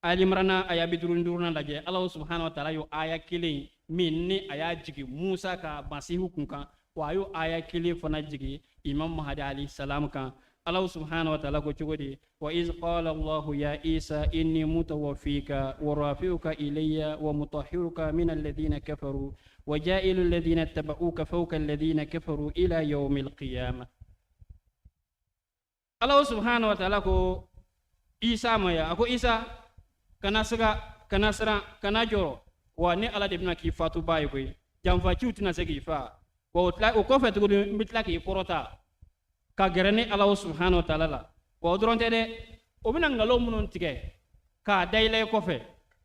Speaker 9: Ali Imran aya 55 lajɛ Allah subhanahu wa ta'ala y'o aya kelen min ni a y'a jigi Musa ka masihu kun kan wa a y'o aya kelen fana jigi Imam Mahdi alayhi salam kan Allah subhanahu wa ta'ala ko cogo di wa iz qala Allah ya Isa inni mutawaffika wa rafi'uka ilayya wa mutahhiruka min alladhina kafaru wa ja'ilu alladhina ittaba'uka fawqa alladhina kafaru ila yawmil qiyamah. Allah subhanahu wa ta'ala ko Isa maya ako Isa kana siga kana siran kana jɔrɔ wa ni ala de bɛna k'i fatu ba ye koyi janfaciw tɛna se k'i fa wa o kɔfɛ tuguni n bɛ tila k'i kɔrɔta ka gɛrɛ ni ala subhanahu wa ta'ala la wa o dɔrɔn tɛ dɛ o bɛna nkalon minnu tigɛ k'a dayɛlɛ kɔfɛ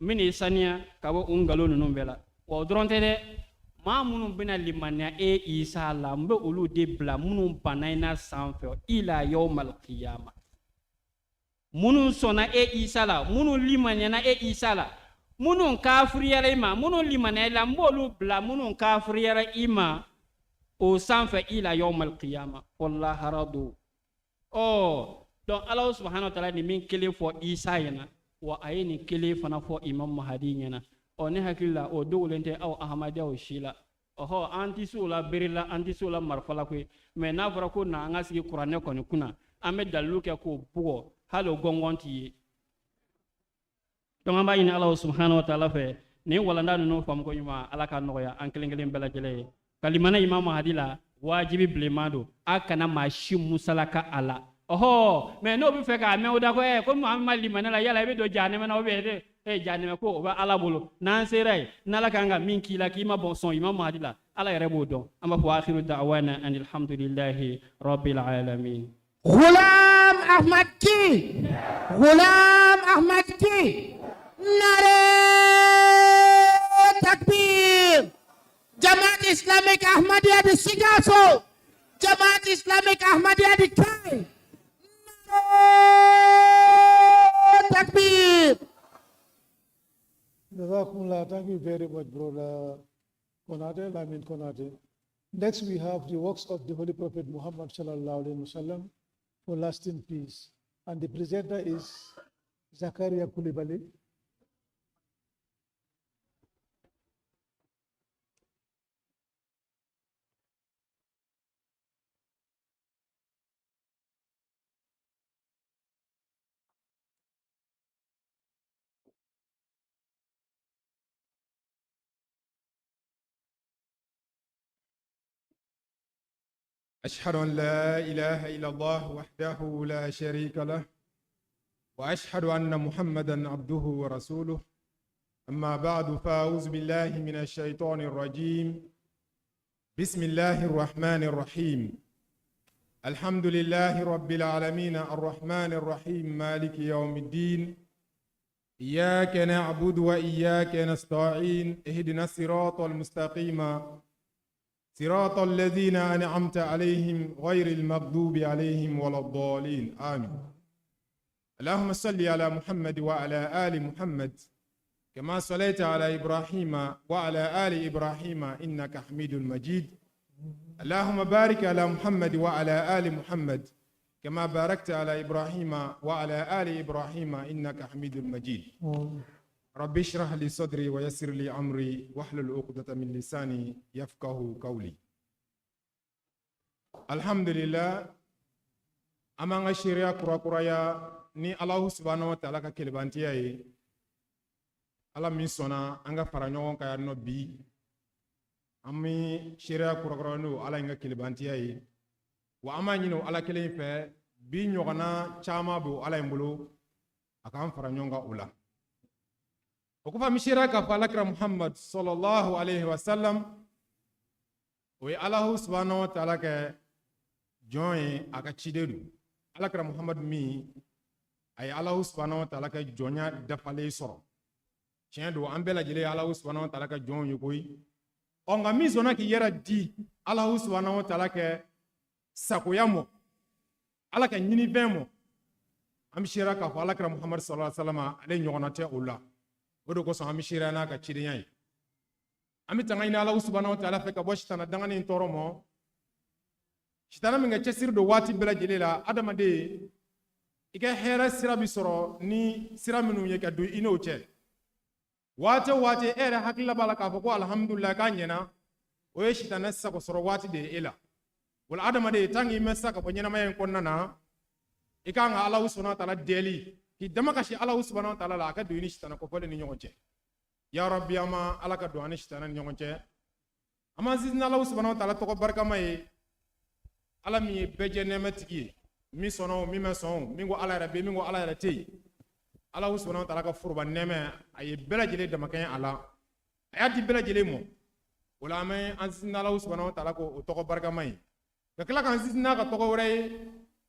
Speaker 9: n bɛ n'i saniya ka bɔ o nkalon ninnu bɛɛ la wa o dɔrɔn tɛ dɛ maa minnu bɛna limaniya Isa la n bɛ olu de bila minnu banna in na sanfɛ ila yawmal qiyamah minnu sɔnna Isa la minnu limaniyana Isa la minnu kafiriyara i ma minnu limaniyala la n b'olu bila minnu kafiriyara i ma o sanfɛ ila yawmal qiyamah walahara don donc ala subhanahu wa ta'ala ni min kelen fɔ Isa ɲɛna wa a ye nin kelen fana fɔ Imam Mahdi ɲɛna ne hakili la o dogolen tɛ aw ahmadiyaw si la an tɛ se o la bere la an tɛ se o la marifa la koyi mais n'a fɔra ko na an ka sigi kuranɛ kɔni kunna an bɛ dalilu kɛ k'o bugɔ hali o gɔngɔn t'i ye donc an b'a ɲini ala subhanahu wa ta'ala fɛ nin walanda ninnu faamuko ɲuman ala ka nɔgɔya an kelen kelen bɛɛ lajɛlen ye ka limaniya Imam Mahdi la wajibi bilenman don a kana maa si musalaka a la mais n'o bɛ fɛ k'a mɛn o da ko ko maa min ma limaniya la yala i bɛ don jahanɛmɛ na ou bien jahanɛmɛ ko o bɛ ala bolo n'an sera yen n'ala kan ka min k'i la k'i ma bɔn sɔn Imam Mahdi la ala yɛrɛ b'o dɔn an b'a fɔ akhiru da'wana anil hamdulillahi rabbil alamin.
Speaker 5: Gulam Ahmad ki! Gulam Ahmad ki! Nare takbir! Jamaat Islamic Ahmadiyya di Sigaso! Jamaat Islamic Ahmadiyya di Kai! Nare takbir!
Speaker 3: Jazakumullah, thank you very much, brother Konate, Lamin Konate. Next, we have the works of the Holy Prophet Muhammad sallallahu alaihi wasallam for lasting peace. And the presenter is Zakaria Kulibali.
Speaker 10: أشهد أن لا إله إلا الله وحده لا شريك له وأشهد أن محمدا عبده ورسوله أما بعد فأعوذ بالله من الشيطان الرجيم بسم الله الرحمن الرحيم الحمد لله رب العالمين الرحمن الرحيم مالك يوم الدين إياك نعبد وإياك نستعين اهدنا الصراط المستقيم صراط الذين أنعمت عليهم غير المغضوب عليهم ولا الضالين آمين. اللهم صل على محمد وعلى آل محمد كما صليت على إبراهيم وعلى آل إبراهيم إنك حميد مجيد. اللهم بارك على محمد وعلى آل محمد كما باركت على إبراهيم وعلى آل إبراهيم إنك حميد مجيد. رب اشرح لي صدري ويسر لي أمري واحلل عقدة من لساني يفقه قولي. الحمد لله أمان الشريعة كرا ni Allah subhanahu wa ta'ala ka kelebantiya ye ala min sɔnna an ka fara ɲɔgɔn kan yan nɔ bi an bɛ seereya kɔrɔkɔrɔ n'o ala in ka kelebantiya ye wa an b'a ɲini o ala kelen fɛ bi ɲɔgɔnna caman bɛ o ala in bolo a k'an fara ɲɔgɔn kan o la. O kɔfɛ an bɛ seereya k'a fɔ alakira Muhammad sallallahu alaihi wa sallam o ye ala subhanahu wa ta'ala kɛ jɔn ye a ka ciden don. Alakira Muhammad min a ye Alahu subhanahu wa ta'ala ka jɔnya dafalen sɔrɔ. Tiɲɛ don an bɛɛ lajɛlen ye Alahu subhanahu wa ta'ala ka jɔnw ye koyi. Nka min sɔnna k'i yɛrɛ di Alahu subhanahu wa ta'ala kɛ sagoya mɔ, ala ka ɲinifɛn mɔ, an bɛ seereya k'a fɔ alakira Muhammad sallallahu alaihi wa sallam ale ɲɔgɔnna tɛ o la. O de kosɔn an bɛ seereya n'a ka cidenya ye. An bɛ tanga ɲini Alahu subhanahu wa ta'ala fɛ ka bɔ sitana dangani in tɔɔrɔ mɔ. Sitana min ka cɛsiri don waati bɛɛ lajɛlen la adamaden i ka hɛrɛ sira bi sɔrɔ ni sira minnu ye ka don i n'o cɛ. Waati o waati e yɛrɛ hakili b'a la k'a fɔ ko alhamdulillah k'a ɲɛna o ye sitana sago sɔrɔ waati de ye e la. Wala adamaden tant que i mɛ sa ka bɔ ɲɛnamaya in kɔnɔna na i kan ka Alahu subhanahu wa ta'ala deli k'i dama kasi Alahu subhanahu wa ta'ala la a ka don i ni sitana kɔfɔlen ni ɲɔgɔn cɛ. Ya Rabbi an ma ala ka don an ni sitana ni ɲɔgɔn cɛ. An ma sinsin Alahu subhanahu wa ta'ala tɔgɔ barikama ye ala min ye bɛɛ jɛ nɛɛmɛ tigi ye. Min sɔnna o min ma sɔn o min ko ala yɛrɛ bɛ min ko ala yɛrɛ tɛ yen. Alahu subhanahu wa ta'ala ka foroba nɛɛmɛ a ye bɛɛ lajɛlen damakɛɲɛ a la a y'a di bɛɛ lajɛlen mɔ. O la an bɛ an sinsin Alahu subhanahu wa ta'ala ko o tɔgɔ barikama ye ka tila k'an sinsin n'a ka tɔgɔ wɛrɛ ye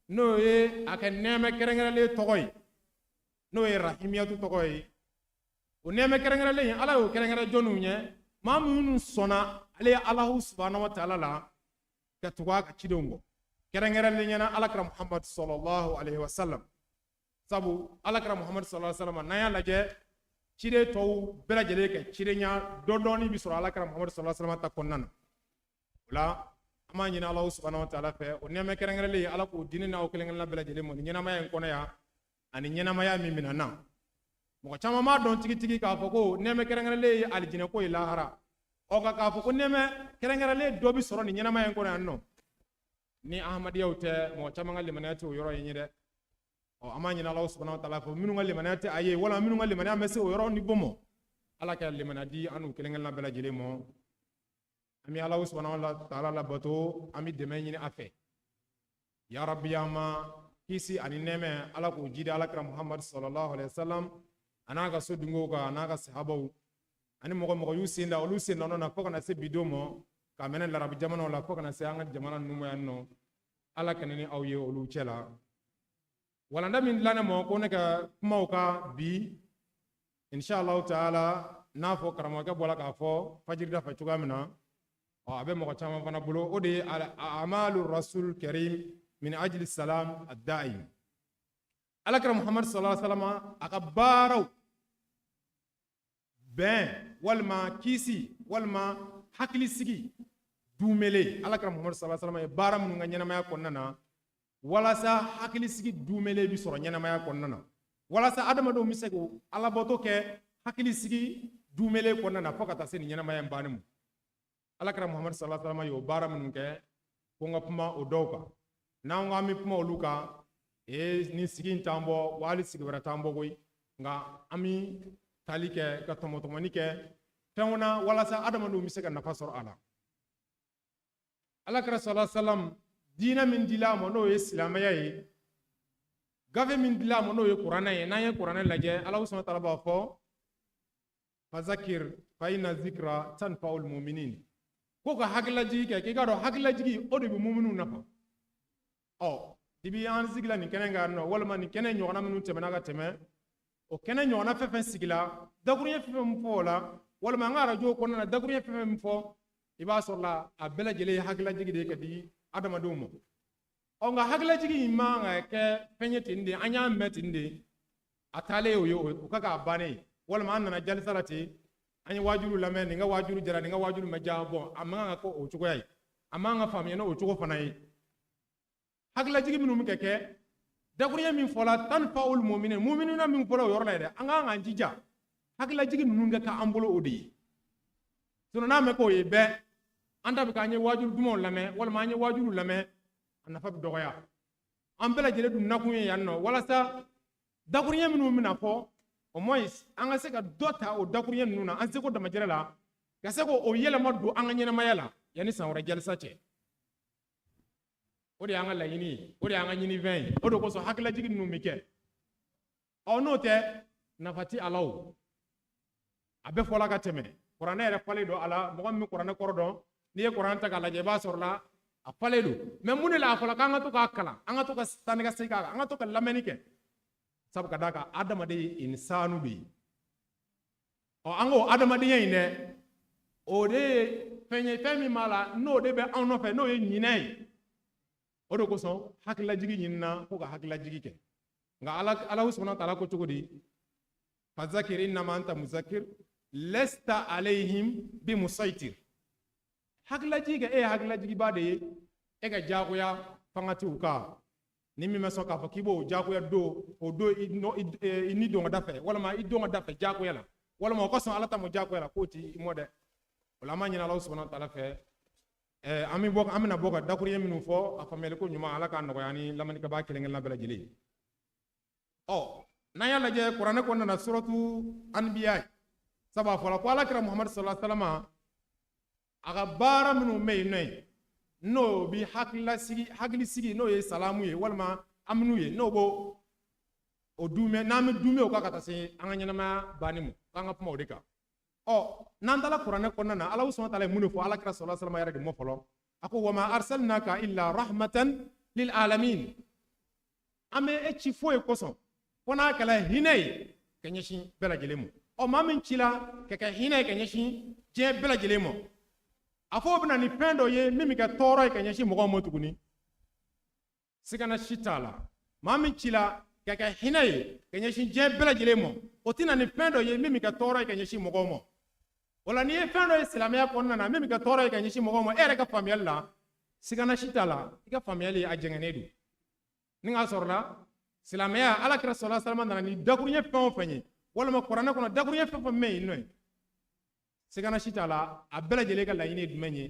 Speaker 10: n'o ye a kɛ nɛɛmɛ kɛrɛnkɛrɛnlen tɔgɔ ye n'o ye rahimiyatu tɔgɔ ye. O nɛɛmɛ kɛrɛnkɛrɛnlen in ala y'o kɛrɛnkɛrɛn jɔnniw ɲɛ maa minnu sɔnna ale ye Alahu subhanahu wa ta'ala la ka tugu a ka cidenw kɔ. Kɛrɛnkɛrɛnlen ɲɛna alakira Muhammad sallallahu alaihi wa sallam. Sabu alakira Muhammad sallallahu alaihi wa sallam n'an y'a lajɛ ciden tɔw bɛɛ lajɛlen ka cidenya dɔɔni bi sɔrɔ alakira Muhammad sallallahu alaihi wa sallam ta kɔnɔna na. O la an b'a ɲini Alahu subhanahu wa ta'ala fɛ o nɛɛmɛ kɛrɛnkɛrɛnlen ala k'o di ne n'aw kelen-kelenna bɛɛ lajɛlen mɔ ni ɲɛnamaya in kɔnɔ yan ani ɲɛnamaya min mina na. Mɔgɔ caman b'a dɔn tigitigi k'a fɔ ko nɛɛmɛ kɛrɛnkɛrɛnlen ye alijinɛ ko ye lahara. K'a fɔ ko nɛɛmɛ kɛrɛnkɛrɛnlen dɔ bi sɔrɔ ni ɲɛnamaya in kɔnɔ yan nɔ. Ni ahmadiyaw tɛ mɔgɔ caman ka limaniya tɛ o yɔrɔ in ye dɛ. An b'a ɲini Alahu subhanahu wa ta'ala fɛ minnu ka limaniya tɛ a ye wala minnu ka limaniya bɛ se o yɔrɔ ni bɔ mɔ. Ala ka limaniya di an n'u kelen-kelenna bɛɛ lajɛlen mɔ. An bɛ Alahu subhanahu wa ta'ala labato an bɛ dɛmɛ ɲini a fɛ. Ya Rabbi an ma kisi ani nɛɛmɛ ala k'o jidi alakira Muhammad sallallahu alaihi wa sallam a n'a ka so dunkew kan a n'a ka sahabaw ani mɔgɔ y'u sen da olu sen nɔ na fo kana se bi don mɔ. Ka mɛnɛ larabu jamanaw la fo kana se an ka jamana ninnu yan nɔ ala kana ni aw ye olu cɛ la. Walanda min dilannen mɔ ko ne ka kumaw ka bi inshallah taala n'a fɔ karamɔgɔkɛ bɔra k'a fɔ fajiri da fɛ cogoya min na a bɛ mɔgɔ caman fana bolo o de ye amalu rasul karim min ajli salam ad-da'im. Alakira Muhammad sallallahu alaihi wa sallam a ka baaraw bɛn walima kisi walima hakili sigi dumele alakira Muhammad sallallahu alaihi wa sallam ye baara minnu ka ɲɛnamaya kɔnɔna na walasa hakili sigi dumele bi sɔrɔ ɲɛnamaya kɔnɔna na walasa adamadenw bɛ se k'o alabato kɛ hakili sigi dumele kɔnɔna na fo ka taa se nin ɲɛnamaya in banni ma. Alakira Muhammad sallallahu alaihi wa sallam ye o baara minnu kɛ ko n ka kuma o dɔw kan n'an ko an bɛ kuma olu kan ni sigi in t'an bɔ wa hali sigi wɛrɛ t'an bɔ koyi nka an bɛ tali kɛ ka tɔmɔtɔmɔni kɛ fɛnw na walasa adamadenw bɛ se ka nafa sɔrɔ a la. Alakira sallallahu alaihi wa sallam diinɛ min dil'a ma n'o ye silamɛya ye gafe min dil'a ma n'o ye kuranɛ ye n'an ye kuranɛ lajɛ Alahu subhanahu wa ta'ala b'a fɔ fazakir fa inna zikra tanfa'ul mu'minin ko ka hakililajigi kɛ k'i k'a dɔn hakililajigi o de bɛ mu'minu nafa. Dibi an sigila nin kɛnɛ kan nɔ walima nin kɛnɛ ɲɔgɔnna minnu tɛmɛna ka tɛmɛ o kene nyona fefen sigila dakurunya fefen fo la wala ma ngara jo ko na dakurunya fefen fo iba sorla a bela jele hagla jigi de kadi adama dumo o nga hagla jigi ma nga ke penyetinde anya metinde atale yo o kaka bane wala ma anna jalsalati anya wajulu lamen nga wajulu jara nga wajulu maja bon amanga ko o chugo yai amanga fam yeno o chugo fanai hagla jigi minum keke dakurunya min fola tan faul mu'minina min fola yorla de anga nga jija hagla jigi nunga ka ambolo odi sunu na me ko be anda be kanye wajulu dumo lame wala ma anye wajulu lame anafa bi dogoya an bela jele dum nakunye yanno wala sa dakurunya minum mina fo o moins anga se ka dota o dakurunya nuna an se ko dama jere la ga se ko o yele moddu anga nyena mayala yani san wora jalsa ce odi anga la yini odi anga nyini 20 odo ko so hakla jigi num mike o note nafati alaw abe fola ka teme qur'an ere fale do ala mo mi qur'an ko do ni qur'an ta kala je ba sorla a fale do mais mun la fola ka nga to ka kala anga to ka tan ga sey ka anga to ka lamenike sab ka daka adama de insanu bi o ango adama de yine o de fenye femi mala no de be anno fe no ye nyinai o do ko so hakla jigi nyinna ko ga hakla jigi ke nga ala subhanahu wa ta'ala ko tugudi fazakir inma anta muzakkir lesta alaihim bi musaitir hakla jigi hakla jigi bade e ga jagoya fangati uka ni mi meso ka fakibo jagoya do o do ni do ngada fe wala ma ido ngada fe jagoya la wala ma ko so ala ta mo jagoya la ko ti mode wala ma nyina Allah subhanahu wa ta'ala fe ami bok amina boka dakuri yeminu fo afamele ko nyuma ala ka no yani lamani ka ba kelengel na bela jili o na yalla je qur'an ko na suratu anbiya saba fala ko ala kira muhammad sallallahu alaihi wasallam aga bara minu me nay no bi hakli sigi no ye salamu ye walma amnu ye no bo o dume na me dume o kaka tase anga nyana ma banimu kanga puma odeka o nandala qur'an ko na ala subhanahu wa ta'ala munu fo ala kira sallallahu alaihi wasallam yara de mo folo ako wama arsalnaka illa rahmatan lil alamin ame e ci fo e koso kona kala hinay kanyeshi bela gelemu o mamin chila keke hinay kanyeshi je bela gelemu afo bina ni pendo ye mimi ka toro e kanyeshi mo mo tuguni sigana shitala mamin chila keke hinay kanyeshi je bela gelemu otina ni pendo ye mimi ka toro e kanyeshi mo mo wala ni pendo islamia konna na mimi ka toro e kanyeshi mo mo ere ka famiyalla sigana shitala ika famiyali ajengenedu ninga sorla silamaya ala kira sallallahu alaihi wasallam ni dakurunya fen fenye wala ma qur'ana kono dakurunya fen me no sigana shitala abela jele ka layine dumenye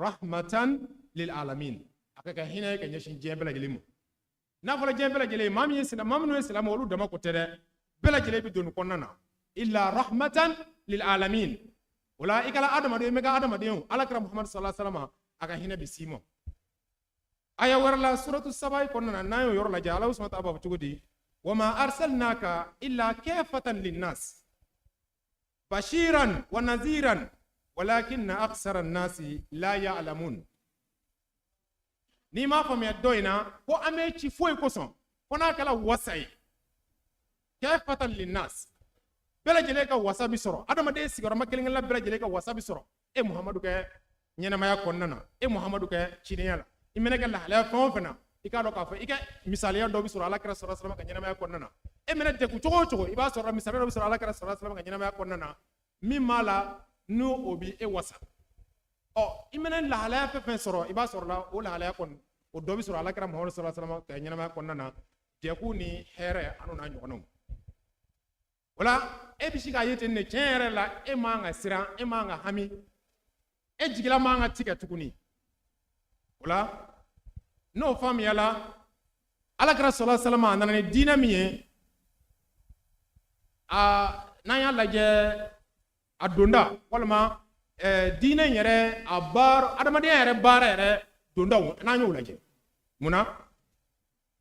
Speaker 10: rahmatan lil alamin akaka hina ka nyashin jebela jelimu na fala jebela jele mami islam mamnu islam wolu dama ko tere bela jele bi donu konnana illa rahmatan lil alamin wala ikala adama de mega adama de ala kira muhammad sallallahu alaihi wasallam aka hina bi simo aya warla suratu sabai konna nayo yorla jala usma ta babu tugudi wama arsalnaka illa kafatan linnas bashiran wa nadhiran walakinna aksara an-nasi la ya'lamun ni ma fami doina ko ame ci foy ko son kona kala wasai kafatan linnas bela jele ka wasabi soro adama de sigoro makelinga la bela jele ka wasabi soro e muhammadu ke nyena maya konna e muhammadu ke chiniyala imene ka la fon fena ikado ka fa ika misaliya do bi sura ala kira sallallahu alaihi wasallam ka nyina ma konna na emene de ku chogo iba sura misaliya do bi sura ala kira sallallahu alaihi wasallam ka nyina ma konna na mi mala no obi e wasa o imene la hala fe fe sura iba sura o la hala kon o do bi sura ala kira muhammad sallallahu alaihi wasallam ka nyina ma konna na de ku ni here anu na nyono wala e bi shiga yete ne chere la e ma nga sira e ma nga hami e jigila ma nga tika tukuni wala no fami yala ala kira sallallahu alaihi wasallam nana ni dina miye na ya laje adonda walma dina yere abar adamade yere bara yere donda na nyu laje muna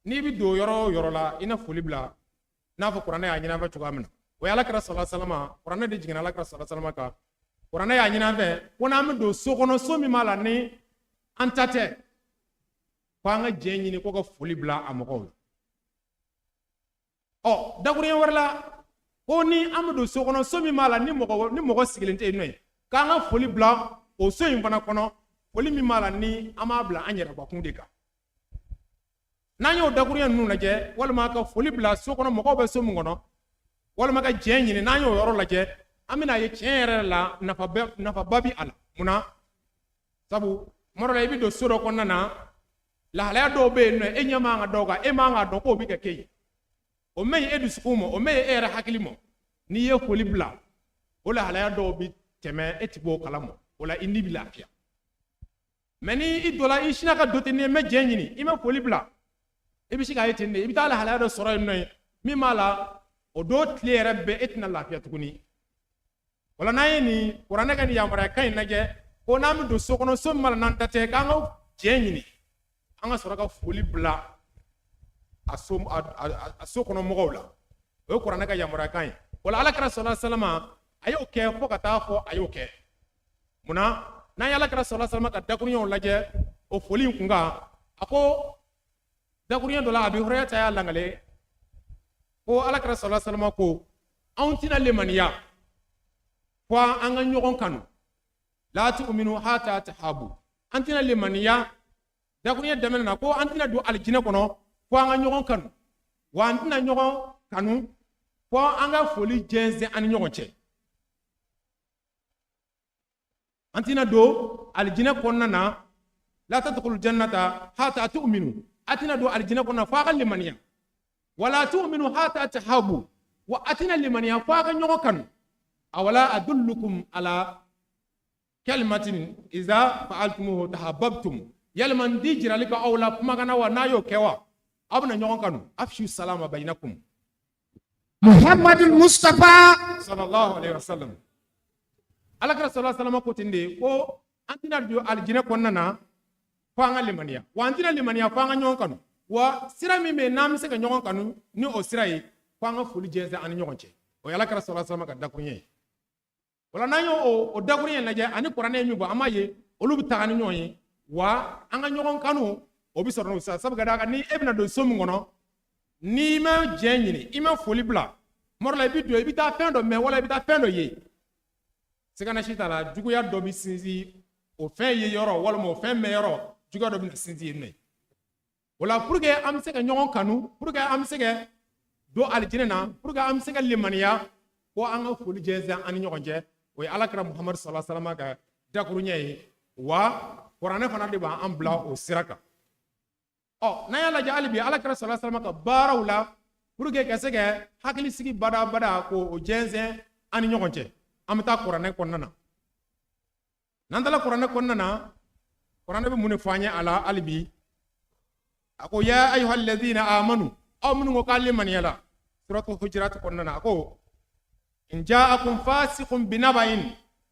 Speaker 10: ni bi do yoro la ina folibla na fa qur'ana ya nyina fa chugamna wa ala kira sallallahu alaihi wasallam qur'ana de jigina ala kira sallallahu alaihi wasallam ka qur'ana ya nyina fe wona mi do sokono so mi mala ni antate kwanga jenyi ni ko foli bla amoko o dagure warla ko ni amadu so kono so mi mala ni mogo sigilen te no ka nga foli bla o so yin fana kono foli mi mala ni ama bla anyere ba kunde ka nanyo daguriya nu laje wala ma ka foli bla so kono mogo be so mu ngono wala ma ka jenyi ni nanyo yoro laje amina ye chere la nafa babi ala muna sabu moro la ibi do soro kono na la hala do be no enyama nga doga e ma nga do ko bi ka kei o mey edu skumo o mey era hakilimo ni ye foli bla wala hala do bi teme etibo kalamo wala indi bi lafiya meni idola ishina ka dote ne me jenyi ni ima foli bla ibi shiga yetinde ibi tala hala do soro no mi mala o do tlere be etna lafiya tukuni wala nayini qur'ana kan yamara kay nage ko nam do sokono sommal nan tate ka ngo jenyi ni anga soro ka foli bla asokono mogawla o qur'ana ka yamara kay wala ala kara sallallahu alaihi wasallam ayo ke fo ka ta fo ayo ke muna na yala kara sallallahu alaihi wasallam ka dakunyo laje o foli kunga ako dakunyo dola abi hurayta ya langale ko ala kara sallallahu alaihi wasallam ko auntina lemaniya fo anga nyogon kanu la tu'minu hatta tahabu antina lemaniya dakunyo demena ko antina do aljina kono fo anga nyogon kanu wa antina nyogon kanu fo anga foli jenze an nyogon che antina do aljina konna na la tadkhulu jannata hatta tu'minu atina do aljina konna fa limaniya wala tu'minu hatta tahabu wa atina limaniya fa nyogon kanu awala adullukum ala kalimatin iza fa'altumuhu tahabbtum yalman dijira lika awla magana wa nayo kewa abna nyogon kanu afshu salama bainakum
Speaker 5: Muhammadul Mustafa
Speaker 10: sallallahu alaihi wasallam alakara sallallahu alaihi wasallam ko tinde ko antina do aljina konna na fanga limaniya wa antina limaniya fanga nyogon kanu wa sira mi me nam se ka nyogon kanu ni o sira yi fanga fuli jeza an nyogon che o alakara sallallahu alaihi wasallam ka dakunye wala nanyo o dakunye na je ani qur'ane mi bo amaye olubi tagani nyoyi wa anga nyogon kanu o bi sorno sa sabaga daga ni ebna do somu ngono ni ma jenyini ima foli bla morla bi do bi ta fendo me wala bi ta fendo ye segana shita la jugu ya do bi sinzi o fen ye yoro wala mo fen me yoro jugu do bi sinzi ne wala purge am se ka nyogon kanu purge am se ka do aljina na purge am se ka limaniya ko anga foli jeza an nyogon je o alakra muhammad sallallahu alaihi wasallam ka dakuru nyai wa qur'ana fana de ba am bla o siraka na yala ja alibi alakra sallallahu alaihi wasallam ka barawla purge ka sege hakili sigi bada ko o jenze ani nyogonche amta qur'ana konnana nandala qur'ana konnana qur'ana be mun fanya ala alibi ako ya ayyuhalladhina amanu amanu ko kaliman yala suratul hujurat konnana ako in ja'akum fasiqun binaba'in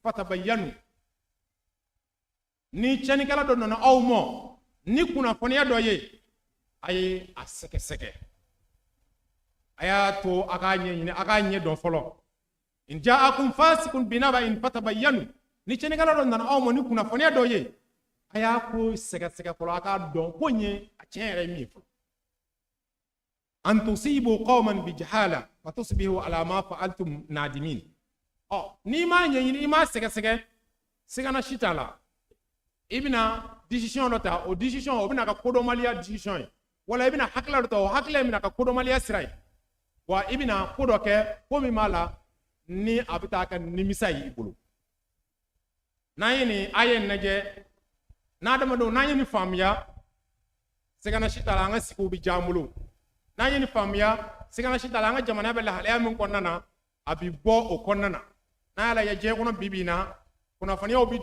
Speaker 10: fatabayyanu ni chani kala do nona awmo ni kuna fanya doye ay aseke aya to akanye don folo in ja'akum fasiqun binaba'in fatabayyanu ni chene kala don nan awmo ni kuna fanya doye aya ko seke folo aka don konye a chere mi fo an tusibu qauman bijahala fatusbihu ala ma fa'altum nadimin ni ma nyi ni ma seke na shitala ibina decision lota o decision o bina ka kodomalia decision wala ibina hakla lota o hakla ibina ka kodomalia sirai wa ibina kodo ke ko mi mala ni abita ka nimisai ibulu nayini ayen naje na dama do nayini famya segana shitala nga siku bi jamulu nayini famya segana shitala nga jamana bela halaya mun konnana abi bo o konnana na ala ya je kono bibina kuna fani obi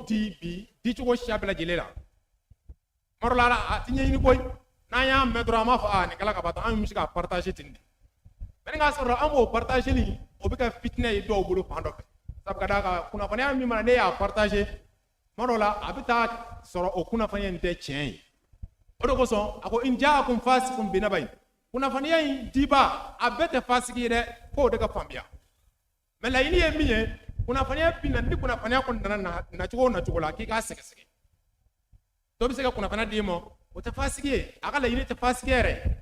Speaker 10: di chugo shabla jilela morla atinye ni boy na ya medro ma fa ni kala ka bata am musika partager tindi ben nga soro amo partager li obi ka fitne do bulu fando sab kada ka kuna fani am mi mana de ya partager morola abita soro o kuna fani nte chen odo ko so ako injaakum fasikum binabain kuna fani yin diba abete fasiki de ko de ka fambia mela yini yemiye kuna fanya pina ndi kuna fanya ko na chugo la kika seke to biseka kuna fanya dimo utafasiki akala yini tafasiki ere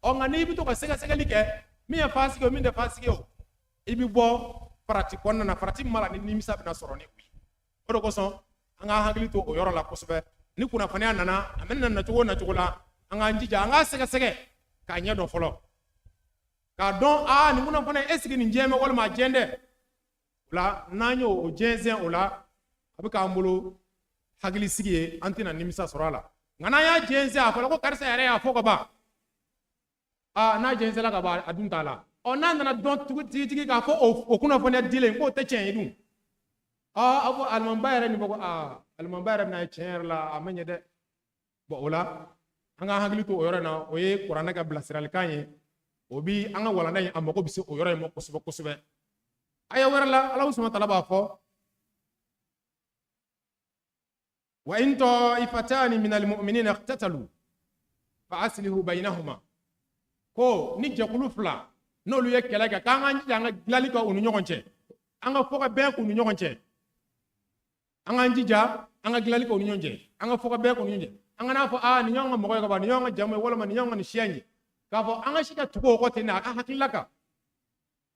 Speaker 10: onga ni bitu ka seka like mi ya fasiki o mi nda fasiki o ibi bo farati konna na farati mala ni nimisa bina soro ni wi o do ko so anga hagli to o yoro la kusbe ni kuna fanya nana amen na to na to la anga njija anga sege sege ka nya do folo ka don ni kuna fanya esigi ni jeme wala ma jende la nanyo o jenzen ola abika ambulu hagli sigie antina nimisa soro la ngana ya jenze akola ko karsa yare ya foko ba na jenze la ka ba adunta la o nan na don tigi ka fo o kuna fanya dile ko te chen idun abo alman bayre ni boko alman bayre na chen la amenye de bo ola anga hagli to o yoro na o ye qur'ana ka blasiral kanye obi anga wala na amako bisi o yoro mo kusube aya werla allah subhanahu wa ta'ala ba fo wa in ta'ifatani min almu'minina iqtatalu fa aslihu bainahuma ko ni jakulu fula no lu ye kele ka kan anga glali ko unu nyogonche anga foka be ko unu nyogonche anga njija anga glali ko unu nyonje anga foka be ko unu nyonje anga na fo ni nyonga mo ko ba ni nyonga jamu wala ma ni nyonga ni shianyi ka fo anga shika tuko ko tena hakilaka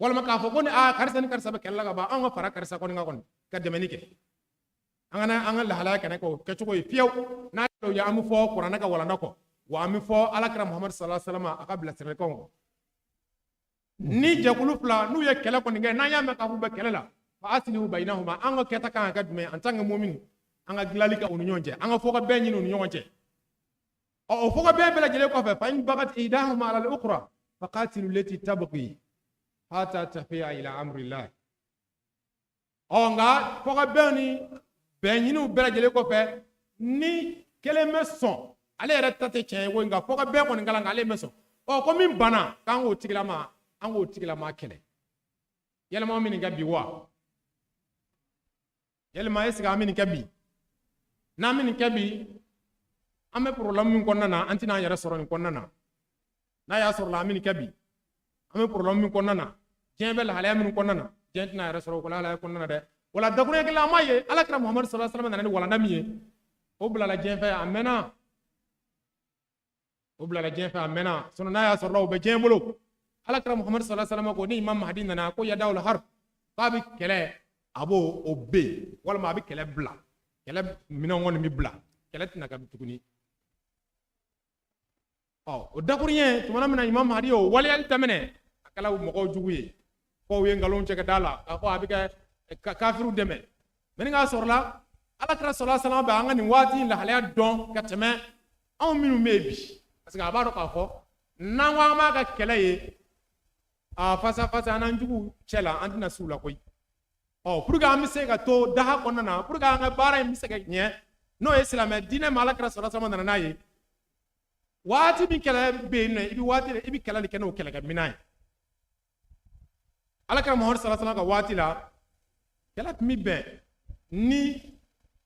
Speaker 10: wala ma ka fo ko ni karsa be kella ka ba anga fara karsa ko ni ngakon ka demenike anga la halaka ne ko ke tuko fiyaw na do ya amu fo qur'ana ka wala ndako wa amu fo alakra muhammad sallallahu alaihi wasallam akabla sirre ko ni jakulu fula nu ye kele ko ninge na ya me ka fu be kele la fa aslihu bainahuma anga keta kan ka dume en tanga mu'min anga glali ka unu nyonje anga foka be nyinu unu nyonje o foka be bela jele ko fa in bagat idahuma ala al-ukhra faqatilu allati tabqi hatta tafiya ila amri allah nga foka be ni be nyinu bela jele ko fa ni kele meson ale retate chen wo nga foka be ko ngala ngale meson ko min bana kan o tigilama ango tigilama kele yelma min gabi wa yelma esiga min gabi na min gabi ame problem min konna na antina yara soro ni konna na ya soro la min gabi ame problem min konna na jembel hala min konna na jentina yara soro ko la konna na de wala dakune kala maye alakra muhammad sallallahu alaihi wasallam na wala namiye o bula la jenfa amena o bula la jenfa amena sono na ya soro be jembolo alakra muhammad sallallahu alaihi wasallam ko ni imam mahdi na ko ya dawla harb babi kele abo obe wala ma bi kele bla kele mina won mi bla kele tina ka tukuni o dakurien tumana mina imam mahdi o wali al tamene akala mo ko juguye ko we ngalon ce ka dala ko abi ka kafiru deme men nga sorla alakra sallallahu alaihi wasallam ba ngani wati la halaya don ka teme on minu mebi parce que abaro ka fo nanwa ma ka kele ye fasa nan jugu chela antina sula koy pour ga mi se ga to daha konna pour ga nga bara mi se ga nye no islam dine malakra sallallahu alaihi wasallam nayi wati bi kala be ne ibi wati ibi kala li keno kala ga minay alakra muhammad sallallahu alaihi wasallam ga wati la kala mi be ni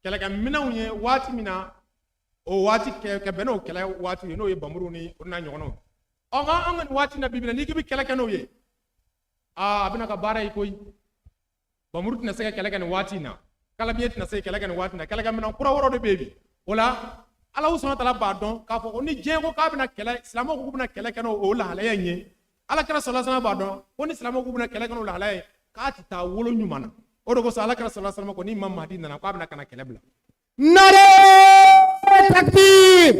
Speaker 10: kala ga minaw nye wati mina o wati ke beno kala wati no ye bamuru ni na nyono anga wati na bibina ni gibi kala keno ye abina ka bara ikoy bamurut na sega kala kan wati na kala miet na sega kala kan wati na kala kan na kura woro de bebi wala allah subhanahu wa ta'ala ba don ka fo ni jengo ka bina kala islamo ko bina kala kan o la halaya nye ala kala sallallahu alaihi wasallam ba don ko ni islamo ko bina kala kan o la halaya ka ti ta wolo nyumana o do ko sa ala kala sallallahu alaihi wasallam ko ni imam mahdi na ka bina kana kala bla
Speaker 5: nare takbir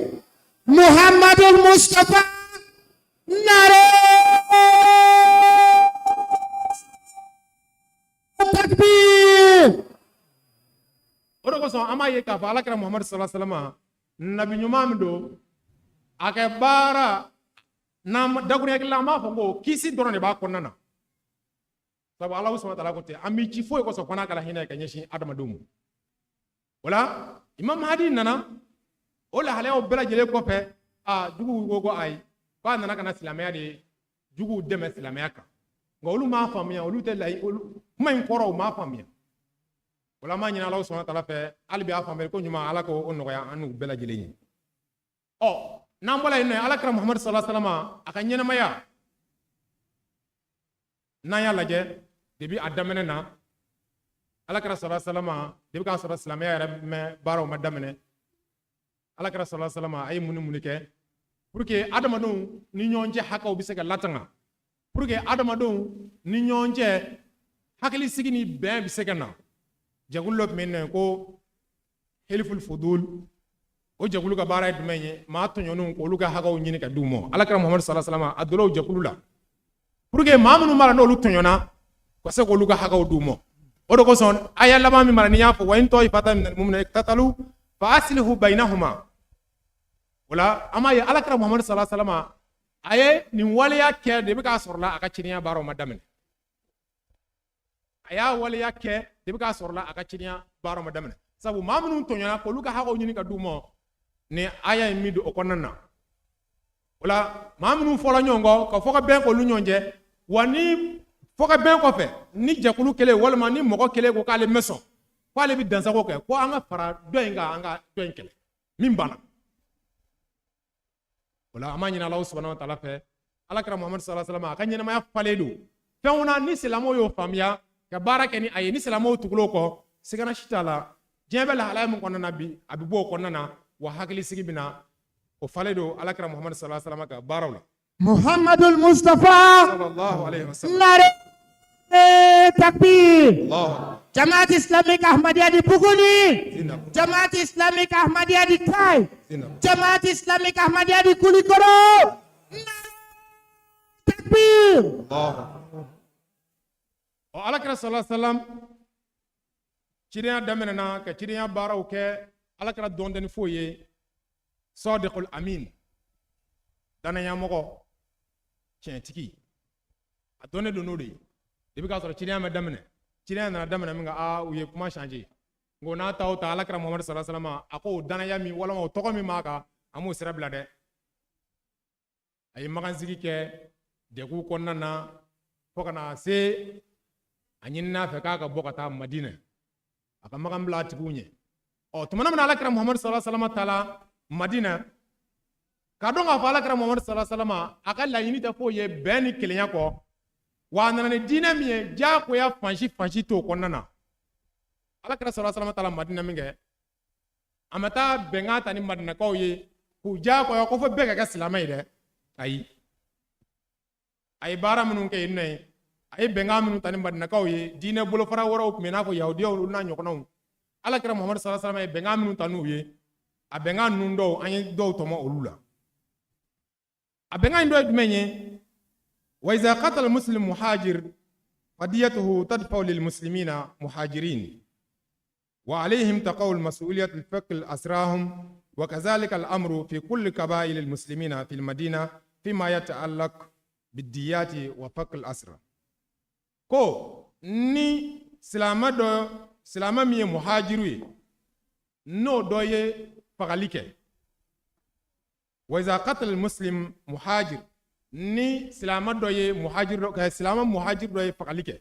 Speaker 5: muhammadul mustafa nare takbir
Speaker 10: odo ko so amaye ka fa alakra muhammad sallallahu alaihi wasallam nabi nyumam do ake bara nam dagure ke lama fo go kisi dorone ba ko nana sabu allah subhanahu wa ta'ala ko te ami ci fo ko so kona kala hina ka nyeshi adama dum wala imam hadi nana ola hale o bela jele ko fe dugu gogo ay ba nana kana islamaya de jugu deme islamaya ka ngolu ma famiya olu te lay kuma in koro ma famiya wala ma nyina allah subhanahu wa ta'ala fe albi afamel ko nyuma ala ko onno ya anu bela jele ni nambola ina ala kara muhammad sallallahu alaihi wasallam aka nyena maya na ya laje debi adamene na ala kara sallallahu alaihi wasallam debi ka sallallahu alaihi wasallam ya me baro madamene ala kara sallallahu alaihi wasallam ay muni ke pour que adama no ni nyonje haka obise ga latanga pour que adamadenw ni ɲɔgɔn cɛ hakili sigi ni bɛn bɛ se ka na. Jɛkulu dɔ tun bɛ yen nɔ ko Hilful Fudul. O jɛkulu ka baara ye jumɛn ye? Maa tɔɲɔnninw k'olu ka hakɛw ɲini ka d'u ma. Alakira Muhamadu sallallahu alaihi wasallam a donna o jɛkulu la pour que maa minnu mara n'olu tɔɲɔnna ka se k'olu ka hakɛw d'u ma. O de kosɔn aya laban min mara n'i y'a fɔ wa in ta'ifatan minal mu'minina iqtatalu fa aslihu baynahuma. O la an b'a ye Alakira Muhamadu sallallahu alaihi wasallam a ye nin waleya kɛ de bɛ k'a sɔrɔla a ka cidenya baaraw ma daminɛ. A y'a waleya kɛ de bɛ k'a sɔrɔla a ka cidenya baaraw ma daminɛ. Sabu maa minnu tɔɲɔnna k'olu ka hakɛw ɲini ka d'u ma ni aya in min don o kɔnɔna na. O la maa minnu fɔla ɲɔgɔn kɔ ka fɔ ka bɛn k'olu ɲɔgɔn cɛ wa ni fɔ ka bɛn kɔfɛ ni jɛkulu kelen walima ni mɔgɔ kelen ko k'ale mɛ sɔn k'ale bɛ dansago kɛ ko an ka fara dɔ in kan an ka dɔ in kɛlɛ min banna. O la an b'a ɲini Alahu subahanahu wa taala fɛ Alakira Muhamadu sallallahu alaihi wasallam a ka ɲɛnamaya falen don fɛnw na ni silamɛw y'o faamuya ka baara kɛ ni a ye ni silamɛw tugul'o kɔ sigana si t'a la diɲɛ bɛ lahalaya min kɔnɔna na bi a bɛ bɔ o kɔnɔna na wa hakili sigi bɛ na o falen don Alakira Muhamadu sallallahu alaihi wasallam ka baaraw la.
Speaker 5: Muhammadul Mustafa
Speaker 10: sallallahu alaihi wasallam.
Speaker 5: Nare takbir. Jamaat Islamic Ahmadiyya di Buguni. Jamaat Islamic Ahmadiyya di Kai. Jamaat Islamic Ahmadiyya di Kulikoro. Takbir.
Speaker 10: O Alakira sallallahu alaihi wasallam cidenya daminɛna ka cidenya baaraw kɛ Alakira dɔndɔni foyi ye Sadiqul Amin danayamɔgɔ tiɲɛtigi a dɔnnen don n'o de ye i bɛ k'a sɔrɔ cidenya ma daminɛ cidenya nana daminɛ min kan u ye kuma changer ngo n'a ta o ta Alakira Muhamadu sallallahu alaihi wasallam a ko o danaya min walima o tɔgɔ min b'a kan an m'o sira bila dɛ a ye magansigi kɛ degu kɔnɔna na fo ka na se a ɲinina fɛ k'a ka bɔ ka taa Madina a ka magan bila a tigiw ɲɛ tumana min Alakira Muhamadu sallallahu alaihi wasallam taala Madina ka dɔn k'a fɔ Alakira Muhamadu sallallahu alaihi wasallam a ka laɲini tɛ foyi ye bɛn ni kelenya kɔ wa a nana ni diinɛ min ye diyagoya fansi t'o kɔnɔna na Alakira sallallahu alaihi wasallam taala Madina min kɛ a ma taa bɛnkan ta ni Madinakaw ye k'u diyagoya ko fo bɛɛ ka kɛ silamɛ ye dɛ ayi a ye baara minnu kɛ yen nɔ ye a ye bɛnkan minnu ta ni Madinakaw ye diinɛ bolofara wɛrɛw tun bɛ i n'a fɔ Yahudiyaw olu n'a ɲɔgɔnnaw Alakira Muhamadu sallallahu alaihi wasallam ye bɛnkan minnu ta n'u ye a bɛnkan ninnu dɔw an ye dɔw tɔmɔ olu la a bɛnkan in dɔ ye jumɛn ye wa iza qatala muslim muhajir fadiyatuhu tadfa'u lil muslimina muhajirin wa alayhim taqawul mas'uliyat al faql asrahum wa kadhalika al amru fi kulli qaba'il al muslimina fil madina fima yata'allaq bid diyati wa faql asra ko ni silama min ye muhajiru ye n'o dɔ ye fagali kɛ wa iza qatala muslim muhajir ni silama dɔ ye muhajir dɔ ye fagali kɛ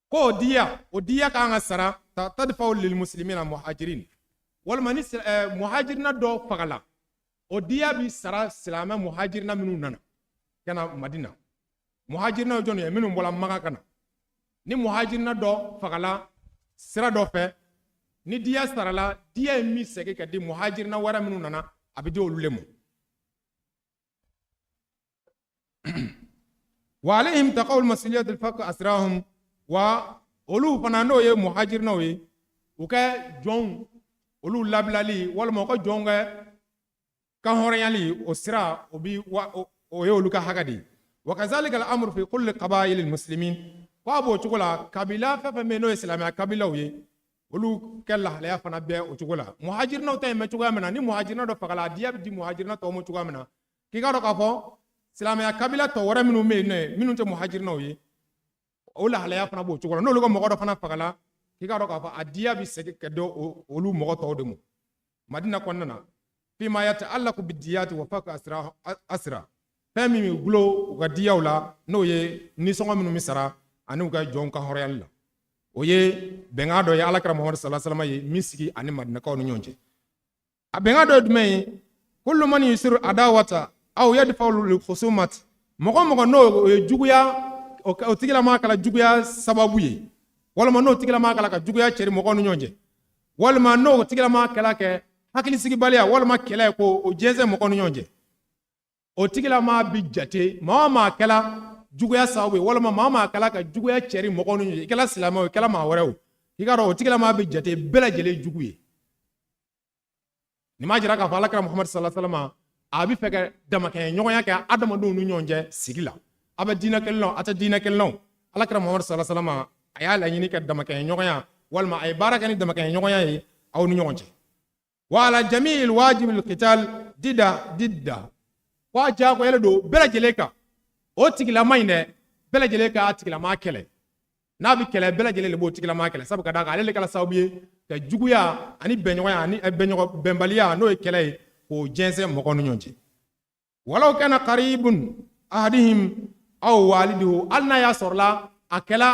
Speaker 10: ko o diya kan ka sara tadfa'u lil muslimina muhajirin walima ni muhajirina dɔ fagala o diya bi sara silama muhajirina minnu nana kana Madina muhajirina jɔn ye minnu bɔla Maka kana ni muhajirina dɔ fagala sira dɔ fɛ ni diya sarala diya ye min segin ka di muhajirina wɛrɛ minnu nana a bɛ di olu le ma wa alayhim taqawul mas'uliyat al faqr asrahum wa olu fana n'o ye muhajirinaw ye u kɛ jɔnw olu labilali walima u ka jɔnw kɛ kan hɔrɔnyali o sira o ye olu ka hakɛ de ye wa kazalika al amru fi kulli qaba'il al muslimin ko a b'o cogo la kabila fɛn fɛn bɛ yen n'o ye silamɛya kabilaw ye olu kɛ lahalaya fana bɛɛ o cogo la muhajirinaw ta in bɛ cogoya min na ni muhajirina dɔ fagala a diya bɛ di muhajirina tɔw ma cogoya min na k'i ka dɔn k'a fɔ silamɛya kabila tɔ wɛrɛ minnu bɛ yen nɔ minnu tɛ muhajirinaw ye o lahalaya fana b'o cogo la n'olu ka mɔgɔ dɔ fana fagala k'i ka dɔn k'a fɔ a diya bɛ segin ka di olu mɔgɔ tɔw de ma Madina kɔnɔna na fima yata'allaqu bid-diyati wa faqr asra fɛn min bɛ gulo u ka diyaw la n'o ye nisɔngɔ minnu bɛ sara ani u ka jɔnw ka hɔrɔnyali la o ye bɛnkan dɔ ye Alakira Muhamadu sallallahu alaihi wasallam ye min sigi ani Madinakaw ni ɲɔgɔn cɛ a bɛnkan dɔ ye jumɛn ye kullu man yusiru adawata aw yadfa'u lil khusumat mɔgɔ n'o ye juguya o tigilama kala juguya sababu ye walima n'o tigilama kala ka juguya cɛri mɔgɔw ni ɲɔgɔn cɛ walima n'o tigilama kala kɛ hakilisigibaliya walima kɛlɛ ko o jɛnsɛn mɔgɔw ni ɲɔgɔn cɛ o tigilama bi jate maa o maa kɛla juguya sababu walama maa maa kala ka juguya cɛri mɔgɔw ni ɲɔgɔn cɛ i kɛla silamɛ o i kɛla maa wɛrɛ o i k'a dɔn o tigilama bɛ jate bɛɛ lajɛlen jugu ye nin m'a jira k'a fɔ alakira muhamadu sallallahu alaihi wasallam a bɛ fɛ ka damakɛɲɛ ɲɔgɔnya kɛ adamadenw ni ɲɔgɔn cɛ sigi la a bɛ diinɛ kelen na a tɛ diinɛ kelen na alakira muhamadu sallallahu alaihi wasallam a y'a laɲini ka damakɛɲɛ ɲɔgɔnya walima a ye baara kɛ ni damakɛɲɛ ɲɔgɔnya ye aw ni ɲɔgɔn cɛ wa ala jami'il wajib al-qital didda wa jagoyalen don bɛɛ lajɛlen kan o tigilama in dɛ bɛɛ lajɛlen ka tigilama kɛlɛ n'a bɛ kɛlɛ bɛɛ lajɛlen de b'o tigilama kɛlɛ sabu ka d'a kan ale de kɛra sababu ye ka juguya ani bɛnɲɔgɔnya ani bɛnbaliya n'o ye kɛlɛ ye k'o jɛnsɛn mɔgɔw ni ɲɔgɔn cɛ walaw kana qaribun ahadihim aw waliduhu hali n'a y'a sɔrɔla a kɛla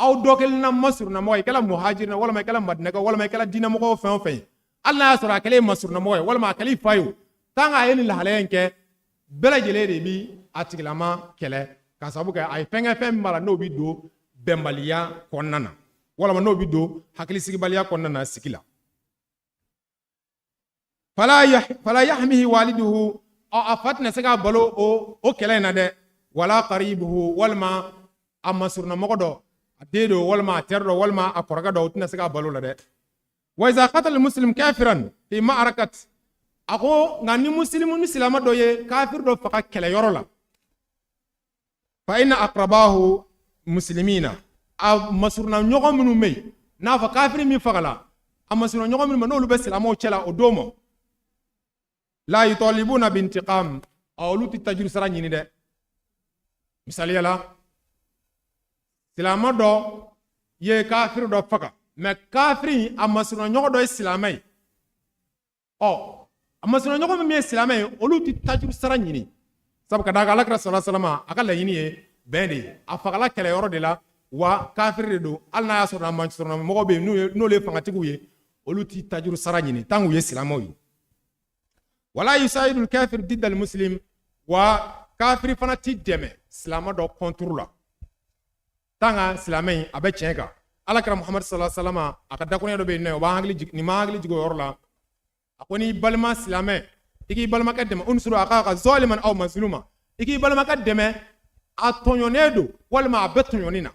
Speaker 10: aw dɔ kelen na masurunamɔgɔ ye i kɛla muhajirina walima i kɛla madinɛkɛ walima i kɛla diinɛmɔgɔ fɛn o fɛn ye hali n'a y'a sɔrɔ a kɛlen masurunamɔgɔ ye walima a kɛlen fa ye o tant que a ye nin lahalaya in kɛ bɛɛ lajɛlen de bi a tigilama kɛlɛ ka sababu kɛ a ye fɛn min b'a la n'o bi don bɛnbaliya kɔnɔna na walama n'o bi don hakilisigibaliya kɔnɔna na sigi la fala yahmihi waliduhu a fa tɛna se k'a balo o kɛlɛ in na dɛ wala qaribuhu walima a masurunamɔgɔ dɔ a den dɔ walima a tɛri dɔ walima a kɔrɔkɛ dɔ o tɛna se k'a balo la dɛ wa iza qatala muslim kafiran fi ma'arakat a ko nka ni muslimu ni silama dɔ ye kafir dɔ faga kɛlɛyɔrɔ la fa inna aqrabahu muslimina a masuruna ɲɔgɔn minnu bɛ yen n'a fɔ kafiri min fagala a masuruna ɲɔgɔn minnu bɛ n'olu bɛ silamaw cɛla o don ma la yutalibuna bintiqam olu tɛ tajuru sara ɲini dɛ misaliya la silama dɔ ye kafiri dɔ faga mɛ kafiri a masuruna ɲɔgɔn dɔ ye silamɛ ye a masuruna ɲɔgɔn min ye silamɛ ye olu tɛ tajuru sara ɲini sabu ka d'a kan alakira sallallahu alaihi wasallam a ka laɲini ye bɛn de ye a fagala kɛlɛyɔrɔ de la wa kafiri de don hali n'a y'a sɔrɔ a masuruna mɔgɔw bɛ yen n'olu ye fangatigiw ye olu tɛ tajuru sara ɲini tant que u ye silamɛw ye wala yusaidul kafir diddal muslim wa kafiri fana tɛ dɛmɛ silama dɔ contre la tant que silamɛ in a bɛ tiɲɛ kan alakira muhamadu sallallahu alaihi wasallam a ka dakurunya dɔ bɛ yen nɔ o b'an hakili nin ma hakili jigin o yɔrɔ la a ko n'i balima silamɛ i k'i balimakɛ dɛmɛ unsuru akaka zaliman aw mazluma i k'i balimakɛ dɛmɛ a tɔɲɔnen don walima a bɛ tɔɲɔni na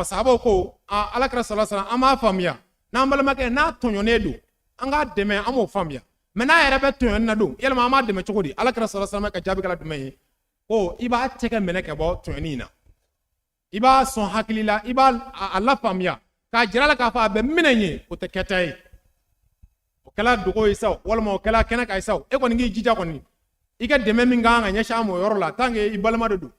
Speaker 10: sahabaw ko alakira sallallahu alaihi wasallam an b'a faamuya n'an balimakɛ n'a tɔɲɔnen don an k'a dɛmɛ an b'o faamuya mɛ n'a yɛrɛ bɛ tɔɲɔni na don yalima an b'a dɛmɛ cogo di alakira sallallahu alaihi wasallam ka jaabi kɛla jumɛn ye ko i b'a tɛgɛ minɛ ka bɔ tɔɲɔni in na i b'a sɔn hakili la i b'a a la faamuya k'a jira la k'a fɔ a bɛ minɛ ye o tɛ kɛta ye o kɛla dogo ye sa walima o kɛla kɛnɛ ka ye sa e kɔni k'i jija kɔni i ka dɛmɛ min kan ka ɲɛsin a ma o yɔrɔ la tant que i balima de don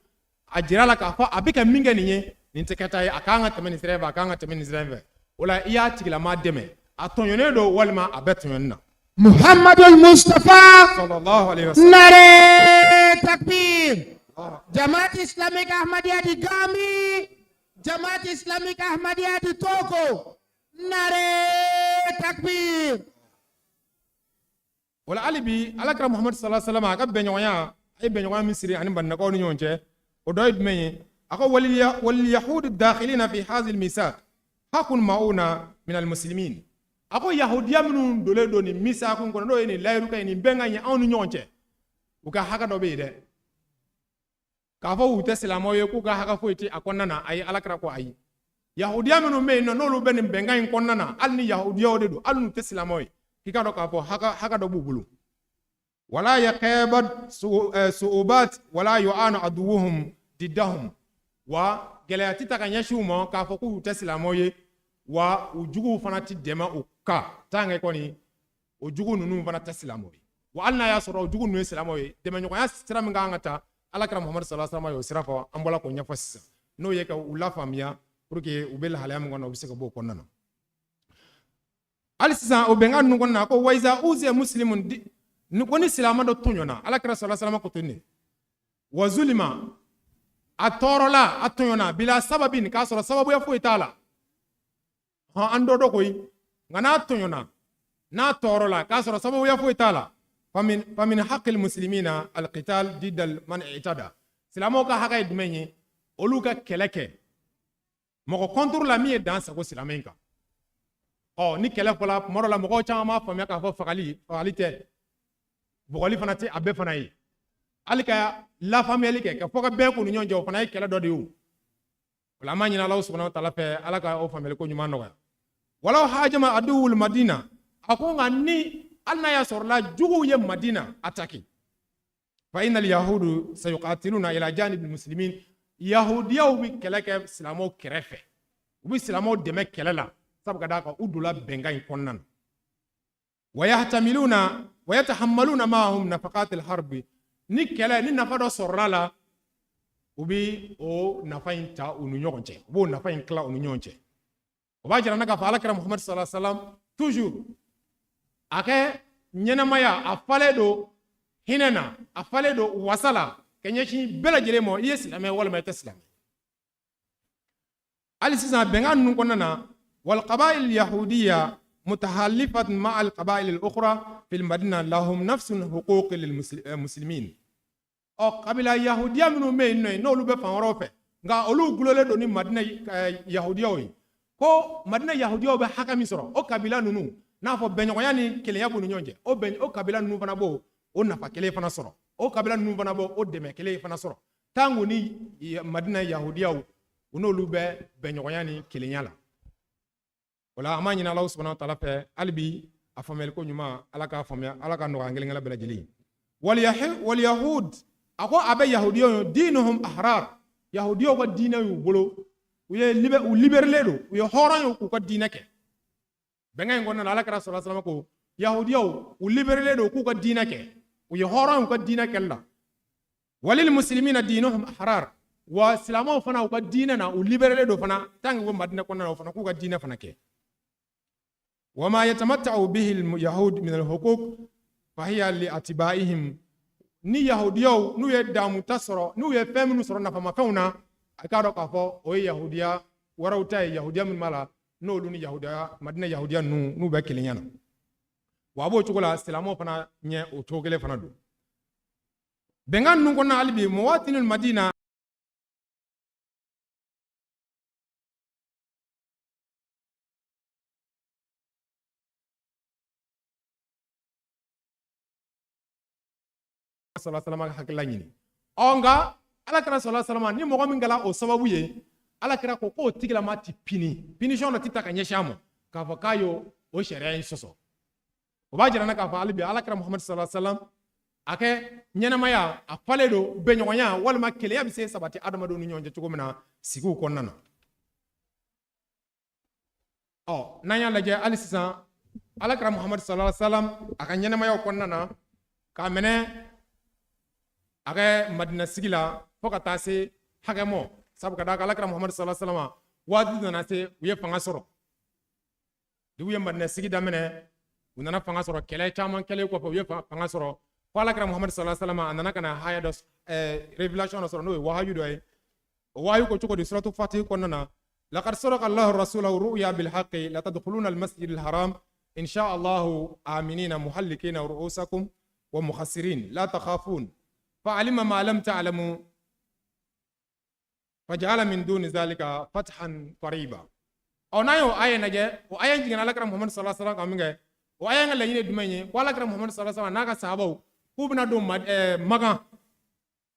Speaker 10: a jira la k'a fɔ a bɛ ka min kɛ nin ye nin tɛ kɛta ye a kan ka tɛmɛ nin sira in fɛ a kan ka tɛmɛ nin sira in fɛ o la i y'a tigilama dɛmɛ a tɔɲɔnen don walima a bɛ tɔɲɔni na
Speaker 5: Muhammadul Mustafa
Speaker 10: sallallahu alaihi wasallam
Speaker 5: nare takbir Jamaat Islamic Ahmadiyya di Gami Jamaat Islamic Ahmadiyya di Togo nare takbir
Speaker 10: wala alibi alakira muhammad sallallahu alaihi wasallam aka bɛnɲɔgɔnya ay bɛnɲɔgɔnya min siri ani bandakaw ni ɲɔgɔn cɛ o dɔ ye jumɛn ye a ko wal yahud dakhilina fi hadhihi al misaq hakun mauna min al muslimin a ko yahudiya minnu dolen don nin misaqun kɔnɔ n'o ye nin layiru ka ye nin bɛnkan ye anw ni ɲɔgɔn cɛ u ka haka dɔ bɛ yen dɛ k'a fɔ u tɛ silamɛw ye k'u ka haka foyi tɛ a kɔnɔna na ayi alakira ko ayi yahudiya minnu bɛ yen nɔ n'olu bɛ nin bɛnkan in kɔnɔna na hali ni yahudiyaw de don hali n'u tɛ silamɛw ye k'i ka dɔn k'a fɔ haka dɔ b'u bolo wala yaqabad su'ubat wala yu'anu aduwuhum diddahum wa gɛlɛya tɛ ta ka ɲɛsin u ma k'a fɔ k'u tɛ silamɛw ye wa u juguw fana tɛ dɛmɛ u kan tant que kɔni o jugu ninnu fana tɛ silamɛw ye wa hali n'a y'a sɔrɔ o jugu ninnu ye silamɛw ye dɛmɛɲɔgɔnya sira min kan ka ta alakira muhammadu sallallahu alaihi wasallam y'o sira fɔ an bɔra k'o ɲɛfɔ sisan n'o ye ka u lafaamuya pour que u bɛ lahalaya min kɔnɔ u bɛ se ka bɔ o kɔnɔna na hali sisan o bɛnkan ninnu kɔnɔna ko waiza uziya muslimun ni ko ni silama dɔ tɔɲɔna alakira sallallahu alaihi wasallam ko ten de wa zulima a tɔɔrɔla a tɔɲɔna bila sababin k'a sɔrɔ sababuya foyi t'a la an dɔ dɔ koyi nka n'a tɔɲɔna n'a tɔɔrɔla k'a sɔrɔ sababuya foyi t'a la famin haqqil muslimina alqital didal man i'tada silamaw ka hakɛ ye jumɛn ye olu ka kɛlɛ kɛ mɔgɔ contre la min ye dan sago silamɛ in kan ni kɛlɛ fɔla tuma dɔ la mɔgɔw caman b'a faamuya k'a fɔ fagali tɛ bɔgɔli fana tɛ a bɛɛ fana ye alika la famille ke ka foka be ko ñon jow fana kala do de yu wala ma ñina Allah subhanahu wa ta'ala fe alaka o famille ko ñuma no wala hajama adul madina ako ngani alna ya sorla jugu ye madina ataki fa inal yahudu sayuqatiluna ila janib almuslimin yahudiyaw bi keleke islamo kerefe ubi islamo deme kelela sabga daka udula benga konnan ويتحملون معهم نفقات الحرب ni kele ni nafa do sorala ubi o nafa inta unu nyonche bo nafa inkla unu nyonche o ba jara naga fala kara Muhammad sallallahu alaihi wasallam toujours ake nyena maya afale do hinena afale do wasala kenye chi bela jere mo islam wala ma taslam ali sisa benga nun konana wal qaba'il yahudiyya متحالفة مع القبائل الأخرى في المدينة لهم نفس حقوق للمسلمين أو قبيلة يهودية منو مين نولو بفانروفة غا أولو غلولة دوني مدينة يهودية ko madina yahudiyo be hakami soro o kabila nunu na fo benyo yani kele yabu nyonje o kabila nunu fana bo o nafa kele fana soro o kabila nunu fana bo o deme kele fana soro tangu ni madina yahudiyo unolu be benyo yani kele nyala wala amanya Allah subhanahu wa ta'ala fe albi afamel ko nyuma alaka famya alaka no angel ngala bela jeli wal yahud ako abe yahudiyo dinuhum ahrar yahudiyo ko dinayu bolo uye liberle do uye horan ko dinake benga ngonna alaka rasulullah sallallahu alaihi wasallam ko yahudiyo liberle do ko dinake uye horan ko dinake la walil muslimina dinuhum ahrar wa islamu fana ko dinana liberle do fana tango madina ko na fana ko dina fana ke وما يتمتع به اليهود من الحقوق فهي لاتباعهم ni yahudiyo nu ye damu tasoro nu ye feminu soro na fama fauna akado kafo o yahudiya warawta yahudiya min mala no lu ni yahudiya madina yahudiya nu be kilinyana wabo chugola islamo fana nye o togele fana do bengan nu ko na albi muwatinul madina sallallahu alaihi wasallam hakila nyini onga alakira sallallahu alaihi wasallam ni mogo min gala o sababu ye alakira ko ko tigila mati punition no titaka nyeshamo ka fa kayo o sharia yin soso o ba jira na ka fa albi alakira Muhammad sallallahu alaihi wasallam ake nyena maya afale do benyonya wal ma kele ya bise sabati adama do nyonje tugomna sigu konnana o nanya laje alisa alakira Muhammad sallallahu alaihi wasallam aka nyena maya konnana ka mene age madina sigila foka tase hagemo sabu kada alakira Muhammad sallallahu alaihi wasallam wadi na se uye fanga soro du uye madina sigida mene unana fanga soro kele chaman kele ko uye fanga soro ko alakira Muhammad sallallahu alaihi wasallam anana kana haya dos revelation soro no wahayu do wahayu ko chuko di suratu fatih ko nana laqad sadaqa Allahu rasulahu ru'ya bil haqqi la tadkhuluna al masjid al haram in sha Allah aminina muhallikina ru'usakum wa mukhassirin la takhafun فعلم ما لم تعلموا فجعل من دون ذلك فتحا قريبا او نايو ايه نجي او ايه جينا لكرم محمد صلى الله عليه وسلم كامغي او ايه لا يني دمني ولا كرم محمد صلى الله عليه وسلم ناغا صحابو كوبنا دو مغا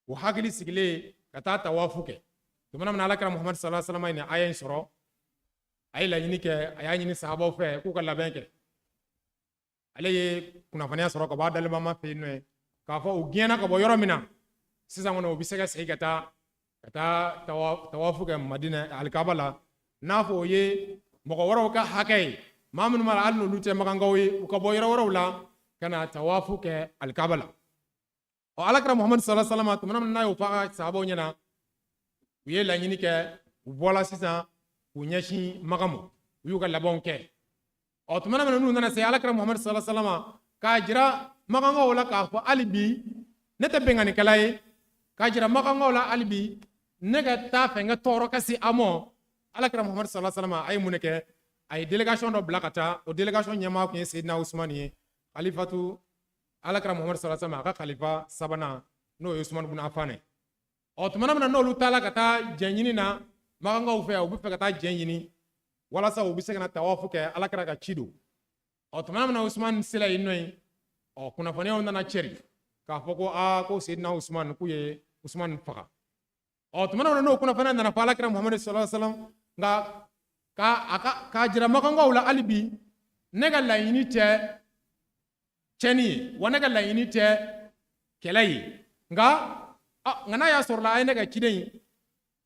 Speaker 10: وحاغلي سيغلي كتا توافوكي تمنا من لكرم محمد صلى الله عليه وسلم ايه ايه سورو ايه لا يني كي ايه يني صحابو في كوكا لا بنك علي كنا فنيا سورو كبا دال ماما في نوي kafo ugiana ko boyoro mina sisa ngono bisega sigata tawafu ga madina alkabala nafo ye moko woro ka hakay mamun mala alno lute magangawi ko boyoro woro la kana tawafu ke alkabala o alakra Muhammad sallallahu alaihi wasallam tumana na yo fa sabo nyana wiye la nyini ke vola sisa kunyashi magamo uyuga labonke o tumana nu nana se alakra Muhammad sallallahu alaihi wasallam ka jira maganga wala ka fo alibi nete bengani kalaye ka jira maganga wala alibi nega ta fenga toro kasi amo alakra Muhammad sallallahu alaihi wasallam ay muneke ay delegation do blakata o delegation nyama ko Sayyidina Usman yi khalifatu alakra Muhammad sallallahu alaihi wasallam ka khalifa sabana no Usman ibn Affan o tumana na no lu tala kata jenyini na maganga u fe o bu fe kata jenyini wala sa u bi segana tawafu ke alakra ka chido o tumana na Usman sila inoi o kuna fanya onda na cheri k'a fɔ ko ko Seydina Usman k'u ye Usman faga tumana n'o kunnafoniya nana fɔ alakira Muhamadu sallallahu alaihi wasallam nka k'a jira makankaw la hali bi ne ka laɲini tɛ tiɲɛni ye wa ne ka laɲini tɛ kɛlɛ ye nka n'a y'a sɔrɔ la a ye ne ka ciden in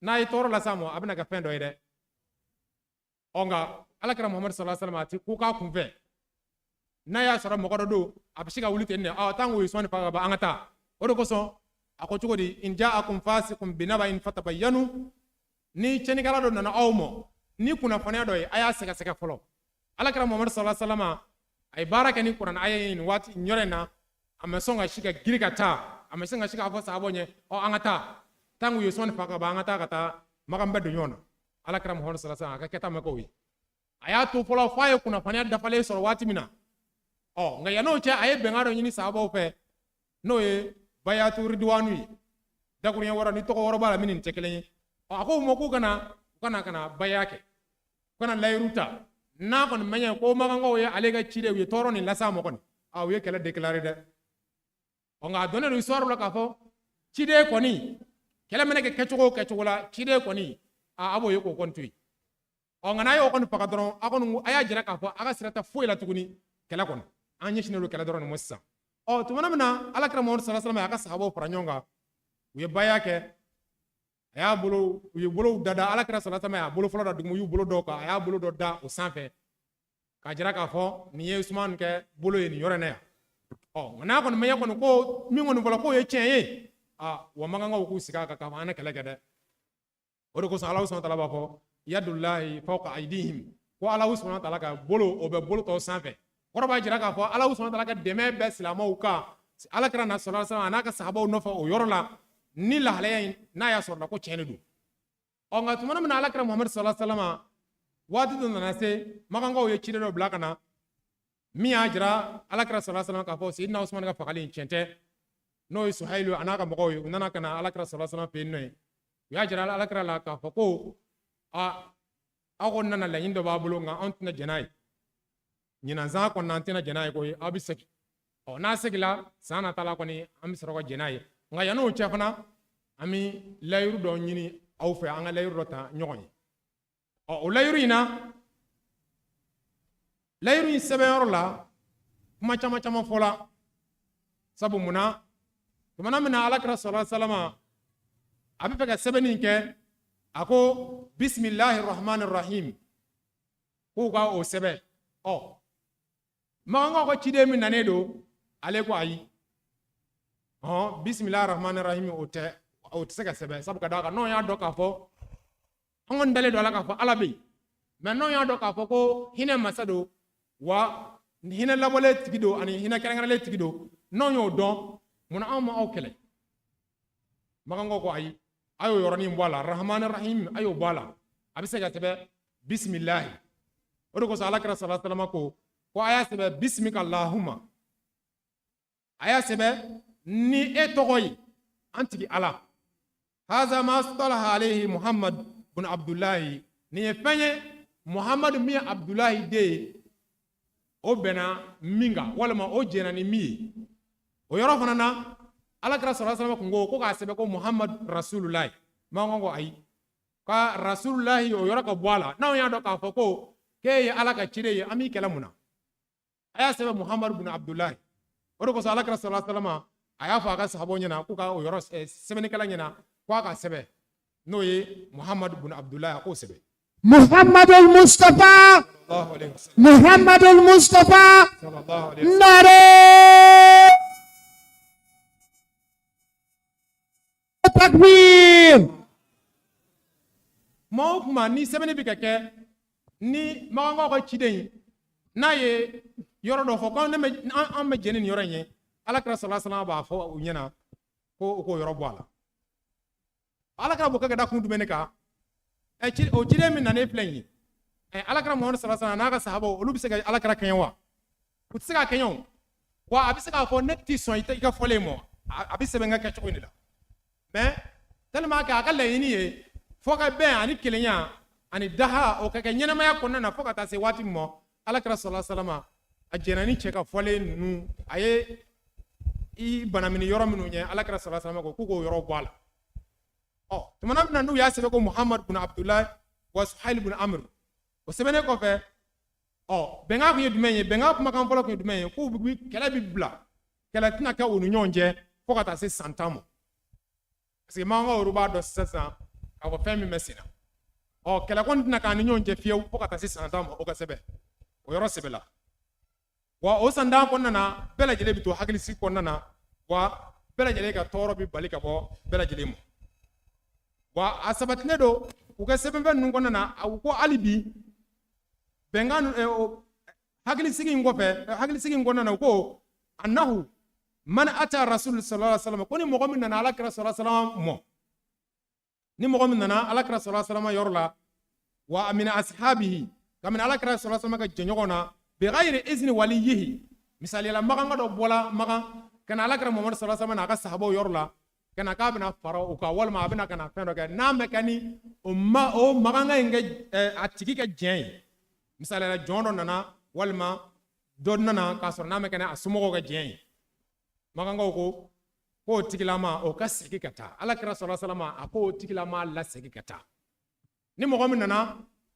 Speaker 10: n'a ye tɔɔrɔ lase a ma a bɛna kɛ fɛn dɔ ye dɛ nka alakira Muhamadu sallallahu alaihi wasallam a ti ko k'a kunfɛ n'a y'a sɔrɔ mɔgɔ dɔ don a bɛ se ka wuli ten de tant que o ye Usman faga ka ban an ka taa o de kosɔn a ko cogo di in ja'akum fasiqun binaba'in fatabayyanu ni cɛnikɛla dɔ nana aw ma ni kunnafoniya dɔ ye a y'a sɛgɛsɛgɛ fɔlɔ alakira Muhamadu sallallahu alaihi wasallam a ye baara kɛ ni kuranɛ aya ye nin waati ɲɔrɔ in na a ma sɔn ka si ka giri ka taa a ma sɔn ka si k'a fɔ sahabaw ɲɛ an ka taa tant que u ye Usman faga ka ban an ka taa makan bɛɛ don ɲɔgɔn na alakira Muhamadu sallallahu alaihi wasallam a ka kɛta ma k'o ye a y'a to fɔlɔ f'a ye kunnafoniya dafalen sɔrɔ waati min na nka yan'o cɛ a ye bɛnkan dɔ ɲini sahabaw fɛ n'o ye bayatu ridwanu ye dakuruɲɛ wɔɔrɔ ni tɔgɔ wɔɔrɔ b'a la min nin tɛ kelen ye a ko u ma k'u kana baya kɛ u kana layiru ta n'a kɔni ma ɲɛ ko makankaw ye ale ka ciden u ye tɔɔrɔ nin lase a ma kɔni u ye kɛlɛ déclaré dɛ nka a donnen don histoire la k'a fɔ ciden kɔni kɛlɛ mana kɛ kɛcogo o kɛcogo la ciden kɔni a b'o ye k'o kɔni to yen nka n'a ye o kɔni faga dɔrɔn a y'a jira k'a fɔ a ka sira tɛ foyi la tuguni kɛlɛ kɔnɔ an ɲɛsinnen don kɛlɛ dɔrɔn nin ma sisan tumana min na alakira Muhamadu sallallahu alaihi wasallam a ka sahabaw fara ɲɔgɔn kan u ye baya kɛ u ye bolow dada alakira sallallahu alaihi wasallam a bolo fɔlɔ da dugu u y'u bolo dɔw kan a y'a bolo dɔ da o sanfɛ k'a jira k'a fɔ nin ye Usman kɛ bolo ye nin yɔrɔ in na yan nka n'a kɔni ma ɲɛ kɔni ko min kɔni fɔra k'o ye tiɲɛ ye wa makankaw k'u sigi a kan k'a fɔ an ye kɛlɛ kɛ dɛ o de kosɔn Alahu subahanahu wa taala b'a fɔ yadullahi fawqa aydihim ko Alahu subahanahu wa taala ka bolo o bɛ bolo tɔw sanfɛ kɔrɔ b'a jira k'a fɔ Alahu subahanahu wa taala ka dɛmɛ bɛ silamɛw kan alakira na sallallahu alaihi wasallam a n'a ka sahabaw nɔfɛ o yɔrɔ la ni lahalaya in n'a y'a sɔrɔ la ko tiɲɛ de don nka tuma min na alakira Muhamadu sallallahu alaihi wasallam waati dɔ nana se makankaw ye ciden dɔ bila ka na min y'a jira alakira sallallahu alaihi wasallam k'a fɔ Seydina Usman ka fagali in tiɲɛ tɛ n'o ye Suhailu a n'a ka mɔgɔw ye u nana ka na alakira sallallahu alaihi wasallam fɛ yen nɔ ye u y'a jira alakira la k'a fɔ ko aw kɔni nana laɲini dɔ b'a bolo nka anw tɛna jɛn n'a ye ɲinan kɔni an tɛna jɛn n'a ye koyi aw bɛ segin n'a segila san nata la kɔni an bɛ sɔrɔ ka jɛn n'a ye nka yan'o cɛ fana an bɛ layiru dɔ ɲini aw fɛ an ka layiru dɔ ta ɲɔgɔn ye o layiru in na layiru in sɛbɛnyɔrɔ la kuma caman caman fɔla sabu munna tumana min na alakira sallallahu alaihi wasallam a bɛ fɛ ka sɛbɛnni kɛ a ko bisimilahi rahmani rahim k'u ka o sɛbɛn makankaw ka ciden min nanen don ale ko ayi bisimilahi rahmani rahim o tɛ se ka sɛbɛn sabu ka d'a kan n'o y'a dɔn k'a fɔ an kɔni dalen don ala k'a fɔ ala bɛ yen mɛ n'o y'a dɔn k'a fɔ ko hinɛ masa don wa hinɛ labɔlen tigi don ani hinɛ kɛrɛnkɛrɛnlen tigi don n'o y'o dɔn munna anw ma aw kɛlɛ makankaw ko ayi a y'o yɔrɔnin bɔ a la rahmani rahim a y'o bɔ a la a bɛ se ka sɛbɛn bisimilahi o de kosɔn alakira sallallahu alaihi wasallam ko a y'a sɛbɛn bisimika lahuma a y'a sɛbɛn ni e tɔgɔ ye an tigi ala haza ma salaha alayhi muhammad bin abdullahi nin ye fɛn ye muhammadu min ye abdullahi den ye o bɛnna min kan walima o jɛnna ni min ye o yɔrɔ fana na alakira sallallahu alaihi wasallam ko k'a sɛbɛn ko muhammad rasulullahi maa ko ayi ka rasulullahi o yɔrɔ ka bɔ a la n'anw y'a dɔn k'a fɔ ko k'e ye ala ka ciden ye an b'i kɛlɛ mun na a y'a sɛbɛn muhammad bin abdullahi o de kosɔn alakira sallallahu alaihi wasallam a y'a fɔ a ka sahabaw ɲɛna k'u ka o yɔrɔ sɛbɛnnikɛla ɲɛna k'a ka sɛbɛn n'o ye muhammad bin abdullahi a k'o sɛbɛn
Speaker 5: Muhammadul Mustafa Muhammadul Mustafa nare takbir
Speaker 10: maa o kuma ni sɛbɛnni bɛ ka kɛ ni makankaw ka ciden n'a ye yɔrɔ dɔ fɔ ko an bɛ jɛn ni nin yɔrɔ in ye alakira sallallahu alaihi wasallam b'a fɔ u ɲɛna ko u k'o yɔrɔ bɔ a la alakira b'o kɛ ka da kun jumɛn de kan o ciden min nanen filɛ nin ye alakira muhamadu sallallahu alaihi wasallam n'a ka sahabaw olu bɛ se ka alakira kɛɲɛ wa u tɛ se ka kɛɲɛ o wa a bɛ se k'a fɔ ne tɛ sɔn i ka fɔlen ma a bɛ sɛbɛn ka kɛcogo in de la mais tellement que a ka laɲini ye fo ka bɛn ani kelenya ani daha o ka kɛ ɲɛnamaya kɔnɔna na fo ka taa se waati min ma alakira sallallahu alaihi wasallam a jɛnna ni cɛ ka fɔlen ninnu a ye i banamini yɔrɔ minnu ɲɛ alakira sallallahu alaihi wasallam ko k'o yɔrɔ bɔ a la tumana min na n'u y'a sɛbɛn ko muhammad bin abdullahi wa suhail bin amr o sɛbɛnnen kɔfɛ bɛnkan kun ye jumɛn ye bɛnkan kumakan fɔlɔ kun ye jumɛn ye k'u bɛ kɛlɛ bɛ bila kɛlɛ tɛna kɛ u ni ɲɔgɔn cɛ fo ka taa se san 10 ma parce que mankanw b'a dɔn sisan k'a fɔ fɛn min bɛ sen na kɛlɛ kɔni tɛna k'an ni ɲɔgɔn cɛ fiyewu fo ka taa se san 10 ma o ka sɛbɛn o yɔrɔ sɛbɛn la wa o san 10 kɔnɔna na bɛɛ lajɛlen bɛ to hakilisigi kɔnɔna na wa bɛɛ lajɛlen ka tɔɔrɔ bɛ bali ka bɔ bɛɛ lajɛlen ma wa a sabatilen don u ka sɛbɛnfɛn ninnu kɔnɔna na a ko hali bi bɛnkan hakilisigi in kɔfɛ hakilisigi in kɔnɔna na u ko annahu man ata rasul sallallahu alaihi wasallam ko ni mɔgɔ min nana alakira sallallahu alaihi wasallam mɔ ni mɔgɔ min nana alakira sallallahu alaihi wasallam yɔrɔ la wa min ashabihi kamina alakira sallallahu alaihi wasallam ka jɛɲɔgɔn na bi ghayri izni waliyihi misali la magan dɔ bɔla magan kana alakira muhammad sallallahu alaihi wasallam n'a ka sahabaw yɔrɔ la kana k'a bɛna fara u kan walima a bɛna kana fɛn dɔ kɛ n'a mɛ kɛ ni o magan in kɛ a tigi kɛ jɛn ye misali la jɔn dɔ nana walima dɔ nana k'a sɔrɔ n'a mɛ kɛ ni a somɔgɔw ka jɛn ye magankaw ko k'o tigilama o ka segin ka taa alakira sallallahu alaihi wasallam a k'o tigilama lasegin ka taa ni mɔgɔ min nana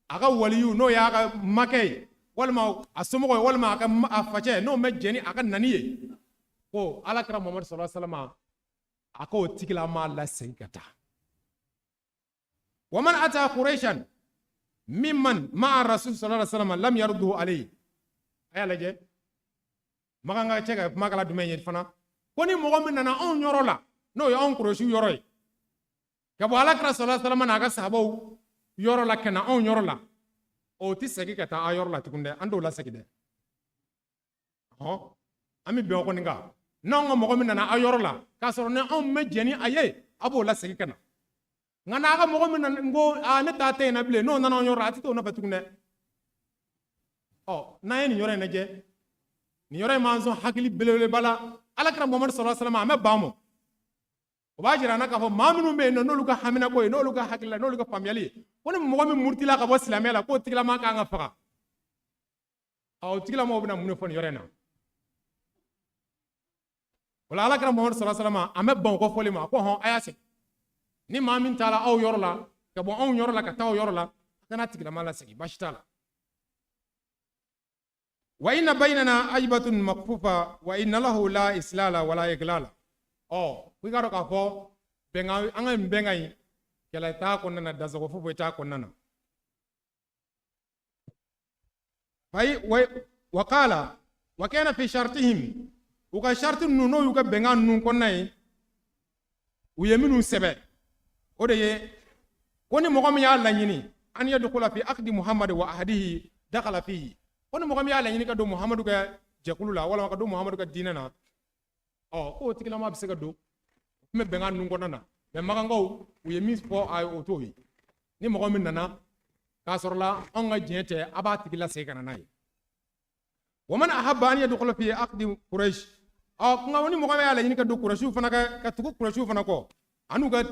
Speaker 10: a ka waliyu n'o y'a ka makɛ ye walima a somɔgɔ ye walima a facɛ n'o mɛ jɛni a ka nani ye ko alakira muhammad sallallahu alaihi wasallam a k'o tigilama lasegin ka taa wa man ata quraishan mimman ma'a rasul sallallahu alaihi wasallam lam yarduhu alayhi a y'a lajɛ magan ka cɛ ka kuma kala jumɛn ye fana ko ni mɔgɔ min nana anw yɔrɔ la n'o ye anw kɔrɔsiw yɔrɔ ye ka bɔ alakira sallallahu alaihi wasallam n'a ka sahabaw yɔrɔ la ka na anw yɔrɔ la o tɛ segin ka taa a yɔrɔ la tuguni dɛ an t'o lasegin dɛ an bɛ bɛn o kɔni kan n'anw ka mɔgɔ min nana a yɔrɔ la k'a sɔrɔ ni anw mɛ jɛn ni a ye a b'o lasegin ka na nka n'a ka mɔgɔ min nana n ko ne taa tɛ yen na bilen n'o nana anw yɔrɔ la a tɛ t'o nɔfɛ tuguni dɛ n'an ye nin yɔrɔ in lajɛ nin yɔrɔ in m'an sɔn hakili belebeleba la alakira muhammad sallallahu alaihi wasallam an bɛ ban mɔ o b'a jira an na k'a fɔ maa minnu bɛ yen nɔ n'olu ka haminako ye n'olu ka hakilila n'olu ka faamuyali ye ko ni mɔgɔ min murutila ka bɔ silamɛya la k'o tigilama kan ka faga o tigilamaw bɛna mun de fɔ nin yɔrɔ in na o la alakira muhammad sallallahu alaihi wasallam an bɛ ban o kɔ fɔli ma ko a y'a segin ni maa min taara aw yɔrɔ la ka bɔ anw yɔrɔ la ka taa aw yɔrɔ la a kana tigilama lasegin baasi t'a la wa inna baynana ajbatun makfufa wa inna lahu la islala wala iglala ko i ka dɔn k'a fɔ bɛnkan an ka nin bɛnkan in kɛlɛ t'a kɔnɔna na dasago foyi t'a kɔnɔna na wa qala wa kana fi shartihim u ka sharti ninnu n'o y'u ka bɛnkan ninnu kɔnɔna ye u ye minnu sɛbɛn o de ye ko ni mɔgɔ min y'a laɲini an yadkhula fi aqdi muhammad wa ahdihi dakhala fihi ko ni mɔgɔ min y'a laɲini ka don muhammadu ka jɛkulu la walima ka don muhammadu ka diinɛ na k'o tigilama bɛ se ka don n bɛ bɛnkan ninnu kɔnɔna na mɛ magankaw u ye min fɔ a ye o t'o ye ni mɔgɔ min nana k'a sɔrɔla anw ka diɲɛ tɛ a b'a tigi lasegin ka na n'a ye wa man ahabba an yadkhula fi aqdi quraish nka ni mɔgɔ min y'a laɲini ka don quraishiw fana ka tugu quraishiw fana kɔ an'u ka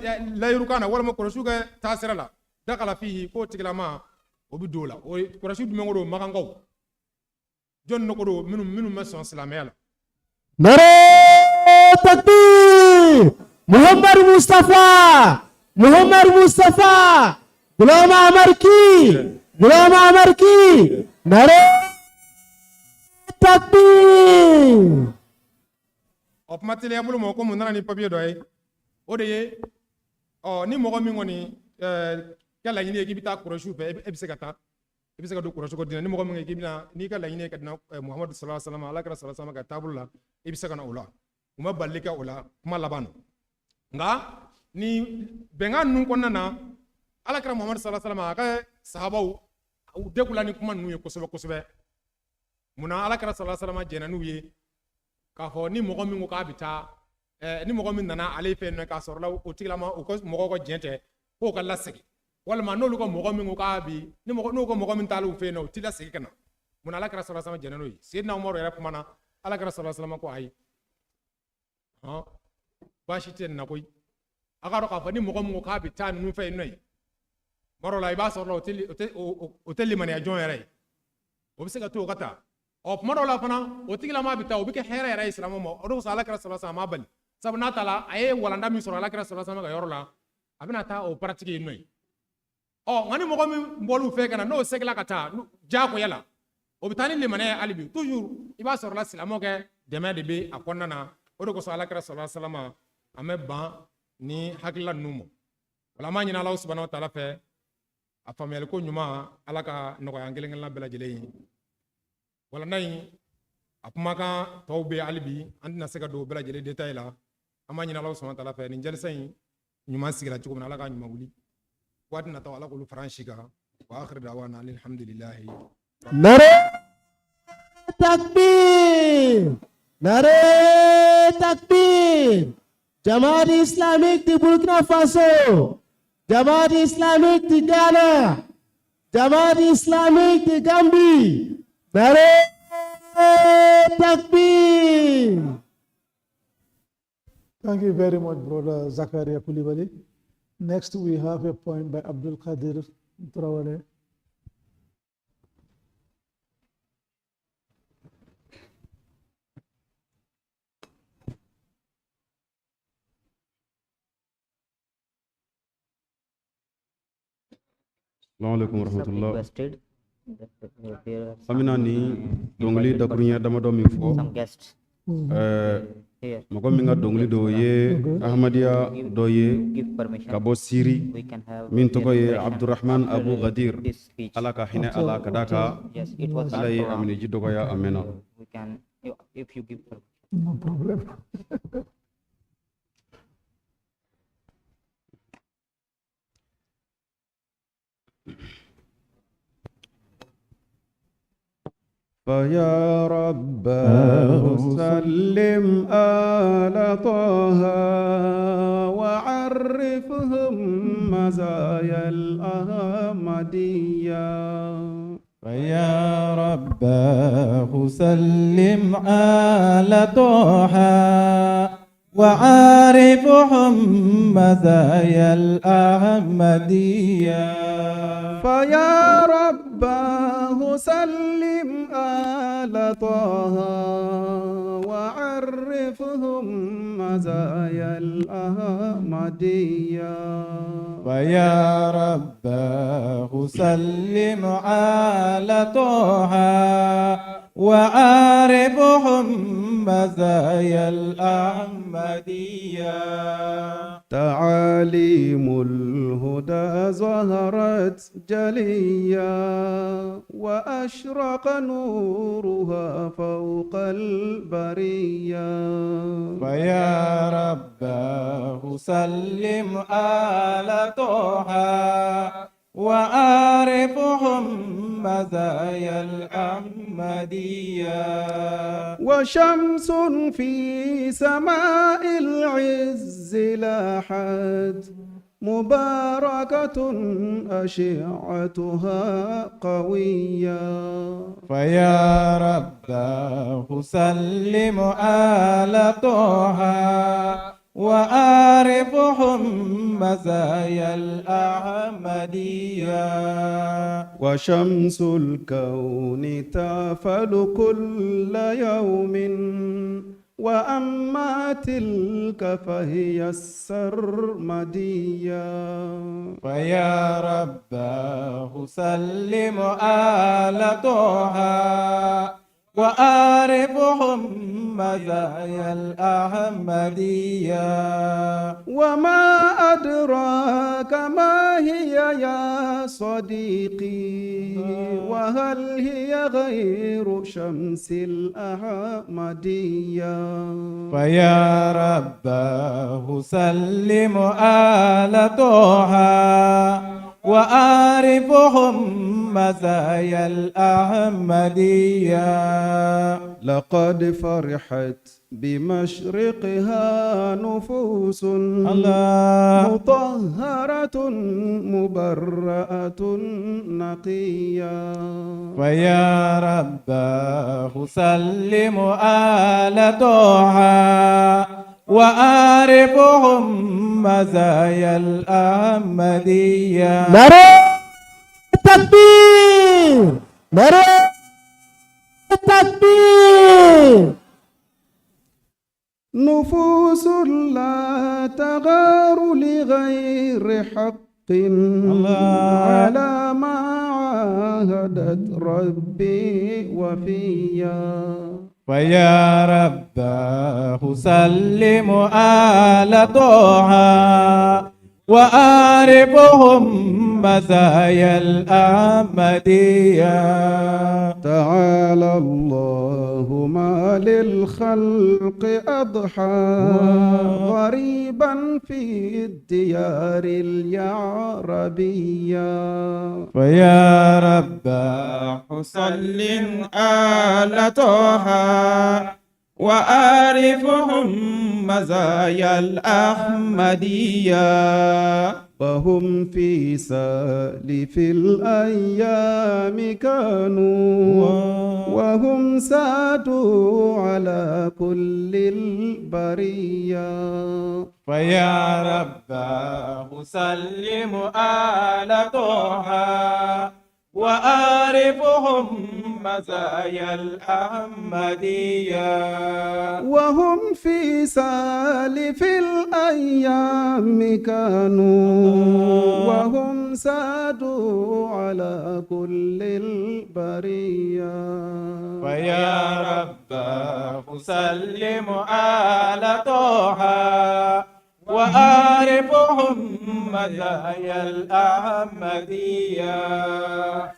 Speaker 10: layirukan na walima quraishiw ka taasira la dakhala fihi k'o tigilama o bɛ don o la o ye quraishiw jumɛn ko don magankaw jɔn nɔgɔ don minnu bɛ sɔn silamɛya la
Speaker 5: Nare takbir Muhammad Mustafa Ghulam Ahmad ki nare takbir
Speaker 10: o kuma teliya bolo ma ko mun nana ni papier dɔ ye o de ye ni mɔgɔ min kɔni ka laɲini ye k'i bɛ taa kɔrɔsiw fɛ e bɛ se ka taa i bɛ se ka don kɔrɔsi ko diinɛ ni mɔgɔ min k'i bɛna n'i ka laɲini ye ka na muhammadu sallallahu alaihi wasallam alakira sallallahu alaihi wasallam ka taabolo la i bɛ se ka na o la u ma bali kɛ o la kuma laban na nka ni bɛnkan ninnu kɔnɔna na alakira muhammadu sallallahu alaihi wasallam a ka sahabaw u degula ni kuma ninnu ye kosɛbɛ kosɛbɛ munna alakira sallallahu alaihi wasallam jɛnna n'u ye k'a fɔ ni mɔgɔ min ko k'a bɛ taa ni mɔgɔ min nana ale fɛ yen nɔ k'a sɔrɔ la o tigilama o ka mɔgɔw ka jɛn tɛ k'o ka lasegin walima n'olu ka mɔgɔ min ko k'a bi n'o ka mɔgɔ min taala u fɛ yen nɔ u ti lasegin ka na munna alakira sallallahu alaihi wasallam jɛnna n'o ye Seydina Umaru yɛrɛ kuma na alakira sallallahu alaihi wasallam ko ayi baasi tɛ nin na koyi a ka dɔn k'a fɔ ni mɔgɔ min ko k'a bɛ taa ninnu fɛ yen nɔ ye kuma dɔw la i b'a sɔrɔ la o tɛ limaniya jɔn yɛrɛ ye o bɛ se ka to o ka taa o kuma dɔw la fana o tigilama bɛ taa o bɛ kɛ hɛrɛ yɛrɛ ye silamɛw ma o de kosɔn alakira sallallahu alaihi wasallam a ma bali sabu n'a ta la a ye walanda min sɔrɔ alakira sallallahu alaihi wasallam ka yɔrɔ la a bɛna taa o pratique yen nɔ ye nka ni mɔgɔ min bɔl'u fɛ ka na n'o segila ka taa diyagoya la o bɛ taa ni limaniya ye hali bi toujours i b'a sɔrɔ la silamɛw kɛ dɛmɛ de bɛ a kɔnɔna na o de kosɔn alakira sallallahu alaihi wasallam an bɛ ban ni hakilila ninnu ma wala an b'a ɲini Alahu subahanahu wa taala fɛ a faamuyali ko ɲuman ala ka nɔgɔya an kelen kelenna bɛɛ lajɛlen ye walanda in a kumakan tɔw bɛ hali bi an tɛna se ka don bɛɛ lajɛlen détail la an b'a ɲini Alahu subahanahu wa taala fɛ nin jalisa in ɲuman sigira cogo min na ala ka ɲuman wuli waati nataw ala k'olu fara an si kan wa akhir da'wana alhamdulillahi
Speaker 5: Nare takbir! Nare takbir! Jamaat Islamic di Burkina Faso, Jamaat Islamic di Ghana, Jamaat Islamic di Gambia. Nare takbir!
Speaker 3: Thank you very much, Brother Zakaria Kulibali. Next, we have a point by Abdul Qadir Traore.
Speaker 11: Assalamualaikum warahmatullah. Amina ni dongli da kunya dama do min fo. Mako min ga dongli do ye Ahmadiyya do ye kabo Siri min to ko ye Abdurrahman Abu Ghadir alaka hina alaka daka alay amini jiddo ko ya amena.
Speaker 4: We can, if you give
Speaker 3: No problem.
Speaker 11: فيا رباه سلم آل طه وعرفهم مزايا الأحمدية
Speaker 12: فيا رباه سلم آل طه وعارفهم مزايا الأحمدية
Speaker 11: فيا رباه سلم آل طه وعرفهم مزايا الأحمدية
Speaker 12: فيا رباه سلم آل طه وعارفهم مزايا الأحمدية
Speaker 11: تعاليم الهدى ظهرت جليا وأشرق نورها فوق البرية
Speaker 12: فيا رباه سلم آل طه وعارفهم مزايا الأحمدية
Speaker 11: وشمس في سماء العز لاحت مباركة أشعتها قوية
Speaker 12: فيا رباه سلم آل طه وعارفهم مزايا الأحمدية
Speaker 11: وشمس الكون تافل كل يوم وأما تلك فهي السرمدية
Speaker 12: فيا رباه سلم آل طه وعارفهم مزايا الأحمدية
Speaker 11: وما أدراك ما هي يا صديقي وهل هي غير شمس الأحمدية
Speaker 12: فيا رباه سلم آل طه وعارفهم مزايا الأحمدية
Speaker 11: لقد فرحت بمشرقها نفوس مطهرة مبرأة نقية
Speaker 12: فيا رباه سلم آل طه وعارفهم مزايا الأحمدية
Speaker 5: نعرة تكبير نعرة تكبير
Speaker 1: نفوس لا تغار لغير حق على ما عاهدت ربي وفيا.
Speaker 12: فيا رباه سلم آل طه وآرفهم مزايا الأحمدية.
Speaker 1: تعالى الله ما للخلق أضحى غريبا في الديار اليعربية.
Speaker 12: فيا رباه سلم آل طه وآرفهم مزايا الأحمدية.
Speaker 1: وهم في سالف الأيام كانوا وهم سادوا على كل البرية.
Speaker 12: فيا رباه سلم آل طه وآرفهم مزايا الأحمدية.
Speaker 1: وهم في سالف الأيام كانوا وهم سادوا على كل البرية.
Speaker 12: فيا رباه سلم آل طه وآرفهم مزايا الأحمدية.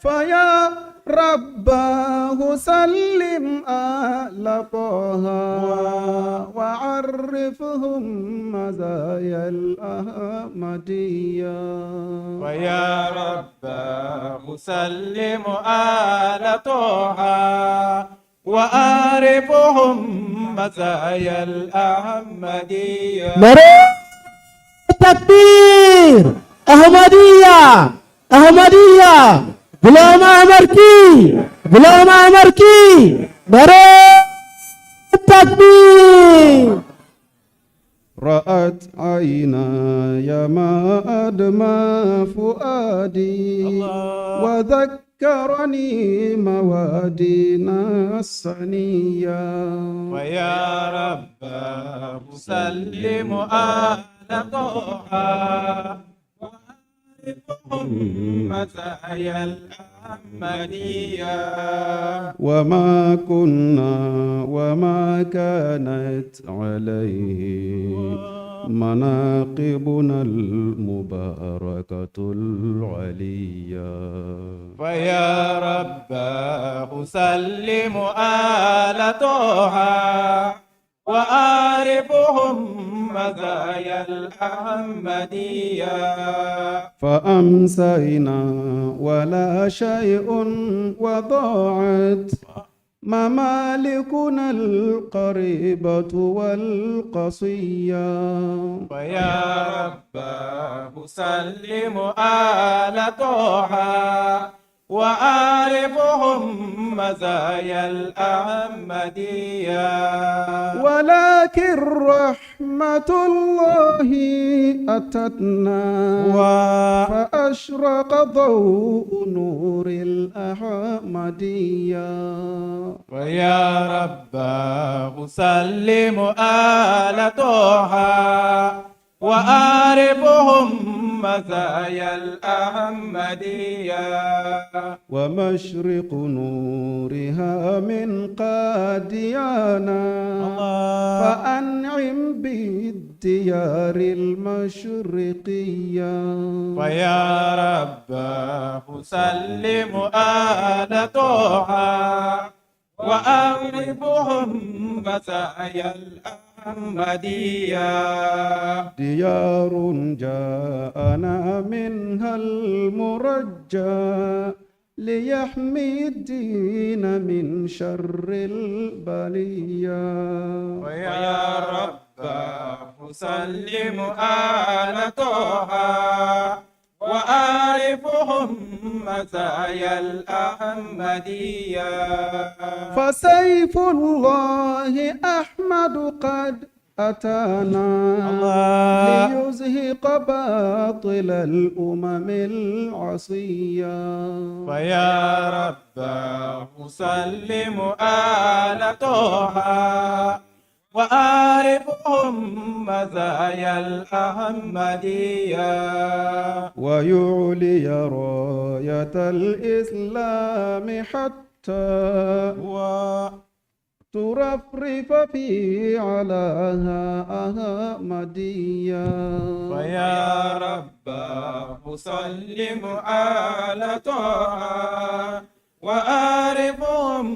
Speaker 1: فيا رباه سلم آل طه وعرفهم مزايا الأحمدية.
Speaker 12: فيا رباه سلم آل طه وآرفهم مزايا الأحمدية.
Speaker 5: تكبير أحمدية أحمدية غلام أحمد کی غلام أحمد کی نعرہ تکبیر.
Speaker 1: رأت عيناي ما أدمى فؤادي وذكرني موادينا السنية.
Speaker 12: ويا رباه سلم آل طه وآرفهم مزايا الأحمدية.
Speaker 1: وما كنا وما كانت عليه مناقبنا المباركة العليا.
Speaker 12: فيا رباه سلم آل طه وآرفهم مزايا الأحمدية.
Speaker 1: فأمسينا ولا شيء وضاعت ممالكنا القريبة والقصية.
Speaker 12: فيا رباه سلم آل طه وآرفهم مزايا الأحمدية.
Speaker 1: ولكن رحمة الله أتتنا فأشرق ضوء نور الأحمدية.
Speaker 12: ويا رباه سلم آل طه وآرفهم مزايا الأحمدية.
Speaker 1: ومشرق نورها من قاديانا فأنعم بالديار المشرقية.
Speaker 12: فيا رباه سلم آل طه وأغربهم مزايا الأحمدية.
Speaker 1: ديار جاءنا منها المرجى ليحمي الدين من شر البلية.
Speaker 12: ويا رباه سلم آل طه وآرفهم مزايا الأحمدية.
Speaker 1: فسيف الله أحمد قد أتانا ليزهق باطل الأمم العصية.
Speaker 12: فيا رباه سلم آل طه وأعرفهم مزايا الأحمدية
Speaker 1: ويعلي راية الإسلام حتى ترفرف في علاها أحمدية
Speaker 12: فيا رب أسلم على طه وأعرفهم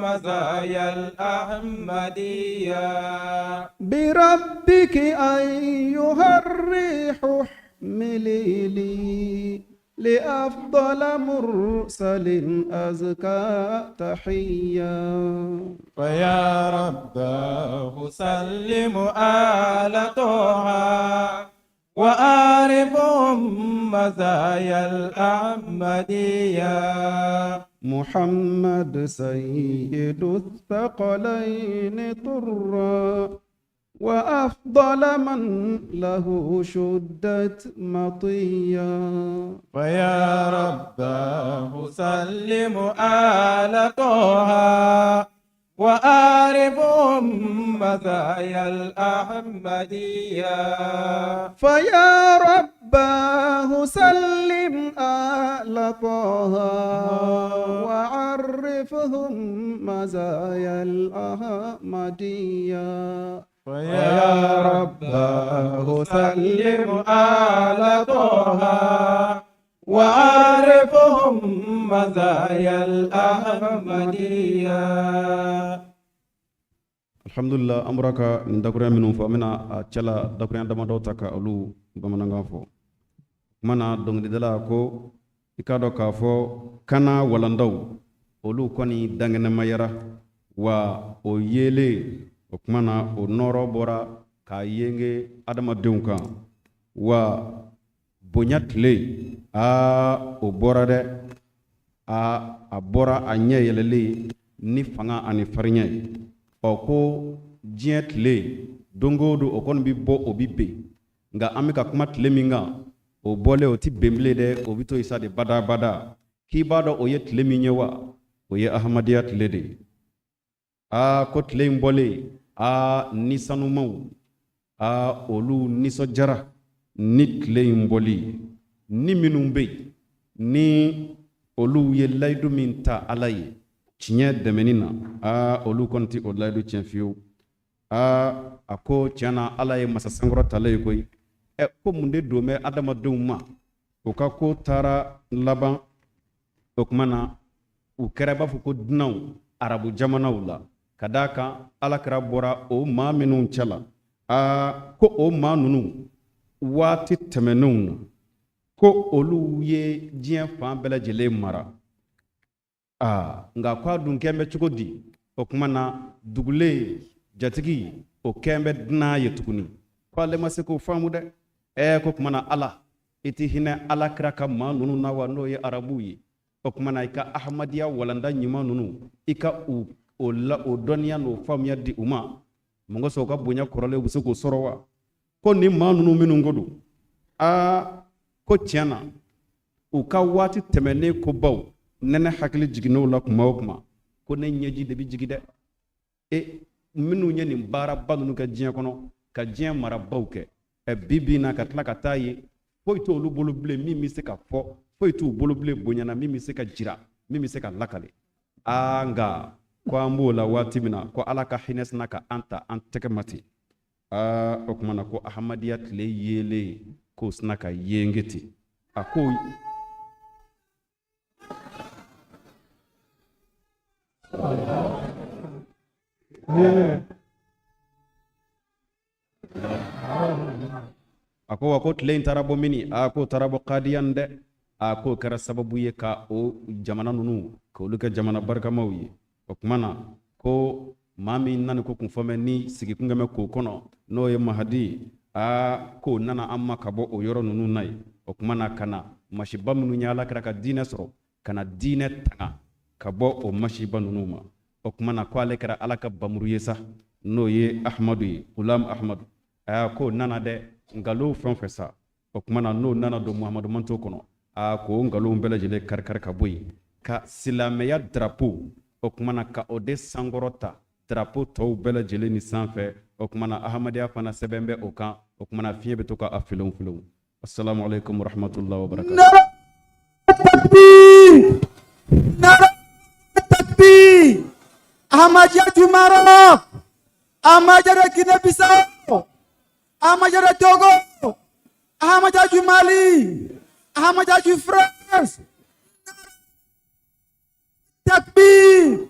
Speaker 12: مزايا الأحمدية
Speaker 1: بربك أيها الريح احملي لي لأفضل مرسل أزكى تحية
Speaker 12: فيا رب أسلم على طه وأعرفهم مزايا الأحمدية
Speaker 1: محمد سيد الثقلين طرا وأفضل من له شدت مطيا
Speaker 12: فيا رب أسلم على طه وأعرفهم مزايا الأحمدية
Speaker 1: فيا رباه سلم آل طه وعرفهم مزايا الأحمدية
Speaker 12: فيا رباه سلم على طه وعرفهم مزايا الأحمدية
Speaker 11: الحمد لله أمرك ندكر منهم فمنا أشلا دكر عندما دوتك أولو بمنعفو منا دون دلا كو ikado kafo kana walandau olu koni dangane mayara wa o yele o kumana o noro bora ka yenge adama deunka wa bonyatle a o bora de a bora anye yelele ni fanga ani farnya o ko dientle dongodo o kon bi bo o bibbe nga amika kuma tleminga o bole o ti bemble de o bito isa de bada ki bado o yet leminyewa o ye ahmadiyat lede a ko tlem bole a nisanu mau a olu niso jara ni tlem boli ni minumbe ni olu ye laydu minta alaye cinye demenina a olu konti o laydu chenfiu a ako tiana alaye masasangro talaye koy ko munde dome adama duma o ka ko tara laban o kumana u kɛra b'a fɔ ko dunaw arabu jamanaw la ka d'a kan alakira bɔra o maa minnu cɛla ko o maa ninnu waati tɛmɛnenw na ko olu ye diɲɛ fan bɛɛ lajɛlen mara nka ko a dun kɛn bɛ cogo di o kumana dugulen jatigi o kɛn bɛ dunan ye tuguni ko ale ma se k'o faamu dɛ ko kumana ala iti hinɛ alakira ka maa ninnu na wa n'o ye arabu ye o kumana i ka ahmadiya walanda ɲuman ninnu i ka o dɔnniya n'o faamuya di u ma mɔgɔ sɔrɔ ka bonya kɔrɔlen u bɛ se k'o sɔrɔ wa ko ni maa ninnu minnu ko don ko tiɲɛ na u ka waati tɛmɛnen ko baw ne hakili jiginn'o la kuma o kuma ko ne ɲɛji de bɛ jigi dɛ minnu ye nin baaraba ninnu kɛ diɲɛ kɔnɔ ka diɲɛ marabaw kɛ bibi na ka tila ka taa ye foyi t'olu bolo bilen min bɛ se ka fɔ foyi t'u bolo bilen bonyana min bɛ se ka jira min bɛ se ka lakale nka ko an b'o la waati min na ko ala ka hinɛ sina ka an ta an tɛgɛ mati o kuma na ko ahmadiya tile yelen k'o sina ka yenge ten a ko a ko wa ko tile in taara bɔ mini ko taara bɔ kadiyan dɛ ko kɛra sababu ye ka o jamana ninnu k'olu kɛ jamana barikamaw ye o kuma na ko maa min nani ko kun fɔmɛ ni sigikun kɛmɛ k'o kɔnɔ n'o ye mahadi k'o nana an ma ka bɔ o yɔrɔ ninnu na ye o kuma na ka na masiba minnu ye ala kɛra ka diinɛ sɔrɔ ka na diinɛ tanga ka bɔ o masiba ninnu ma o kuma na ko ale kɛra ala ka bamuru ye sa n'o ye ahmadu ye gulam ahmadu k'o nana dɛ nkalon fɛn fɛn sa o kuma na n'o nana don muhamadu manto kɔnɔ k'o nkalon bɛɛ lajɛlen kari-kari ka bɔ yen ka silamɛya drapeau o kuma na ka o de sankɔrɔ ta drapeau tɔw bɛɛ lajɛlen ni sanfɛ o kuma na ahamadiya fana sɛbɛn bɛ o kan o kuma na fiɲɛ bɛ to k'a filenw filenw. Assalamu alaikum wa rahmatullahi wa barakatuh.
Speaker 5: Nara takbir! Nara takbir! Ahmadiyya Jumarok! Ahmadiyya Guinea Bissau! Ahmadiyya Togo! Ahmadiyya Mali! Ahmadiyya France! Takbir!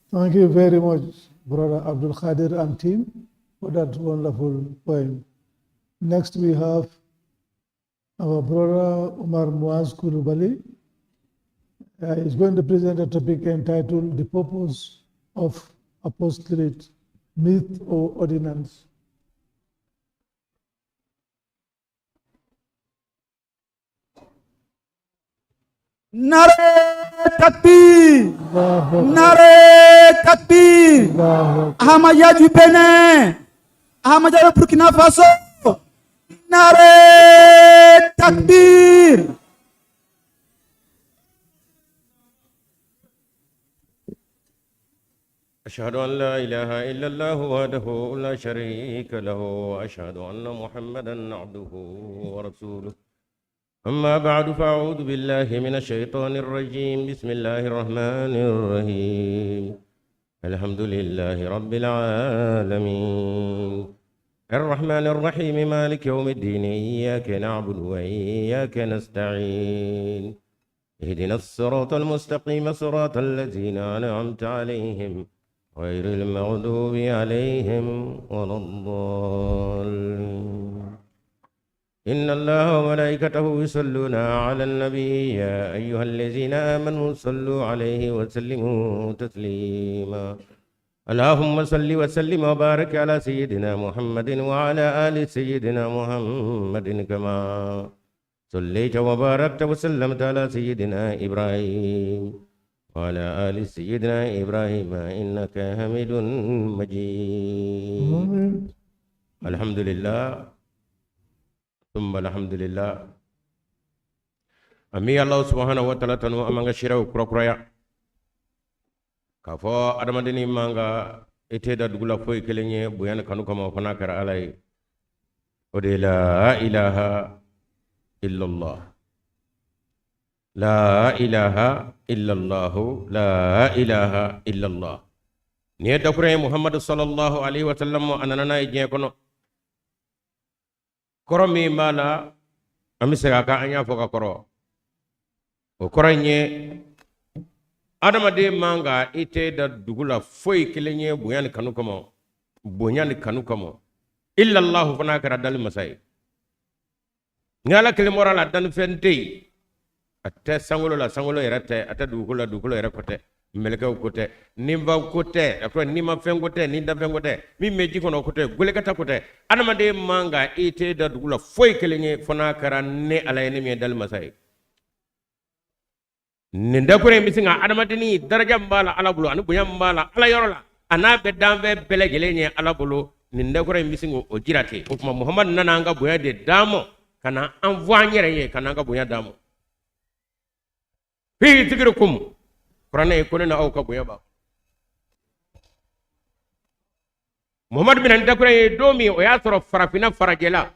Speaker 3: Thank you very much, Brother Abdul Khadir and team, for that wonderful poem. Next, we have our brother Umar Muaz Kulubali. He's going to present a topic entitled The Purpose of Apostolate, Myth or Ordinance.
Speaker 5: Nare Takbir! Nare Takbir! Ahmadiyya du Bénin! Ahmadiyya du Burkina Faso! Nare Takbir!
Speaker 13: أشهد أن لا إله إلا الله وحده لا شريك له وأشهد أن محمدا عبده ورسوله أما بعد فأعوذ بالله من الشيطان الرجيم بسم الله الرحمن الرحيم الحمد لله رب العالمين الرحمن الرحيم مالك يوم الدين إياك نعبد وإياك نستعين اهدنا الصراط المستقيم صراط الذين أنعمت عليهم غير المغضوب عليهم ولا الضالين إن الله وملائكته يصلون على النبي يا أيها الذين آمنوا صلوا عليه وسلموا تسليما اللهم صل وسلم وبارك على سيدنا محمد وعلى آل سيدنا محمد كما صليت وباركت وسلمت على سيدنا إبراهيم وعلى آل سيدنا إبراهيم إنك حميد مجيد الحمد لله ثم الحمد لله أمي الله سبحانه وتعالى تنو أمانغ شراو كرا كرايا كافو أدمدني مانغا إتدا دغلا فوي كليني بويان كانو كما فنا كرا علي ودي لا إله إلا الله لا إله إلا الله لا إله إلا الله نية دكرة محمد صلى الله عليه وسلم أننا إجيه كنو koro mi mala amisega ka anya foka koro o koranye adama de manga ite da dugula foi kilenye buyan kanu kamo illa allah fana kara dal masai ngala kilemora la dan fente atte sangolo erate atte dugulo erakote meleka kote nimba kote akwa nima fengote ninda fengote mi meji kono kote gulekata kote adama de manga ite da dugula foi kelenye fona kara ne alayne mi dal masai ninda kore misinga adama dini daraja mbala ala bulu anu buya mbala ala yorola ana be dambe bele gelenye ala bulu ninda kore misingo o jirate o kuma muhammad nananga buya de damo kana envoyer ye kana nga buya damo fi tigirukum Kurana ikone na au kabuya ba Muhammad bin Andakure domi o ya soro farafina farajela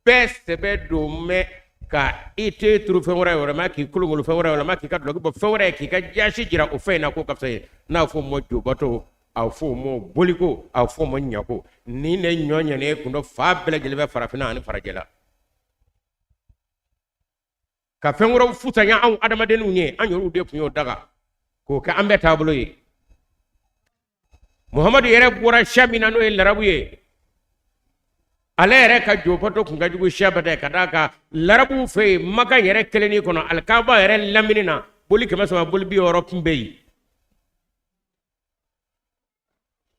Speaker 13: best be do me ka ite turu fenwara wala ma ki kulungulu fenwara wala ma ki ka dogo fenwara ki ka jashi jira o fena ko kapsaye na fo mo jobato a fo mo boliko a fo mo nyako ni ne nyonya ne kundo fa bele gelbe farafina ani farajela ka fenwara futa nya an adama denu nye anyoru de kunyo daga ko ka ambe tablo yi muhammadu yere bora shamina no larabu ye ala yere ka jopato kunga jugu shabata kadaka larabu fe maka yere keleni kono alkaba yere laminina boli kema sama boli bi oro kumbe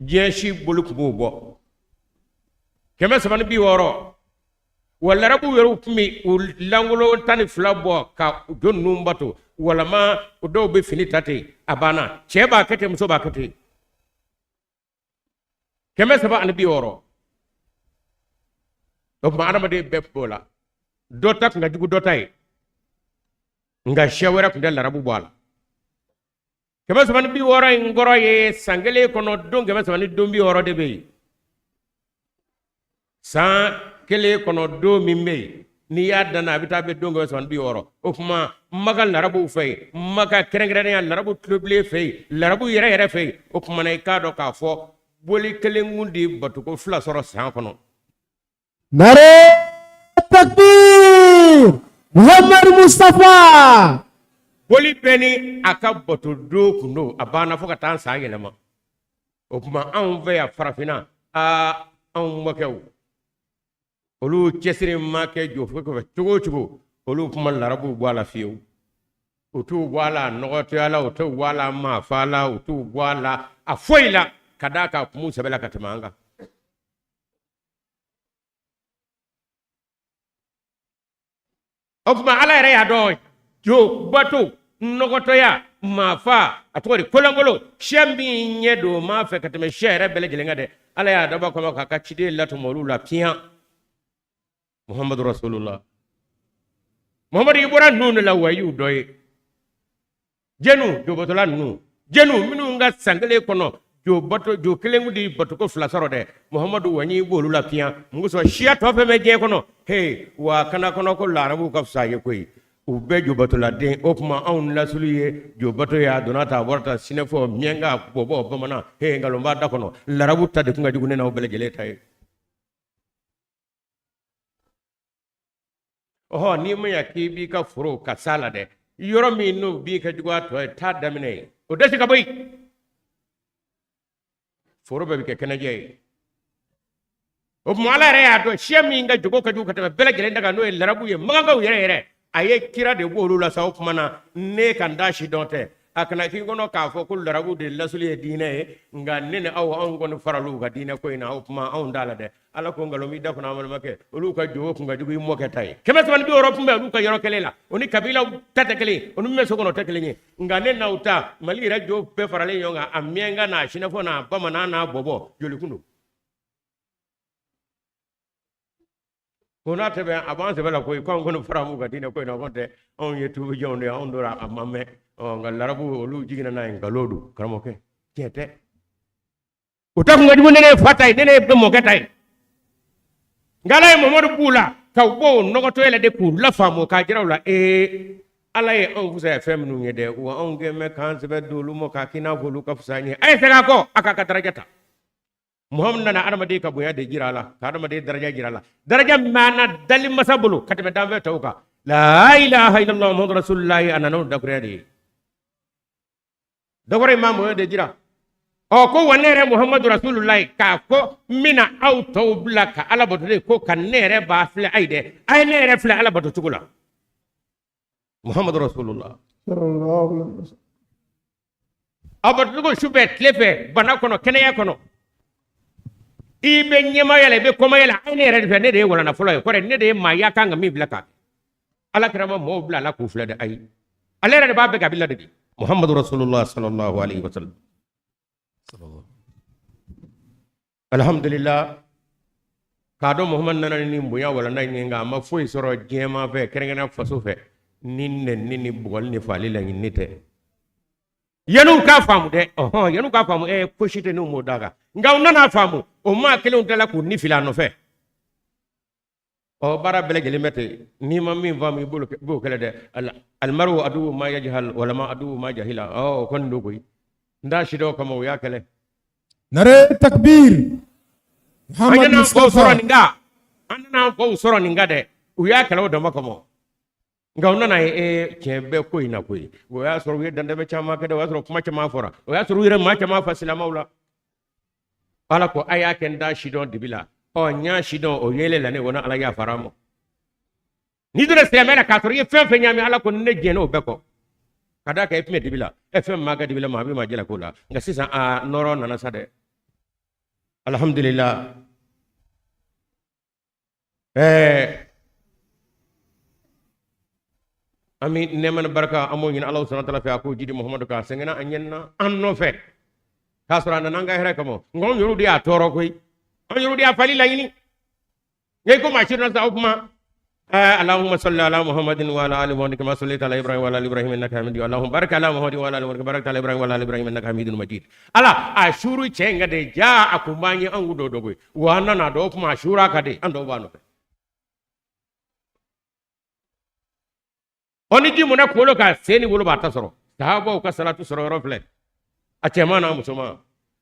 Speaker 13: jeshi boli kubo kema sama bi oro wala rabu yero kumi langulo tani flabo ka jonnu mbato wala ma do be finitate abana cheba kete muso ba kete keme saba an bi woro donc ma adama de bebola do tak nga jugu do tay nga shewera ko del rabu bal kɛmɛ saba ni bi wɔɔrɔ in kɔrɔ ye san kelen kɔnɔ don kɛmɛ saba ni don bi wɔɔrɔ de bɛ yen san kelen kɔnɔ don min bɛ yen n'i y'a dan a bɛ taa bɛ don kɛmɛ saba ni bi wɔɔrɔ o tuma maka larabuw fɛ yen maka kɛrɛnkɛrɛnnenya larabu tulobilen fɛ yen larabu yɛrɛ yɛrɛ fɛ yen o tuma na i k'a dɔn k'a fɔ boli kelen kun di batuko fila sɔrɔ san kɔnɔ.
Speaker 5: Nare takbir Muhammad Mustafa.
Speaker 13: Boli bɛɛ ni a ka bato don kun don a banna fo ka taa san yɛlɛma o tuma anw fɛ yan farafinna anw mɔkɛw olu cɛsiri ma kɛ jɔ fo kɔfɛ cogo o cogo olu kuma larabuw bɔ a la fiyewu u t'u bɔ a la nɔgɔtɔya la u t'u bɔ a la maafa la u t'u bɔ a la a foyi la ka d'a kan kumu sɛbɛ la ka tɛmɛ an kan. O tuma ala yɛrɛ y'a dɔn jo bato nɔgɔtɔya maafa a tɔgɔ di kolonkolon sɛ min ɲɛ don maa fɛ ka tɛmɛ sɛ yɛrɛ bɛɛ lajɛlen kan dɛ ala y'a dabɔ kama k'a ka ciden latɔmɔ olu la piyan muhamadu rasulullah muhamadu i bɔra ninnu de la wa i y'u dɔ ye jɛnu jobɔtɔla ninnu jɛnu minnu ka san kelen kɔnɔ jo kelen di batuko fila sɔrɔ dɛ muhamadu wa n'i b'olu la piyan mun sɔn siya tɔ fɛn bɛ diɲɛ kɔnɔ he wa kana kɔnɔ ko larabu ka fisa ye koyi u bɛɛ jobatola den o tuma anw lasuli ye jobato ye a donna ta a bɔra ta sinɛfɔ miɛnka bɔbɔ bamanan he nkalon b'a da kɔnɔ larabu ta de tun ka jugu ne n'aw bɛɛ lajɛlen ta ye. ɔhɔ n'i ma ɲa k'i b'i ka foro ka s'a la dɛ yɔrɔ min n'o b'i ka jugu a tɔ ye taa daminɛ ye o dɛsɛ ka bɔ yen foro bɛɛ bɛ kɛ kɛnɛjɛ ye o tuma ala yɛrɛ y'a dɔn sɛ min ka jogo ka jugu ka tɛmɛ bɛɛ lajɛlen da kan n'o ye larabu ye magankaw yɛrɛ yɛrɛ a ye kira de b'olu la sa o tuma na ne kan da si dɔn tɛ a kana k'i kɔnɔ k'a fɔ ko larabu de lasuli ye diinɛ ye nka ne ni aw anw kɔni faral'u ka diinɛ ko in na o tuma anw t'a la dɛ ala ko nkalon b'i da kɔnɔ amalimakɛ olu ka jogo kun ka jugu i mɔkɛ ta ye kɛmɛ saba ni bi wɔɔrɔ tun bɛ olu ka yɔrɔ kelen la o ni kabilaw ta tɛ kelen o ni min bɛ so kɔnɔ tɛ kelen ye nka ne n'aw ta mali yɛrɛ jo bɛɛ faralen ɲɔgɔn kan a miɛnka n'a sinɛfɔ n'a bamanan n'a bɔbɔ joli kun don ko n'a tɛmɛ a b'an sɛbɛ la koyi ko anw kɔni fara m'u ka diinɛ ko in na ko tɛ anw ye tubujɛnw de ye anw dora a ma mɛn nka larabu olu jiginna n'a ye nkalon don karamɔgɔkɛ tiɲɛ tɛ o ta kun ka jugu ne ne fa ta ye ne ne bɛ mɔkɛ ta ye nka ala ye mamadu b'u la k'aw bɔ o nɔgɔtɔ yɛlɛ de k'u lafaamu k'a jira u la ala ye anw fisaya fɛn minnu ye dɛ wa anw kɛ mɛn k'an sɛbɛ don olu ma k'a k'i n'a fɔ olu ka fisa an ye a ye segin a kɔ a k'a ka daraja ta muhamadu nana adamaden ka bonya de jira a la ka adamaden daraja jira a la daraja mana dali masa bolo ka tɛmɛ danfɛn tɔw kan la ilaha illallah muhammadu rasulillahi a nana o dakuruya de ye dɔgɔrɔ in ma bonya de jira ko wa ne yɛrɛ muhammadu rasulillahi k'a fɔ n bɛna aw tɔw bila ka ala bato de ko ka ne yɛrɛ b'a filɛ a ye dɛ a ye ne yɛrɛ filɛ ala bato cogo la muhammadu rasulullah aw bato cogo su fɛ tile fɛ bana kɔnɔ kɛnɛya kɔnɔ i bɛ ɲɛmaya la i bɛ kɔmaya la a ye ne yɛrɛ de fɛ ne de ye walana fɔlɔ ye kɔrɔ ne de ye maaya kan ka min bila ka ala kɛra ma mɔgɔw bila ala k'u filɛ dɛ ayi ale yɛrɛ de b'a bɛɛ ka bila de muhammadu rasulullah sallallahu alaihi wasallam alhamdulillah k'a dɔn muhammadu nana ni bonya walana ɲini nka a ma foyi sɔrɔ diɲɛma fɛ kɛrɛnkɛrɛnnenya faso fɛ ni nɛni ni bugɔli ni faali laɲini tɛ yan'u k'a faamu dɛ yan'u k'a faamu ko si tɛ n'u m'o da kan nka u nana faamu o maa kelenw tila k'u ni fili a nɔfɛ baara bɛɛ lajɛlen bɛ ten n'i ma min faamu i b'o kɛlɛ dɛ alimaru aduwu ma yajhal walama aduwu ma jahila o kɔni don koyi n t'a si dɔw kama o y'a kɛlɛ.
Speaker 10: nare takbir muhammad mustafa
Speaker 13: an nana fɔw sɔrɔ nin kan dɛ u y'a kɛlɛ o dama kama nka u nana ye tiɲɛ bɛɛ ko in na koyi o y'a sɔrɔ u ye dandɛmɛ caman kɛ dɛ o y'a sɔrɔ kuma caman fɔra o y'a sɔrɔ u yɛrɛ maa caman fa silamɛw la ala ko a y'a kɛ n da sidɔn dibi la n y'a sidɔn o yele la ne ko ala y'a fara ma n'i donna silamɛ la k'a sɔrɔ i ye fɛn fɛn ɲaami ala ko ne jɛnna o bɛɛ kɔ ka d'a kan i tun bɛ dibi la fɛn maa kɛ dibi la maa bɛ maa jɛla k'o la nka sisan nɔrɔ nana sa dɛ alhamdulillah an bɛ nɛɛma ni barika an b'o ɲini ala subahana taala fɛ a k'o jidi muhamadu kan sɛgɛnna an ɲɛnina an nɔfɛ k'a sɔrɔ a nana an ka hɛrɛ kama nka anw yɛrɛw de y'a tɔɔrɔ koyi an yɛrɛw de y'a fali laɲini nka i ko maa si donna sa o kuma اللهم صل على محمد وعلى ال محمد كما صليت على ابراهيم وعلى ال ابراهيم انك حميد اللهم بارك على محمد وعلى ال محمد كما باركت على ابراهيم وعلى ال ابراهيم انك حميد مجيد ala ashuru chenga de ja akumanyi angudo dogo wana na do kuma ashura kade ando bano oni ji muna kolo ka seni wolo bata soro sahaba ka salatu soro rofle achema na musoma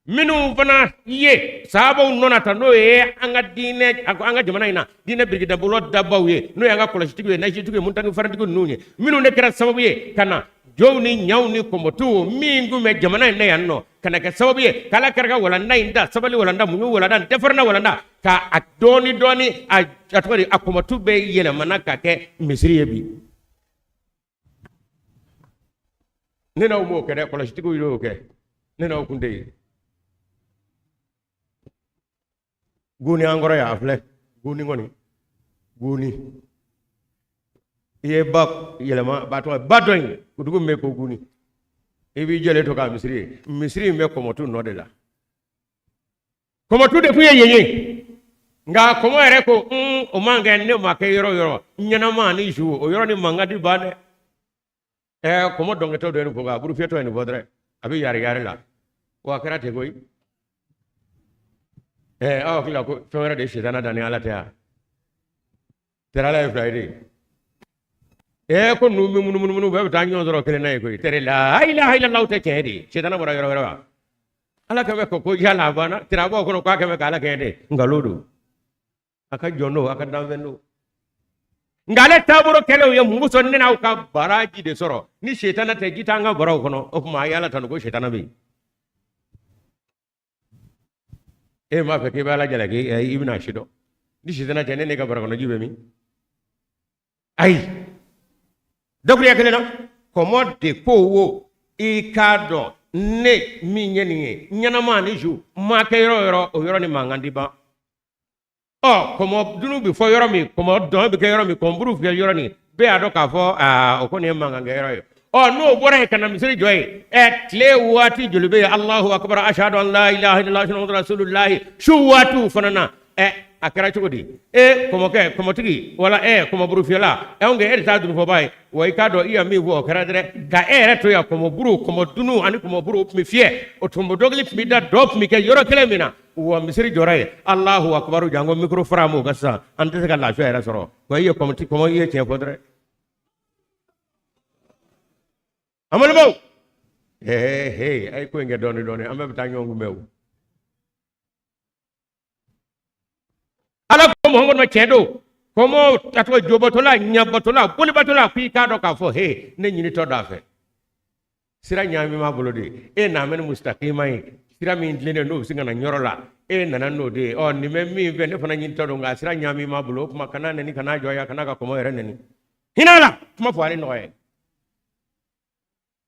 Speaker 13: minu fana ye sahaba nona tano ye anga dine anga jamana ina dine brigida bolo dabaw ye no yanga kolo shitigo na shitigo muntangi faratigo nunye minu ne kera sababu ye kana jowni nyawni komotu mingu me jamana ina yanno kana ka sababu ye kala karga wala na inda sabali wala nda munyu wala nda tefarna wala nda ka adoni doni atwari akomotu be yele manaka ke misri yebi nena umo kede kolo shitigo yo ke nena ukunde guni angoro ya afle guni ngoni guni ye bak yelema bato badoin kudugo me ko guni ebi jele to ka misri me ko motu no de la ko motu de fuye yenye nga ko mo ere ko o manga ne ma ke yoro nyana ma ni ju o yoro ni manga di bane ko mo donge to de ko ga buru feto en bodre abi yare la wa kara te goyi awa kila ko fɛn de shetana dani ala tɛ yan terala ye friday ko nu munu bɛɛ bɛ taa ɲɔgɔn sɔrɔ kelen na ye koyi tere la ilaha illallah tɛ tiɲɛ de shetana bɔra yɔrɔ wɛrɛ wa ala kɛmɛ ko yala banna tirabɔ kɔnɔ k'a kɛmɛ k'ala kɛ de nkalon don a ka jɔn don a ka danfɛn don nka ale taabolo kɛlɛw ye mun sɔn ne n'aw ka baraji de sɔrɔ ni shetana tɛ ji t'an ka baraw kɔnɔ o tuma a ye ala tanu ko shetana bɛ yen ma fe ke bala jala ke ibn ashido ni shitana tene ne ka baraka jibe mi ai dokri yakele na komode ko wo e kado ne mi nyeni nyana ma ni ju ma ke yoro o yoro ni mangandi ba komo dunu bi fo yoro mi komo don bi ke yoro mi komburu fi yoro ni be ado ka fo o ko ne manganga yoro no bora kana misri joy tle wati julube Allahu akbar ashhadu an la ilaha illallah muhammadur rasulullah shu watu fanana akara chugodi komo tigi wala komo buru fiala onge ta dunu fo bay way kado iya mi wo kara dere ka to ya komo buru komo dunu ani komo buru mi fie o tumbo dogli mi da dop mi ke yoro kelemina wo misri joray Allahu akbar jango micro framo gassa ante ka la fiera soro way komo ye che fodre amalmo ay ko nge doni ambe ta nyongu mew ala ko Muhammad ma cedo komo tatwa jobotola nyabotola bolibatola fi ka do ka fo ne nyini to da fe sira nyami ma bolodi na men mustaqima sira min lene no singa na nyorola na no de ni me mi be ne fana nyini to do nga sira nyami ma bolo kuma kana ne ni kana joya kana ka komo ere ne ni hinala kuma fo ali noye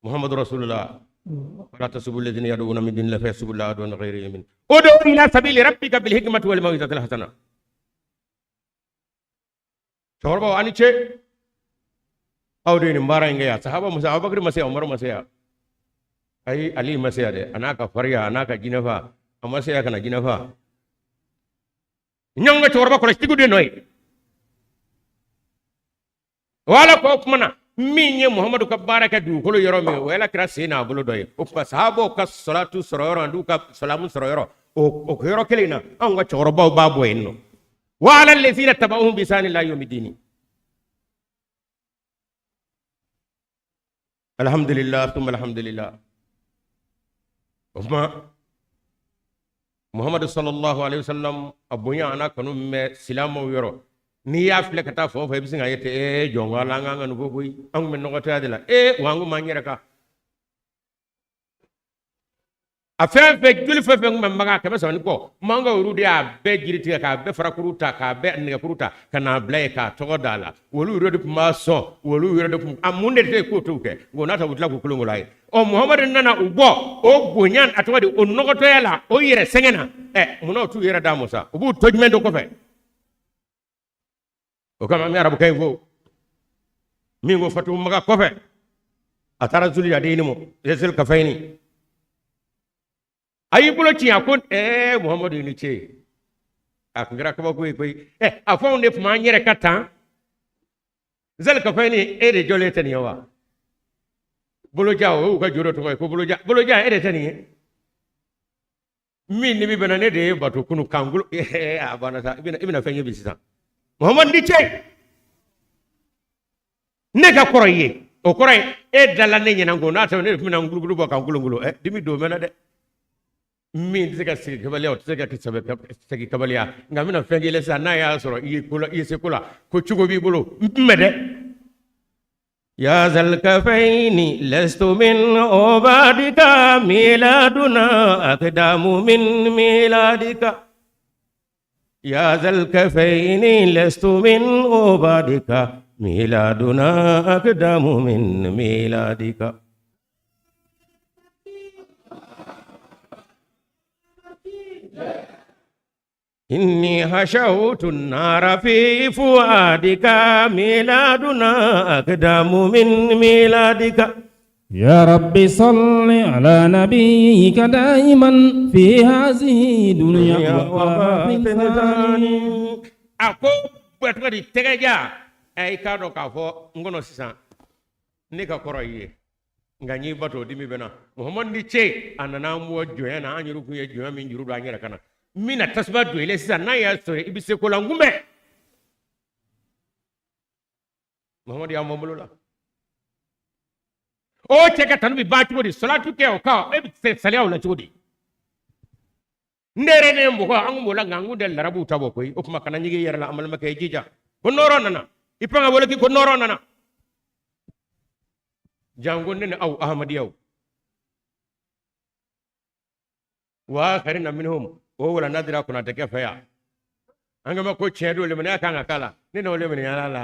Speaker 13: محمد رسول الله ولا تسبوا الذين يدعون من دون الله فيسبوا الله عدوا غير يمين ادع الى سبيل ربك بالحكمه والموعظه الحسنه شوربا انيچه او دين مبارنگه يا صحابه موسى ابو بكر مسيا عمر مسيا اي علي مسيا ده انا کا فريا انا کا جنفا مسيا كنا جنفا ñonga شوربا كرشتي گدي نوي wala ko mana minye Muhammadu ka baraka du kolo yoro mi wala kira sina bulu doy o pa sahabo ka salatu sororo andu ka salamu sororo o yoro kelina an ga choro ba boyno wa ala allazina tabauhum bi sani la yawmidini alhamdulillah thumma alhamdulillah ofma Muhammadu sallallahu alaihi wasallam abunya ana kanu me silamo yoro ni ya file kata fo fa bisinga yete jonga la nga nganu ko koy ang men no ta de la wangu manyere ka afa fe juli fe fe ngam maga ka beso ni ko manga urudi a be jiriti ka be farakuruta ka be ne kuruta kana blay ka to dala wolu urudi ma so wolu urudi amunde te ko to ke gona ta wutla ko kulungu lay o Muhammad nana ubo o gonyan atwadi o nogo to yala o yere sengena muno tu yere da musa ubu tojmendo ko fe o kama mi arabu kay fo mi ngo fatu maga kofe atara zuli ya dini mo yesul kafayni ayi bulo ci akon Muhammadu ni ce akngra ko koy afon ne ma nyere kata zal ka fayni e de jole tan yawa bolo jawo ka juro to ko bolo ja e de tan yi min ni bi banane de batu kunu kangul abana sa ibina fenye bi sisan muhammad ni che ne ka koroye o koroye e dala ne nyana ngo na ta ne mina ngulu bo kangulu dimi do mena de min tse ka sigi kabaliya o tse ka kisabe sigi kabaliya nga mina fenye le sa na ya soro yi se kula ko chugo bi bolo mede يا ذا الكفين لست من عبادك ميلادنا أقدم من ميلادك يا ذا الكفين لست من عبادك ميلادنا أقدم من ميلادك إني هشوت النار في فؤادك ميلادنا أقدم من ميلادك
Speaker 7: يا رب صل على نبيك دائما في هذه الدنيا
Speaker 13: أكو بتقولي تجا أي كارو كافو نقول سيسان نيكا كوراي ngani bato dimi bena muhammad ni che anana mo joya na anyiru ku ye joya min juru da nyira kana mina tasba do ile sisa na ya so ibise ko la ngumbe muhammad ya momulo la o cheka tanu bi ba chudi salatu ke o ka e salia o la chudi ndere ne mbo ko angu la ngangu del rabu tabo koy o kuma kana nyigi yera la amal makay jija ko noro nana ipanga wala ki ko noro nana jangon ne aw ahmadiyaw wa kharina minhum o wala nadira kuna take faya angama ko chedo le mena kanga kala ni no le mena la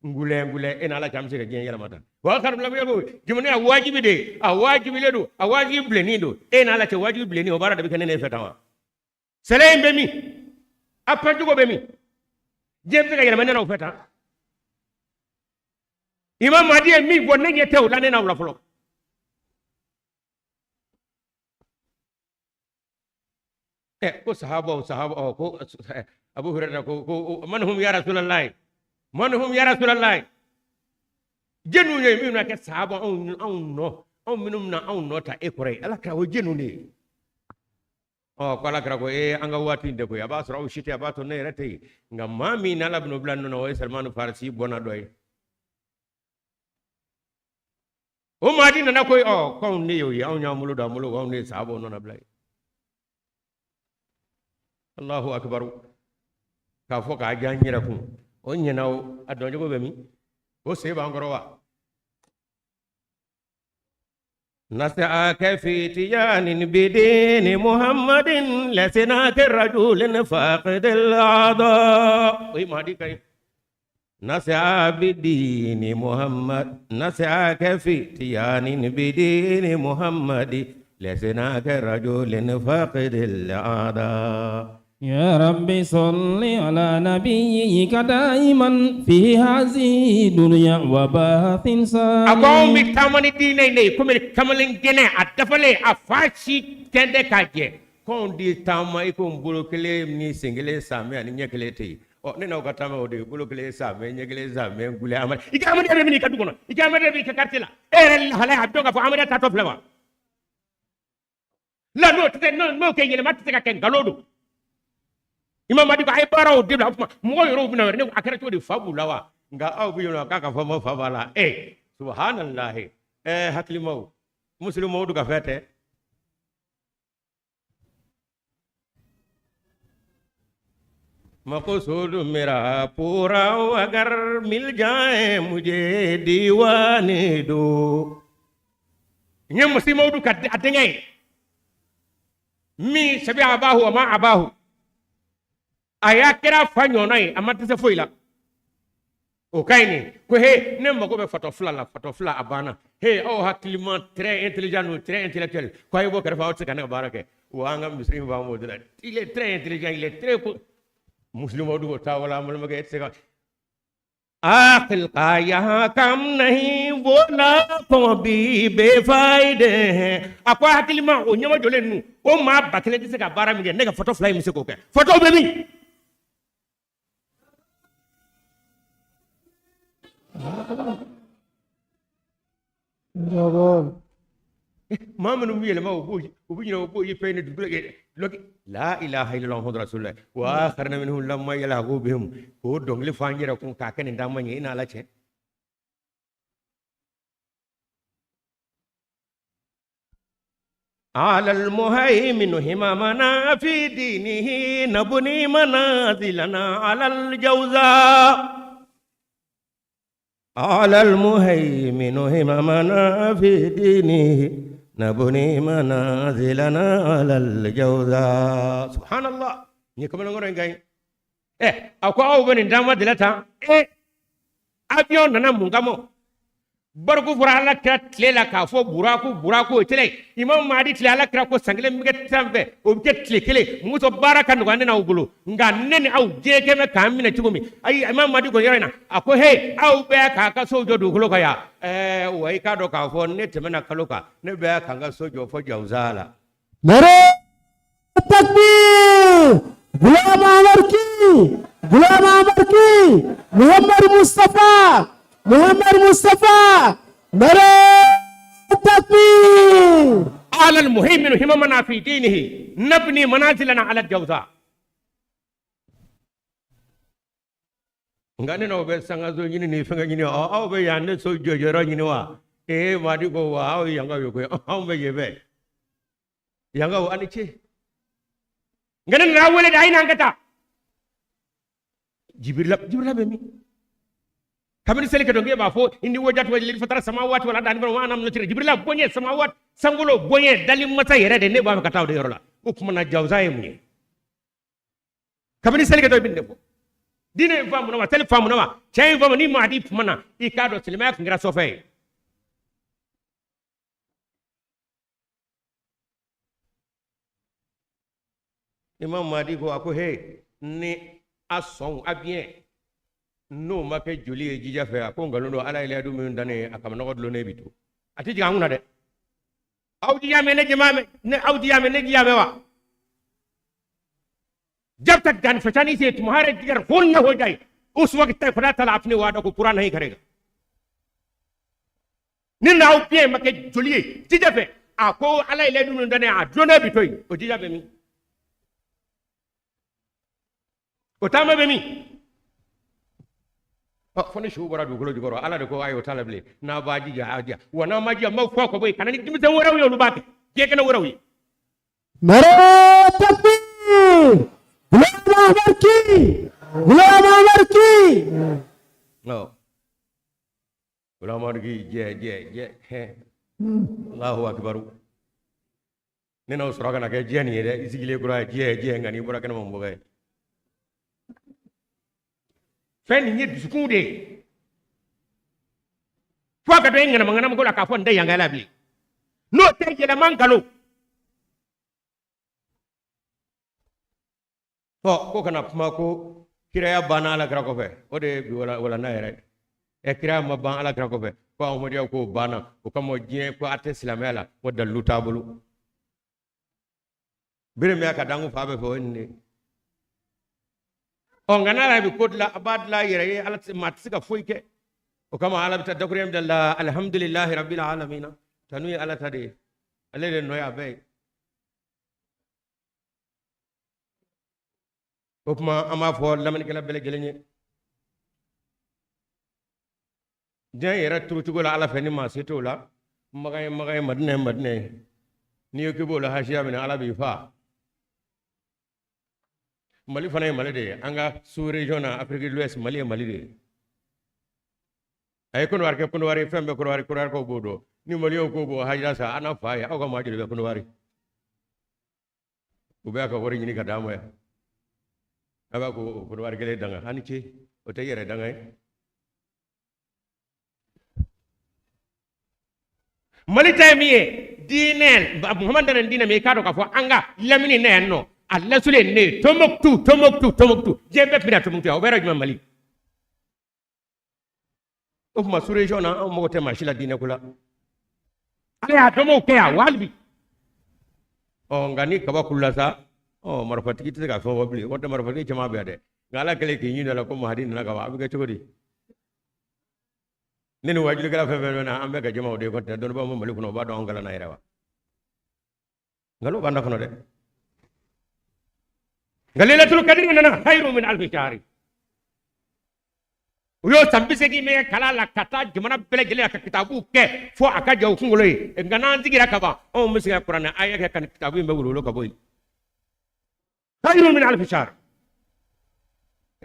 Speaker 13: ngule ena la jamse ga gen yala mata wa kharum la yego jimne a wajibi de a wajibi le do a wajibi bleni do ena la te wajibi bleni o bara da bikane ne fetawa sele be mi apaju go be mi jembe ga yala mena no feta imam madi mi bonne ngete o la ne na wala folo ko sahaba ko abu hurairah ko man hum ya rasulullah jenu ne mi na ke sahaba on minum na on nota e kore ala ka o jenu ne o ko ala ka ko anga wati de ko ya ba so shiti aba to ne rete ngam mami na labno blanno no e salman farsi bona doy o madi na ko ko ne yo ya on nyamulu da mulu on ne sahaba no na blay Allahu akbar ka fo ka janyira kun o nyenaw adonjo go bemi o se ba ngoro wa nasa'aka fi tiyanin bidin muhammadin lasinaka rajulin faqid al-ada oi madi kai nasa'a bidin muhammad nasa'aka fi tiyanin bidin muhammadi lasinaka rajulin faqid al-ada
Speaker 7: يا رب صل على نبيك دائما في هذه الدنيا وباث سامي
Speaker 13: أقوم بكامل ديني ني كمل كمل جنة أتفلي أفاشي كنده كاجي كون دي تاما يكون بلوكلي مني سنجلي سامي أني نيكلي تي أو نينا وكتاما ودي بلوكلي سامي نيكلي سامي نقولي أمر إكامل دي ربني كتبونا إكامل دي ربني كارتلا إيرل هلا عبدوك فأمر تاتوفلوا لا نو تتن نو كي يلي ما تتكا كن غلودو imam madi ko ay baraw debla mo yoro bina ne akara to de fabula wa nga aw bi yono kaka famo fabala subhanallah haklimo muslimo du ka fete Maqsood मेरा पूरा अगर मिल जाए मुझे दीवाने दो ñem si mawdu kat atengay mi sabi abahu ama abahu aya kira fanyo nay amati se foila o kayni ko he nem ko be photo fla abana he o hakilima très intelligent ou très intellectuel ko ay bo kare fa wotse kan barake wa ngam muslim ba mo dina il est très intelligent il est très मुस्लिम औरत को था वाला अमल में गए थे आखिल का यहाँ काम नहीं वो लाखों भी बेफायदे हैं आपको आखिल माँ उन्हें वो जोले नू वो माँ बकले जिसे का बारह मिनट ने का फोटो फ्लाई मुझसे को क्या photo baby ما من مية لما وبيجنا وبوي فين لك لا إله إلا الله محمد رسول الله وآخرنا منهم لما يلحقوا بهم هو دونغلي فانجرا كون كاكن دامن ينا على شيء على المهيمن همامنا في دينه نبني منازلنا على الجوزاء على المهيمن همامنا في دينه نبني منازلنا على الجوزاء سبحان الله نيكم نغورن غاي اكو او بن داما دلتا ابيون نانا مونغامو barku fura ala kira tile la k'a fɔ buraku o tile imam mahdi tile ala kira ko sangle mi kɛ sanfɛ o bɛ kɛ tile kelen muso baara ka nɔgɔya ne n'aw bolo nka ne ni aw jɛkɛ bɛ k'an minɛ cogo min ayi imam mahdi ko yɔrɔ in na a ko he aw bɛɛ k'a ka so jɔ dugukolo kan yan wa i k'a dɔn k'a fɔ ne tɛmɛna kalo kan ne bɛɛ k'an ka so jɔ fɔ jawuza la.
Speaker 5: nare takbir gulam amar ki muhammad mustafa nare takbir
Speaker 13: على المهيمن هممنا في دينه نبني منازلنا على الجوزاء ngane no be sanga zo nyini ni fanga nyini aw be yande so jojoro nyini wa madi ko wa aw yanga yo ko aw be yebe yanga wa ani che ngane na wele dai nan kata jibril be mi kamini seli ke donge ba fo indi wajat wajli fatara samawati wala dan wa anam nutri jibril bonye samawat sangulo bonye dalim mata yere de ne ba ka taw de yorola ko kuma na jawza yemu kamini seli ke do binde fo dine famu na tel famu na chay famu ni mahdi mana I kado silma ak ngira sofe imam mahdi ko ako he ni ason abien no make joli e jija fe ko ngalondo ala ile adu min dane akam no godlo ne bitu ati jiga nguna de awdi yame ne jimame ne awdi yame ne jiyame wa जब तक जान फसानी से तुम्हारे जिगर खून न हो जाए उस वक्त तक खुदा ताला अपने वादा को पूरा नहीं करेगा निन्ना उपिए मके जुलिए जिजे पे ako ala ile dunu ndane a drone bitoi o jija be mi o tama be mi fone shu bora du golo jigoro ala de ko ayo talable na baji ja aja wana maji ma fo ko boy kanani dimbe waraw yo lu bake je kana waraw yi
Speaker 5: nare takbir gulam amar ki
Speaker 13: no gulam amar ki je Allahu akbar nena usra kana ke je ni de isigile kura je ngani bora kana mo boga fen ni dusukunde fo ka do ngana mangana mo la ka fo ndey yanga labli no te je la mangalo ko kana kuma ko kiraya bana ala kira ko fe o de wala na yere e kiraya ma ban ala kira ko fe ko amodi ko bana ko kamo jien ko ate islamela ko dalu tabulu bire me aka dangu fa be fo ni o ngana la bi kodla abad la yere ala mat sika foike o kama ala bi tadakuriyam dalla alhamdulillah rabbil alamin tanwi ala tade ale no ya be Okuma ama fo lamani kala bele gelenye jan yera turutugo la ala feni ma seto la magay madne ni yokibo la hashiya min ala bi fa mali fana mali de anga sous region Afrique de l'Ouest mali de ay kono wari fembe kono wari ko bodo ni mali ko bo hajja sa ana fa ya ko ma jere kono wari ube aka wori ni ka damo ya aba ko war gele danga hani ci o te yere danga mali tamiye dinel muhammad dan dina me kado ka fo anga lamini ne no alla sule ne tomoktu jembe pina tomoktu o bera juma mali o ma sure jona mo te ma shila dina kula ala tomo ke ya walbi o ngani kaba kula sa marfatiki te ka fo wabli wonta marfatiki chama be ade ngala kele ki nyi la ko mahdi na ka wa be chogodi ni wajulu kala fe na ambe ga jama de ko te don ba mo mali kuno ba don ngala na irawa ngalo banda kono de ngalilatul qadr nana khairu min alf shahr uyo sambise ki me kala la kata jamana bele gele ka kitabu ke fo aka jaw kungolo yi ngana nzigira ka ba o musiga qur'an aya ka kan kitabu be wulo ka boy khairu min alf shahr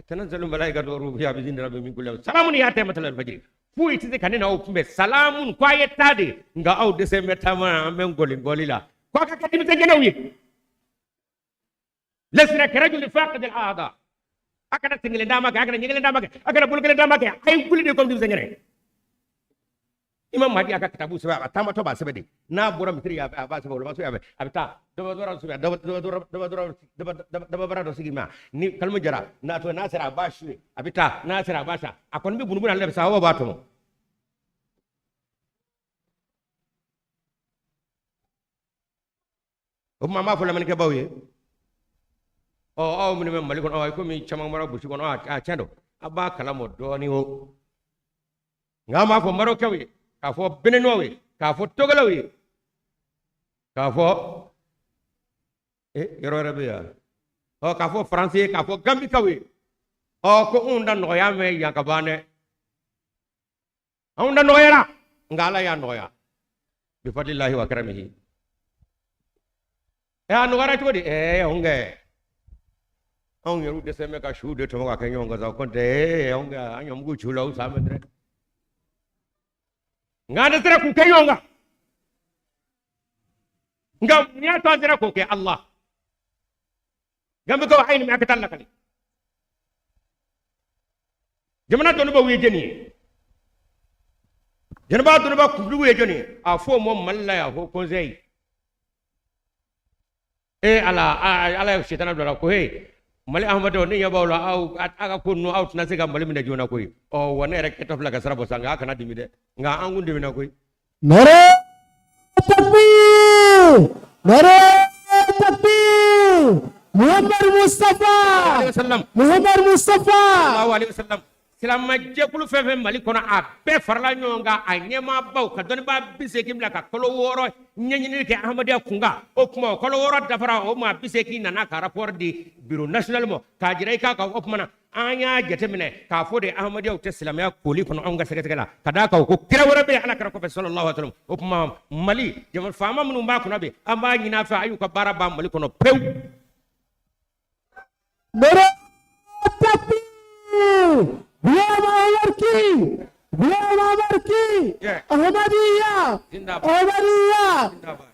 Speaker 13: تنزل الملائكة والروح فيها بإذن ربهم من كل أمر سلام ياتي مثل الفجر fu itize kanena ukumbe salamun kwa yetade nga au deseme tama amen goli la kwa kakati mtengena uye lesna karajul faqid al aada akana tingile ndama ka akana nyingile ndama ka akana bulgile ndama ka ay kulide kom dim sengene imam mahdi aka kitabu seba tama to ba sebede na bura mitri ya ba seba ba so ya abita daba bara do sigima ni kalmu jara na to nasira bashi abita nasira basha akon bi bunubun Allah sa wa bato o mama fo lamani ke bawye o mun me malikon o ay ko mi chama mara bushi kono a chando aba kala mo doni o ngama fo maro kawi ka fo benenowe ka fo togalawe ka fo yoro rabia o ka fo français ka fo gambi kawi o ko unda no ya me ya kabane unda no ya ngala ya no ya bi fadlillahi wa karamihi ya no gara todi onge on yeru de seme ka shu de to ka kenyo ngaza konte onge anyom gu chulo samedre ngana tera ku kenyo nga ngam nya to tera ko ke Allah gambe ko ayni mi akatal lakali jamana to no ba wiye jeni janaba to no ba ku wiye jeni a fo mo malla ya ho conseil ala shaitan abdala ko he mali ahmado ni yabawla au aga kunno out na siga mali mina jona koy o wona rek tof la gasra bo sanga kana dimi de nga angunde mina koy
Speaker 5: nare takbir nare takbir Muhammad Mustafa Muhammad Mustafa
Speaker 13: sallallahu alaihi wasallam silama jekulu fefe mali kono a be farla nyonga a nyema baw ka don ba bise kimla ka kolo woro nyenyini ke ahmadiya kunga o kuma kolo woro dafara o ma bise ki nana ka rapport di bureau national mo ka jirai ka o kuma anya jetemine ka fode ahmadiya o teslamya koli kono onga seketegala kada ka ko kira woro be ala kara ko sallallahu alaihi wasallam o kuma mali jamal fama mun ba kuno be amba nyina fa ayu ka bara ba mali kono pew
Speaker 5: nare takbir Ahmadiyya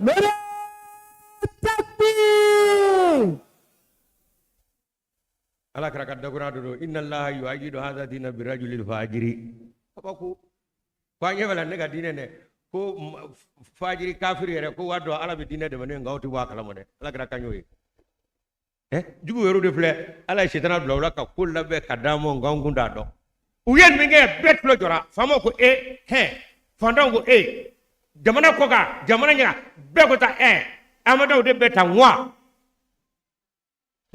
Speaker 5: mere takbir
Speaker 13: ala kara kadda gura do inna allaha yu'ayyidu hadha dina bi rajulil fajiri abaku kwanye wala ne ga dine ne ko fajiri kafiri re ko wado ala bi dine de mane ngawti wa kala mo de ala kara kanyoyi jugu wero de fle ala shaytan abdullah ka kulla be kadamo ngangunda do uyen mi nge bet lo jora famo ko fandango jamana ko ga jamana nya be ko ta amado de beta wa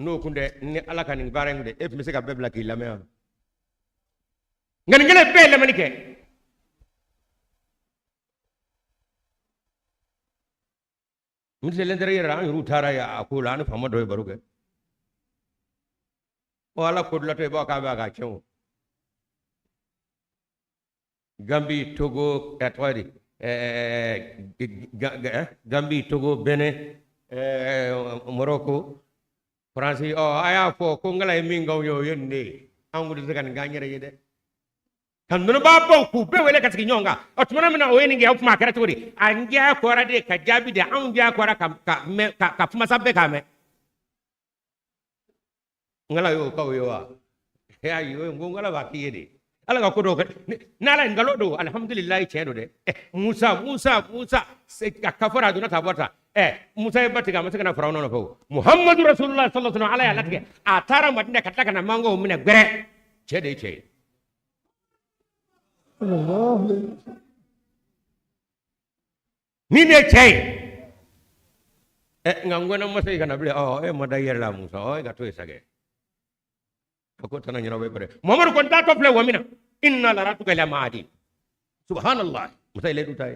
Speaker 13: no kunde ni ala kan bareng de mi se ga be blaki la me ngani ngele be le manike mi se lendere yara yuru tara ya akula an famo do baruge wala kodla to ba ka ba ga chew Gambie Togo atwadi Gambie Togo Benin Morocco France aya fo ko ngala mi ngaw yo yende angudu zagan ganyere yede kan no ba bon ku be wele katiki nyonga otmana mina o yeni ngi hawf ma kara todi anja ko ra de ka jabi de anja ko ra ka fuma sabbe ka me ngala yo ka yo wa ya yo ngala ba ki yede ala ka kodo nala ngalo do alhamdulillah chedo de Musa se ka kafara do na tabata Musa e batika ma kana farawo no fo Muhammadu Rasulullah sallallahu alaihi wa sallam atara madina kataka na mango mine gere chede che ni ne che ngangona mo sai kana bile madayer la Musa ga to isage ko tana nyina be pare Muhammad ko ta to fle wamina inna la ratuka la maadi subhanallah mutai le dutai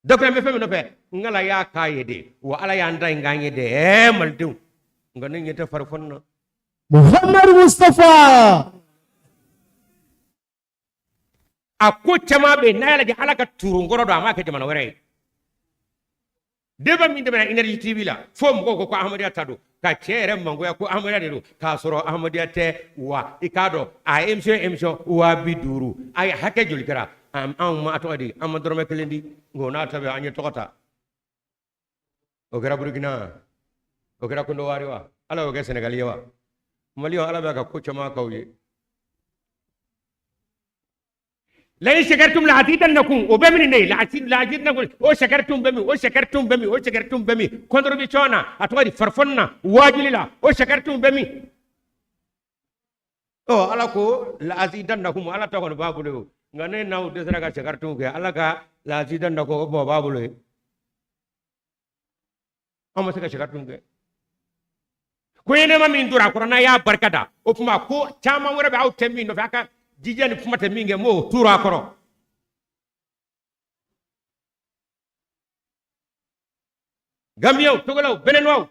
Speaker 13: dokre me femi no fe ngala ya kayede wa ala ya ndai nganye de maldu ngane nyete farfonna
Speaker 5: Muhammad Mustafa
Speaker 13: akko chama be nayala di alaka turu ngoro do amake jamana were deba min de bena energy tv la fom ko ahmadiya tado ka chere mango ya ko ahmadiya de do ka soro ahmadiya te wa ikado a emsho wa biduru ay hake joli kara am ma ato adi am dorome kelendi ngona tabe anye tokota o gara burkina o gara kondo wari wa ala o ga senegal yawa maliyo ala ba ka ko chama kawye لئن شكرتم لأزيدنكم وبمن ني لأزيدنكم وشكرتم بمي وشكرتم بمي كندر بيشونا أتواري فرفنا واجللا وشكرتم بمي على كو لأزيدنكم على تكون بابلو غني ناو دسرا شكرتم كي على كا لأزيدنكم بابلو أما شكرتم كي كوينه ما من دورا كورونا يا بركدا وفما كو تاما ورا باو تمي نو فاكا jijani pumata minge mo tura koro Gambia Togolaw Benenwaw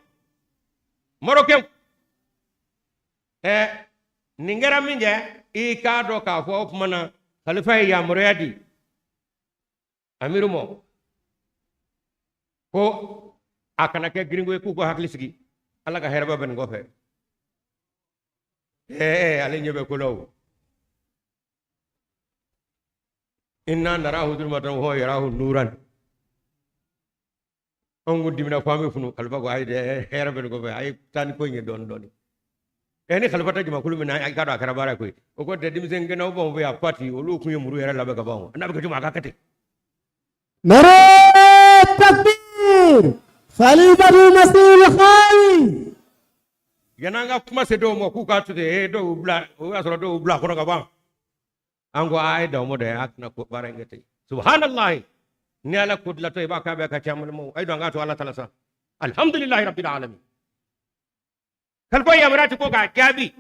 Speaker 13: Marocain ningera minge I ka do ka fo mana khalifa ya muradi amiru mo ko akana ke gringo ku ko haklisigi ala ka herba ben go fe ale nyebe ko law inna narahu dhulmatan wa yarahu nuran ongu dimina fami funu kalba go ayde herbe go be ay tan ko ngi don doni eni khalfa ta juma kulumi na ay kado akara bara ko o ko de dimsen ngena bo be a party o lu ku yumuru yara labe ga bawo na be juma ga kate
Speaker 5: nare takbir khalifatul masih khai
Speaker 13: yananga kuma se do mo ku ka tude do bla o asro do bla ko ga ba ango ay do mo de akna ko barangete subhanallah ni ala kudla to ba ka be ka chamul mo ay do ngato Allah taala sa alhamdulillah rabbil alamin kalbo yamrati ko ga jabi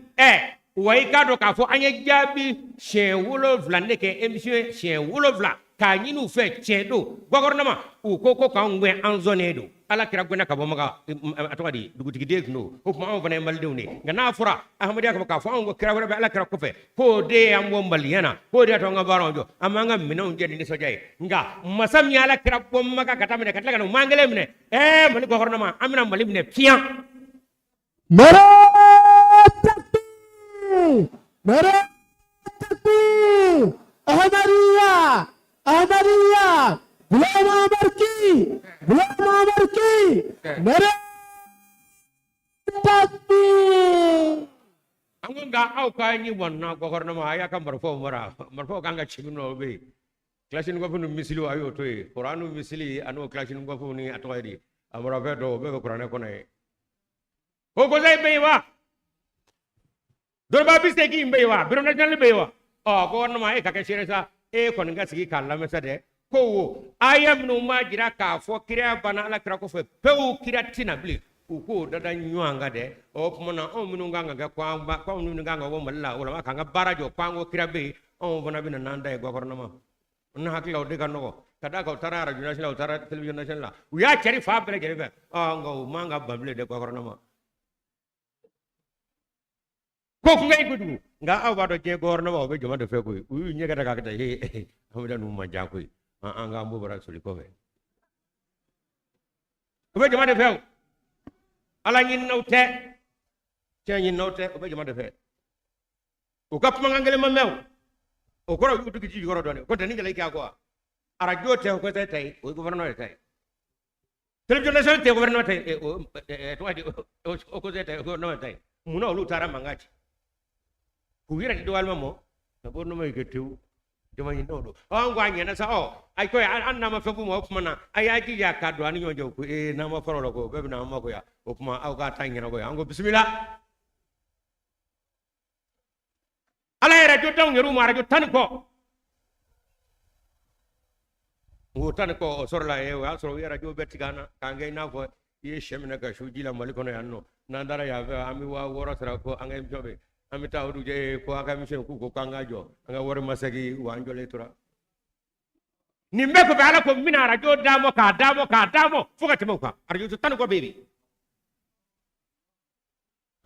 Speaker 13: way ka do ka fo anye jabi shewulo vla neke emission shewulo vla ka nyinu fe chedo gouvernement u ko ka ngwe anzone do ala kira gona ka bo maga atwadi duguti de no o ma on bane mal dewni ngana fura ahmadiya ka fo on kira wala ala kira ko fe ko de am wo maliana ko de to ngabaro jo amanga minon je ni so jay nga masam ya ala kira bo maga kata mene katla no mangale mene mali gouvernement amina mali mene fian
Speaker 5: mara takbir mara takbir ahmadiya Ghulam Amar ki mere takbir
Speaker 13: angonga au ka ni wonna gouvernement aya kam marfo ganga chimino be klasin go funu misili ayo to qur'anu misili anu klasin go funu atoyri amara vedo be qur'ane ko nay o go lay bewa dorba biste ki bewa biro national bewa gouvernement ka ke seresa kon nga sigi kala mesade ko ayam no majira ka fo kira bana ala kira ko fe pew kira tinabli ko dada nyuanga de o mona o munu nganga ga kwa munu nganga wo malla wala ka nga barajo kwa ngo kira be o bona bina nanda e gouvernement na hakla o de kan no kada ko tarara national tara television national ya cheri fa bele jere be ngo manga bamle de gouvernement ko ngay gudu nga awa do je gouvernement be joma de fe ko u nyega daga ka he amida nu ma ja ko anga mbo bara soli ko be be joma de fe ala nyin nawte te nyin nawte be joma de fe o kap ma ngale ma mew o ko ro yutu gi goro do ne ko tani jale ka ko ara jote ko tay tay o gouvernement tay television national te gouvernement tay to adi o ko tay ko no tay muno lu tara mangachi kugira di doal mamo na borno may getew dama ni do angwa nyana sa ay ko an na ma febu mo kuma ay aji ya ka do an nyojo ko na ma farolo ko be na ma ko ya o kuma aw ga tangina ko ya ngo bismillah ala radio taw ngeru ma radio tan ko ngo tan ko o sorla e wa soro ya radio betigana ka ngay na ko ye shemina ka shuji la maliko no yanno na dara ya ami wa woro sara ko angay jobe amita odu je ko aka mission ku ko kanga jo anga wor masagi wanjo le tura nimbe ko bala ko mina radio damo ka fuka timo ka radio to tan ko bebi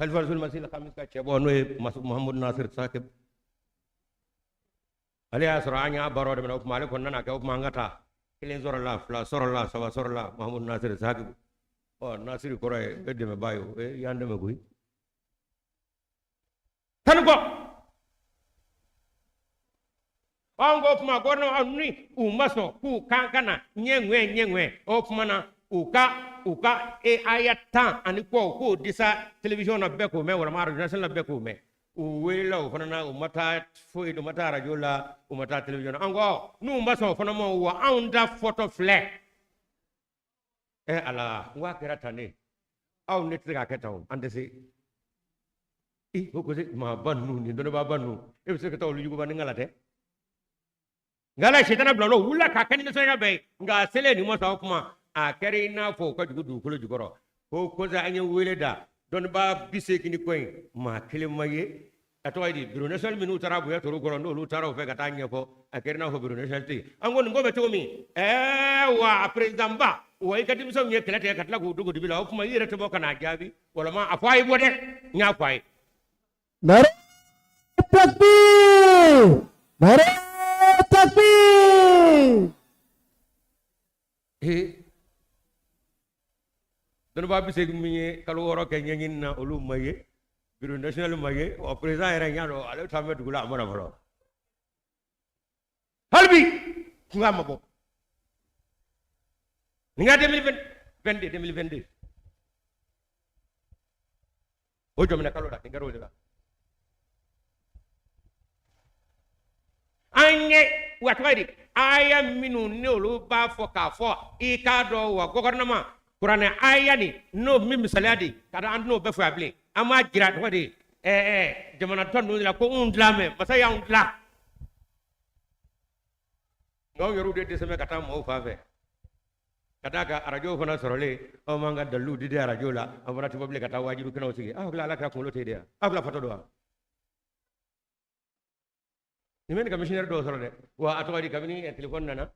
Speaker 13: Khalifa Rasul Masih Khamis ka chebo no Muhammad Nasir Sakib ali asranya baro de no male ko nana ka mangata kilen zorala fla sorala sawa sorala Muhammad Nasir Sakib o Nasir ko re edde me bayo yande me guy tan ko Ongo kuma gorno anni umaso ku kankana nyengwe ofumana uka e ayata ani ko disa television na beko me wala maro national beko me uwela ufana umata foi do mata radio la umata television ango nu umaso fana mo wa unda photo flag ala wa kera tane au netra ka taw andese ko se ma banu ni do ba banu e se ka taw lu ko ban ngalate ngala shetana blolo wula ka kan ni soya be nga sele ni mo sa kuma a kere na fo ko jugu ko jugoro ko za anya wele da don ba bise kini koy ma kele maye ato aydi biro national minu tarabu ya toro goro no lu taraw fe gata nya ko a kere na fo biro national ti angon ngo be to mi wa president ba o ay kadim so nye kelete katla ko dugo dibila kuma yire to bokana jabi wala ma afay bode nya fay
Speaker 5: nare takbir nare takbir
Speaker 13: don ba bise mi kalu woro ke nyengin na olu maye biro national maye o president era nyalo ale tamme dugula amana bolo halbi ngama bo nga 2022 o jomna kalu da ngaro la anye watwadi aya minu neolu ba fo ka fo ikado wa gouvernement kurane aya ni no mi misaladi kada and no be fo able ama gira twadi jamana ton no la ko undla me masaya undla ngaw yoru de seme kata mo fa fe kada ka radio fona sorole o manga dalu di radio la amara tibable kata wajibu kana osigi la ka ko lote dia la foto do nimen commissioner do soro de wa atwadi kabini e telephone nana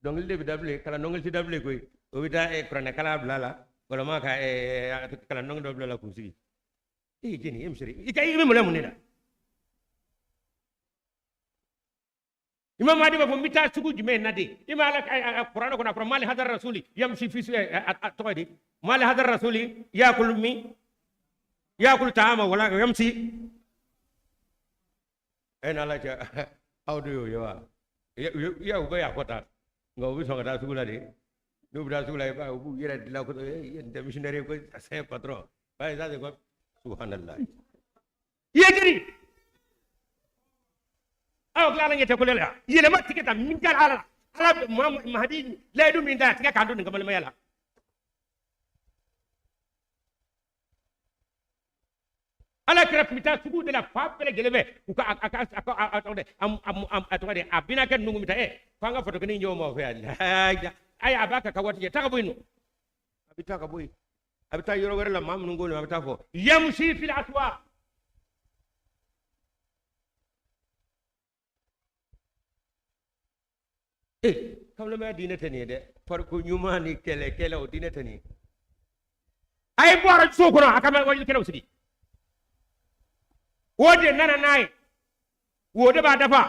Speaker 13: dongil de bidable kala nongil ti dable koy o bita e krane kala blala wala ma ka e kala nong do blala ku sigi jeni emsiri ikay mi mole munida imam adi ba fo mita sugu jume nade imala qur'an ko na pro mali hadar rasuli yamshi fi atwadi mali hadar rasuli yakul ta'ama wala yamshi en ala cha audio yawa ya uba ya kota ngo bi songa ta sugula de no bra sugula ba ubu yera dila ko de missionary ko sai patron ba za de ko subhanallah ye giri aw kala ngete ko lela yele ma tiketa min gal ala mahdi laydu min da tika kandu ngamal mayala ala krap mita sugu de la fabele gelebe uka atode atode abina ken nungu mita fanga foto kini nyomo fe ay abaka kawati je taka boyno abita ka boy abita yoro were la mam nungu no abita fo yamshi fil aswa kamle ma dina tani de par ko nyumani kele o dina tani ay bora sokoro akama wajil kele usidi wode nana nayi wode ba dafa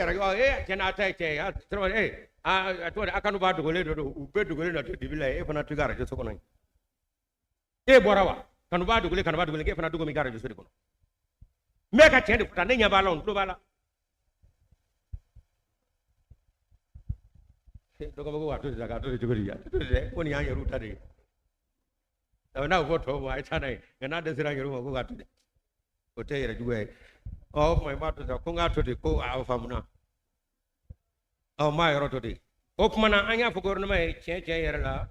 Speaker 13: rajo kena tay tay tro to akanu ba dogole do ube dogole na to dibila fana to gara jo sokono borawa kanu ba dogole ke fana dogo mi gara jo sokono me ka tende futa ne nyaba lon do bala dogo go wa to daga to jogori ya to de woni ya yeru tade na ko to wa ita nai ngana de sira yeru ko ga to de o te yere juwe o mai ma to ko ga to de ko a famuna o ma yero to de o kuma na anya fo gorno mai che yere la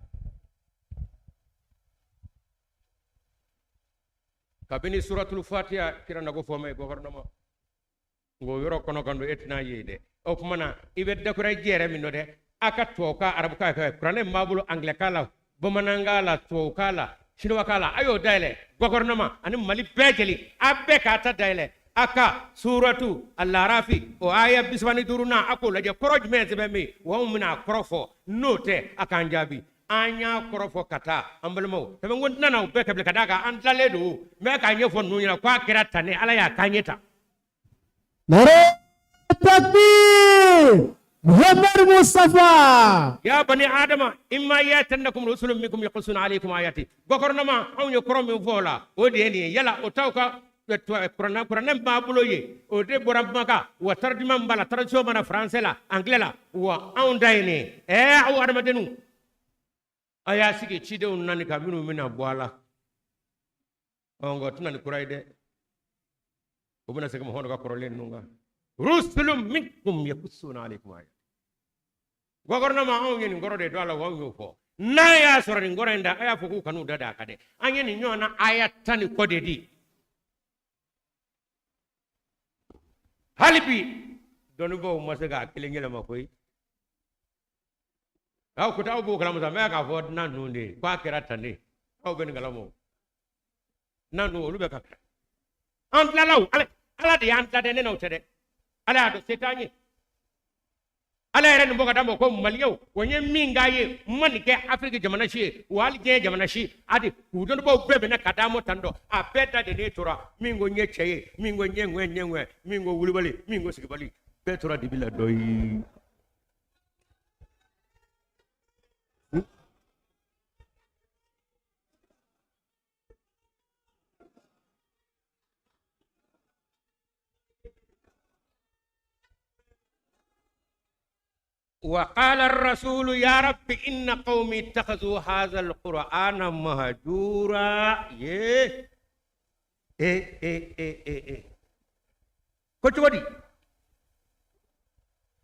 Speaker 13: kabini suratul fatiha kira na go fo mai gorno ma go yoro kono kando etna yede o kuma na ibe de ko re jere min no de aka to ka arabu ka kurane mabulu angle kala bomananga la to kala sino wakala ayo daile gouvernement ani mali bejeli abbe ka ta daile aka suratu al-arafi o aya biswani duruna ako laje koroj mezbe mi wa umna korofo note akanjabi anya korofo kata ambalmo tabe ngonna na be kable kadaka an laledo me ka nyefo nunya kwa kirata ne ala ya kanyeta
Speaker 5: nare takbir محمد مصطفى
Speaker 13: يا بني آدم إما يأتنكم رسل منكم يقصون عليكم آياتي بكرنما أو يكرم فولا وديني يلا أتوكا كرنا ما بلوي ودي برام مكا وترجمة بلا ترجمة من فرنسا أنجليلا وأون دايني أو أرمدنو أياسيكي تشيدو ناني كابينو منا بوالا أونغو تناني كرايدة وبنا سكم هونغا كرولين نونغا رسل منكم يقصون عليكم آياتي gouvernement on yeni ngoro de dola wa fo na ya soro ni ngoro nda aya fo ku kanu dada kade anyeni nyona aya tani kode di halibi donu bo masega kilengela makoy aw ko taw bo kala mo me ka fo na nunde kwa kira tande aw ben galamo nanu olube ka ant lalaw ala de ant la de no tede ala do setanye ala yɛrɛ nin bɔ ka d'a ma ko maliɲɛw o ye min k'a ye man kɛ afiriki jamana si ye wa hali diɲɛ jamana si adi k'u dɔnnibaw bɛɛ bɛnna ka d'a ma tan dɔ a bɛɛ da de ne tora min ko n ye cɛ ye min ko n ye ŋɛ min ko wulibali min ko sigibali bɛɛ tora dibi la dɔ ye وقال الرسول يا رب إن قومي اتخذوا هذا القرآن مهجورا كنت ودي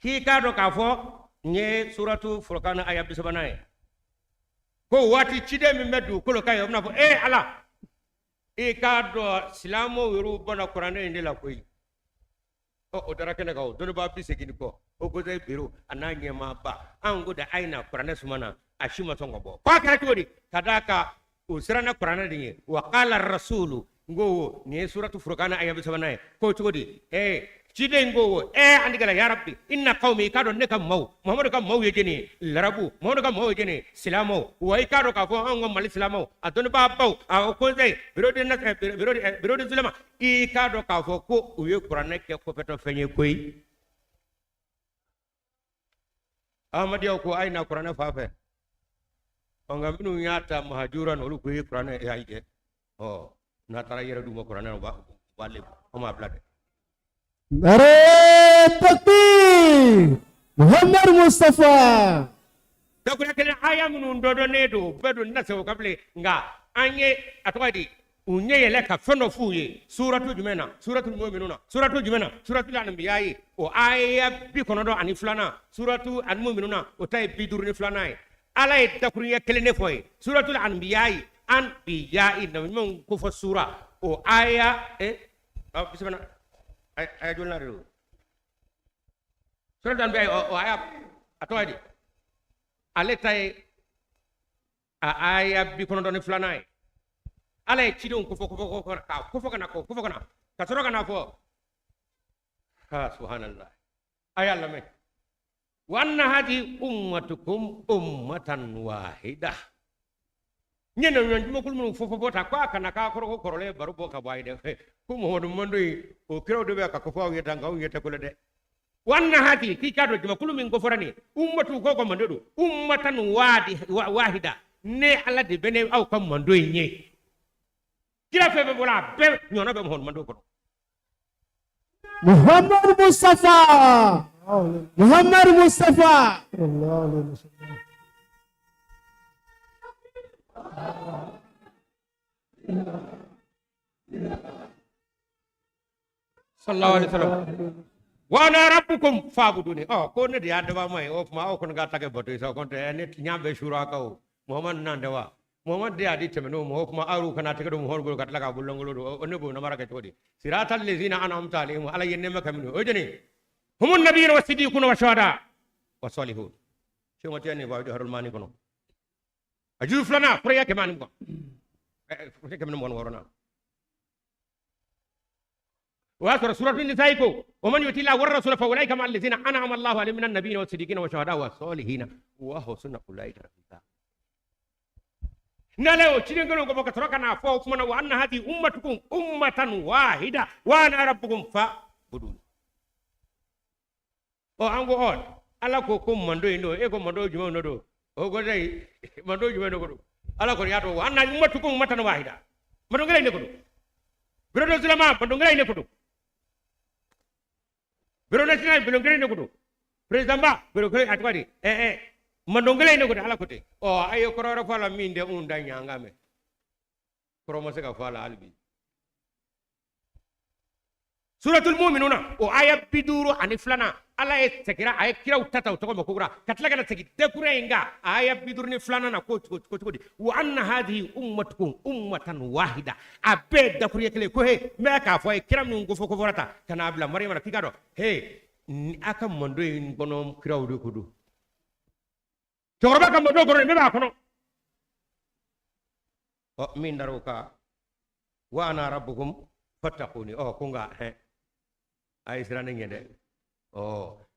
Speaker 13: هي كادو كافو ني سورة فرقان آية بسبناي كو واتي تشيدي من مدو كلو كاي يومنا فو على كادو سلامو يروبنا قرآن إندي لا كوي o dara kene ka o doni ba bi segini ko o go dai biro ananya ma ba an go da aina qur'ana sumana ashima tongo bo kwa kara todi kadaka usrana qur'ana dinye wa qala ar-rasulu ngo ni suratu furqana aya bi sabana ko todi cide ngo andigala ya rabbi inna qaumi kado ne kam maw muhammad kam maw yejeni larabu muhammad kam maw yejeni silamo wa kado ka fo an mal silamo adon ba baw a ko dai birodi zulama I kado ka fo ko uye qur'ana ke ko peto fenye koy amadiyo ko aina qur'ana fafe onga minu nyata mahajura no ko qur'ana e ayde na tara yere duma qur'ana ba wale o ma blade
Speaker 5: nare takbir Muhammad Mustafa
Speaker 13: dakuna kene aya munu ndodo nedo bedo nasewo kable nga anye atwadi unye yele ka fono fuye suratu jumena suratul mu'minuna suratu jumena suratul anbiya o aya bi konodo ani flana suratu almu'minuna o tay bi durni flana ala e dakuriya kelene foy suratul anbiya no mon ko fo sura o aya bismana aya jolna rew suratul anbiya o aya atwadi ale tay aya bi konodo ni flana ala e chidon ko kana kasoro kana fo subhanallah ay Allah me wa anna hadi ummatukum ummatan wahida nyena nyanjuma kulmu fo ta kwa kana ka korole baru bo ka bayde ko mo hodo mondoy o kiro do be ka ko fo yeta ngaw yeta ko de wa anna hadi ki kado juma kulmu ngo forani ummatu ko mandodo ummatan wahida ne ala de bene aw kam mandoy nye kila febe bola be nyona be mon mando ko
Speaker 5: Muhammad Mustafa Muhammad Mustafa
Speaker 13: sallallahu alaihi wasallam wa ana rabbukum fa'buduni ko ne dia de ba mai ma ko nga tage boto so ko te ne nyambe shura ka Muhammad nan dewa Muhammad de adi temeno mo kuma aru kana take do mo hol kat laga bulongolo do onne bo na maraka todi siratal lezina an'amta alaihim ala yenne makamino o jeni humun nabiyyu wa siddiquna wa shuhada wa salihun shemo tani ba do harul mani kono aju flana priya ke mani ko كم نمون ورنا وآخر سورة النساء ومن يطع الله والرسول فأولئك مع الذين أنعم الله عليهم من النبيين والصديقين والشهداء والصالحين وحسن أولئك رفيقا نالو تشين غلو غبو كتركنا فوق من وأن هذه أمتكم أمة واحدة وأنا ربكم فاعبدون o ango on ala ko ko mando indo e ko mando jumo no do o go dai mando jumo no go ala ko yato wa anna ummatukum ummatan wahida mando ngalay ne ko do biro do sulama mando ngalay ne ko do biro national biro ngalay ne ko do president ba biro ngalay atwadi mando ngalay ne ko do ala ko te o ayo ko ro fala minde unda nyangame promotion ka fala albi suratul mu'minuna o aya biduru aniflana ala sekira aya kira utata utoko makura katlaga na tegi dekure inga aya biduru ni flana na ko wa anna hadhihi ummatukum ummatan wahida abe dakure kele ko he me ka fo kira mun go foko forata kana abla maryam na kigado he aka mondo in bonom kira udu kudu torba kam mondo goro me ba kono o min daruka wa ana rabbukum fattaquni o kunga he ay sirane ngende o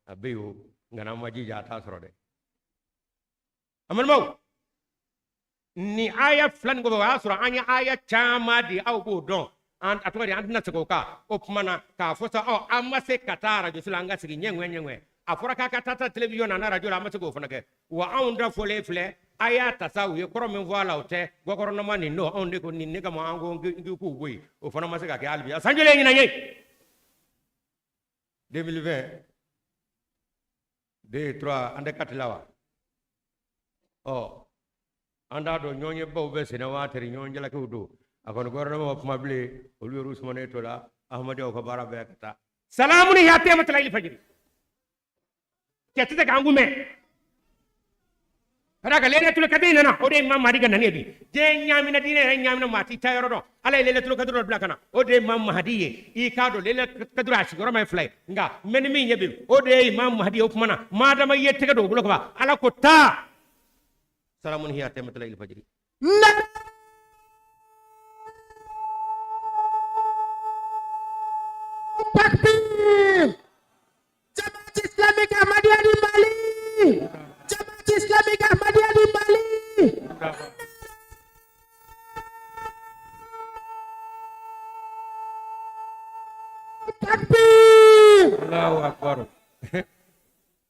Speaker 13: abiyu ngana majija ta sorode amal maw ni aya flan go wa sura anya aya chama di au bo don and atwari and na tsoka opmana ka fosa o amase katara jo silanga sigi nyengwe afura ka katata television na radio la amase go fonake wa aunda fole fle aya tasawu ye koro men voila ote go koro no mani no onde ko ni nega mo ango ngi ku boy o fona mase ka ke albi sanjele ngi na nyei 2020 2 3 ande katlawa anda do nyonye baw be sene wateri nyonje la ko do akon gorno mo mabli o lu rusmane to la ahmadi o ko bara be kata salamun ya temat layl fajr ketete gangume Raka lailatul qadr na ode imam mahdi ga nanebi je nyamina dine re nyamina mati tayro do ala lailatul qadr do blakana ode imam mahdi e kado lailatul qadr ashi goro may fly nga men mi nyebi ode imam mahdi o kuma na madama yette ga do bloko ba ala ko ta salamun hiya tamatul il fajr
Speaker 5: takbir Jamaat Islamic Ahmadiyah di Bali Jamaat Islamic Ahmadiyah di Bali. Takbir.
Speaker 13: Allahu Akbar.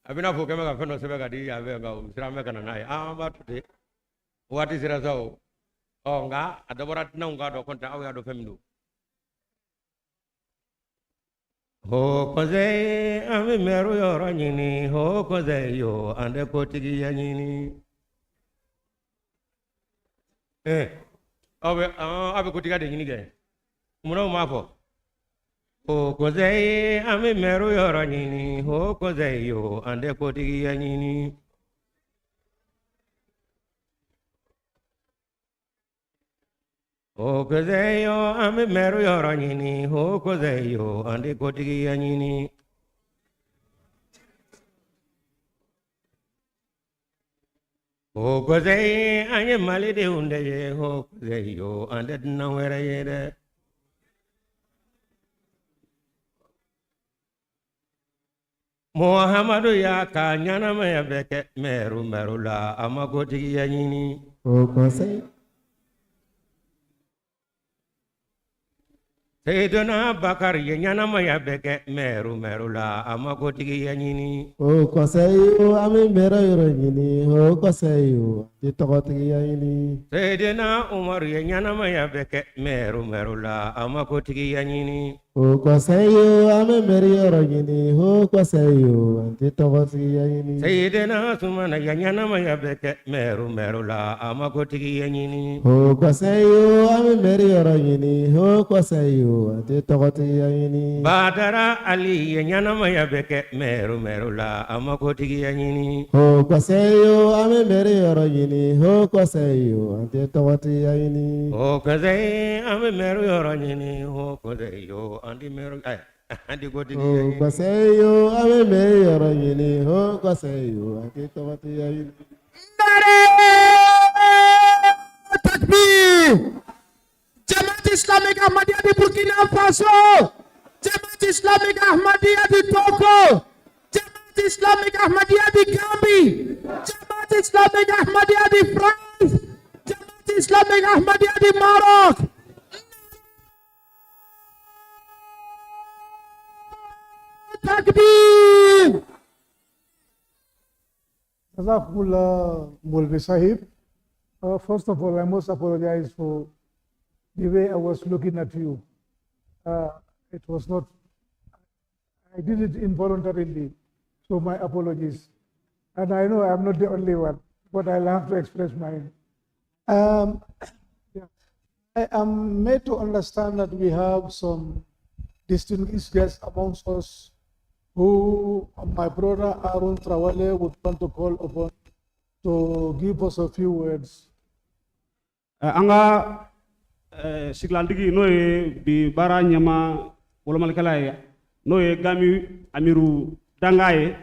Speaker 13: Abina fo kema ka feno sebe ka di ya be ga sira me kana nai amba tude wati sira sawo o nga adabara na nga do konta aw ya do femdu ho koze ame meru yoro nyini ho koze yo ande kotigi ya nyini abe kotiga de nyini ge muno mafo ho koze ame meru yoro nyini ho koze yo ande kotigi ya nyini ho koze yo ame meru yoro nyini ho koze yo ande kotigi ya nyini ho koze anye malide unde ye ho koze yo ande na wera yede Muhammadu ya ka nyana me beke meru la amakotigi ya nyini
Speaker 5: ho koze
Speaker 13: Sayyidina Bakar ye nyana maya beke meru la amakotigi ya nyini
Speaker 5: ho koseyo ame mero yoro nyini ho koseyo ti tokotigi ya nyini
Speaker 13: Sayyidina Umar ye nyana maya beke meru la amakotigi ya nyini
Speaker 5: ho koseyo ame mero yoro nyini ho koseyo ti tokotigi ya nyini
Speaker 13: Sayyidina Usman ye nyana maya beke meru la amakotigi ya nyini
Speaker 5: ho koseyo ame mero yoro nyini ho koseyo ti tokotigi ya nyini
Speaker 13: Badara Ali ye nyana maya beke meru la amakotigi ya nyini
Speaker 5: ho koseyo ame mero yoro nyini ho koseyo ti tokotigi ya nyini
Speaker 13: ho koseyo ame mero yoro nyini ho koseyo andi meru andi kotigi ya nyini
Speaker 5: koseyo ame mero yoro nyini ho koseyo ti tokotigi ya nyini Takbir Islamique Ahmadiyya du Burkina Faso, Jamaat Islamique Ahmadiyya du Togo, Jamaat Islamique Ahmadiyya du Gambie, Jamaat Islamique Ahmadiyya du France, Jamaat Islamique Ahmadiyya du Maroc. Takbir!
Speaker 3: Jazakumullah, Mulvi Sahib. First of all, I must apologize for the way I was looking at you. It was not, I did it involuntarily, so my apologies. And I know I'm not the only one, but I'll have to express mine. Yeah. I am made to understand that we have some distinguished guests amongst us who my brother Aaron Trawale would want to call upon to give us a few words.
Speaker 14: Anga siglandigi no bi bara nyama wolomalkala ya no gami amiru dangaye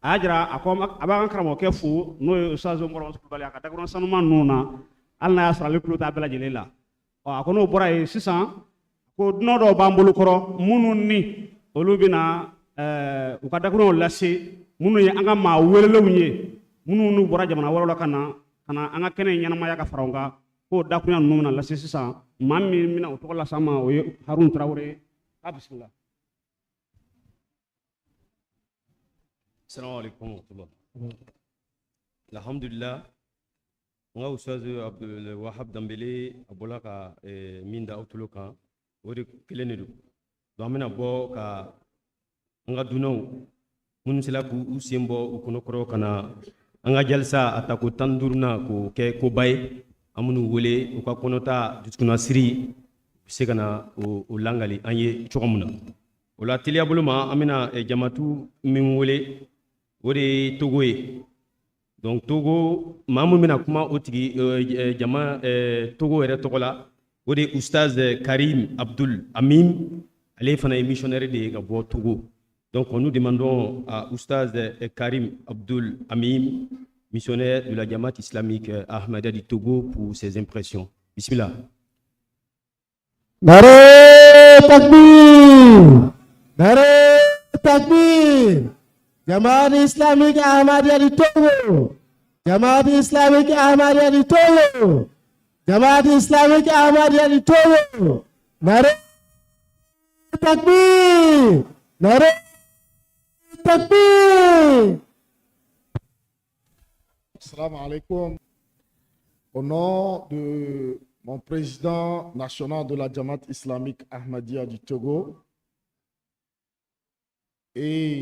Speaker 14: ajra akom abagan kramo kefu no sazo morom bali aka dagron sanuma nuna alna yasra lekulu ta bela jelela o akono boray 600 ko no do bambulu koro munun ni olubina ukadakron lase munu ye anga ma welelewunye munu nu bora jamana wala kana anga kene nyana maya ka faronga ko dakunya numna lase sisan mammi mina to la sama o Harun Traoré bismillah.
Speaker 2: Assalamu alaikum wa rahmatullah. Alhamdulillah. Nga ustaz Abdul Wahab Dambele abolaka minda autoloka wori kilenidu. Do amena bo ka nga dunaw mun sila ku usembo ukono koro kana anga jalsa atako tandurna ko ke ko bay amunu wole o ka konota duskuna siri segana o langali anye chokamuna wala tilia buluma amina jamatu min wole wori togoye donc Togo mamu mina kuma otigi jama Togo ere togola wori ustaz Karim Abdul Amim ale fana missionnaire de gabo Togo. Donc nous demandons à Oustaz Karim Abdul Amim, missionnaire de la Jamaat islamique Ahmadiyya du Togo, pour ses impressions. Bismillah.
Speaker 5: Nare takbir! Nare takbir! Jamaat Islamique Ahmadiyya du Togo! Jamaat Islamique Ahmadiyya du Togo! Jamaat Islamique Ahmadiyya du Togo! Nare takbir! Nare takbir!
Speaker 15: Assalamu alaikum. Au nom de mon président national de la Jamaat islamique Ahmadiyya du Togo et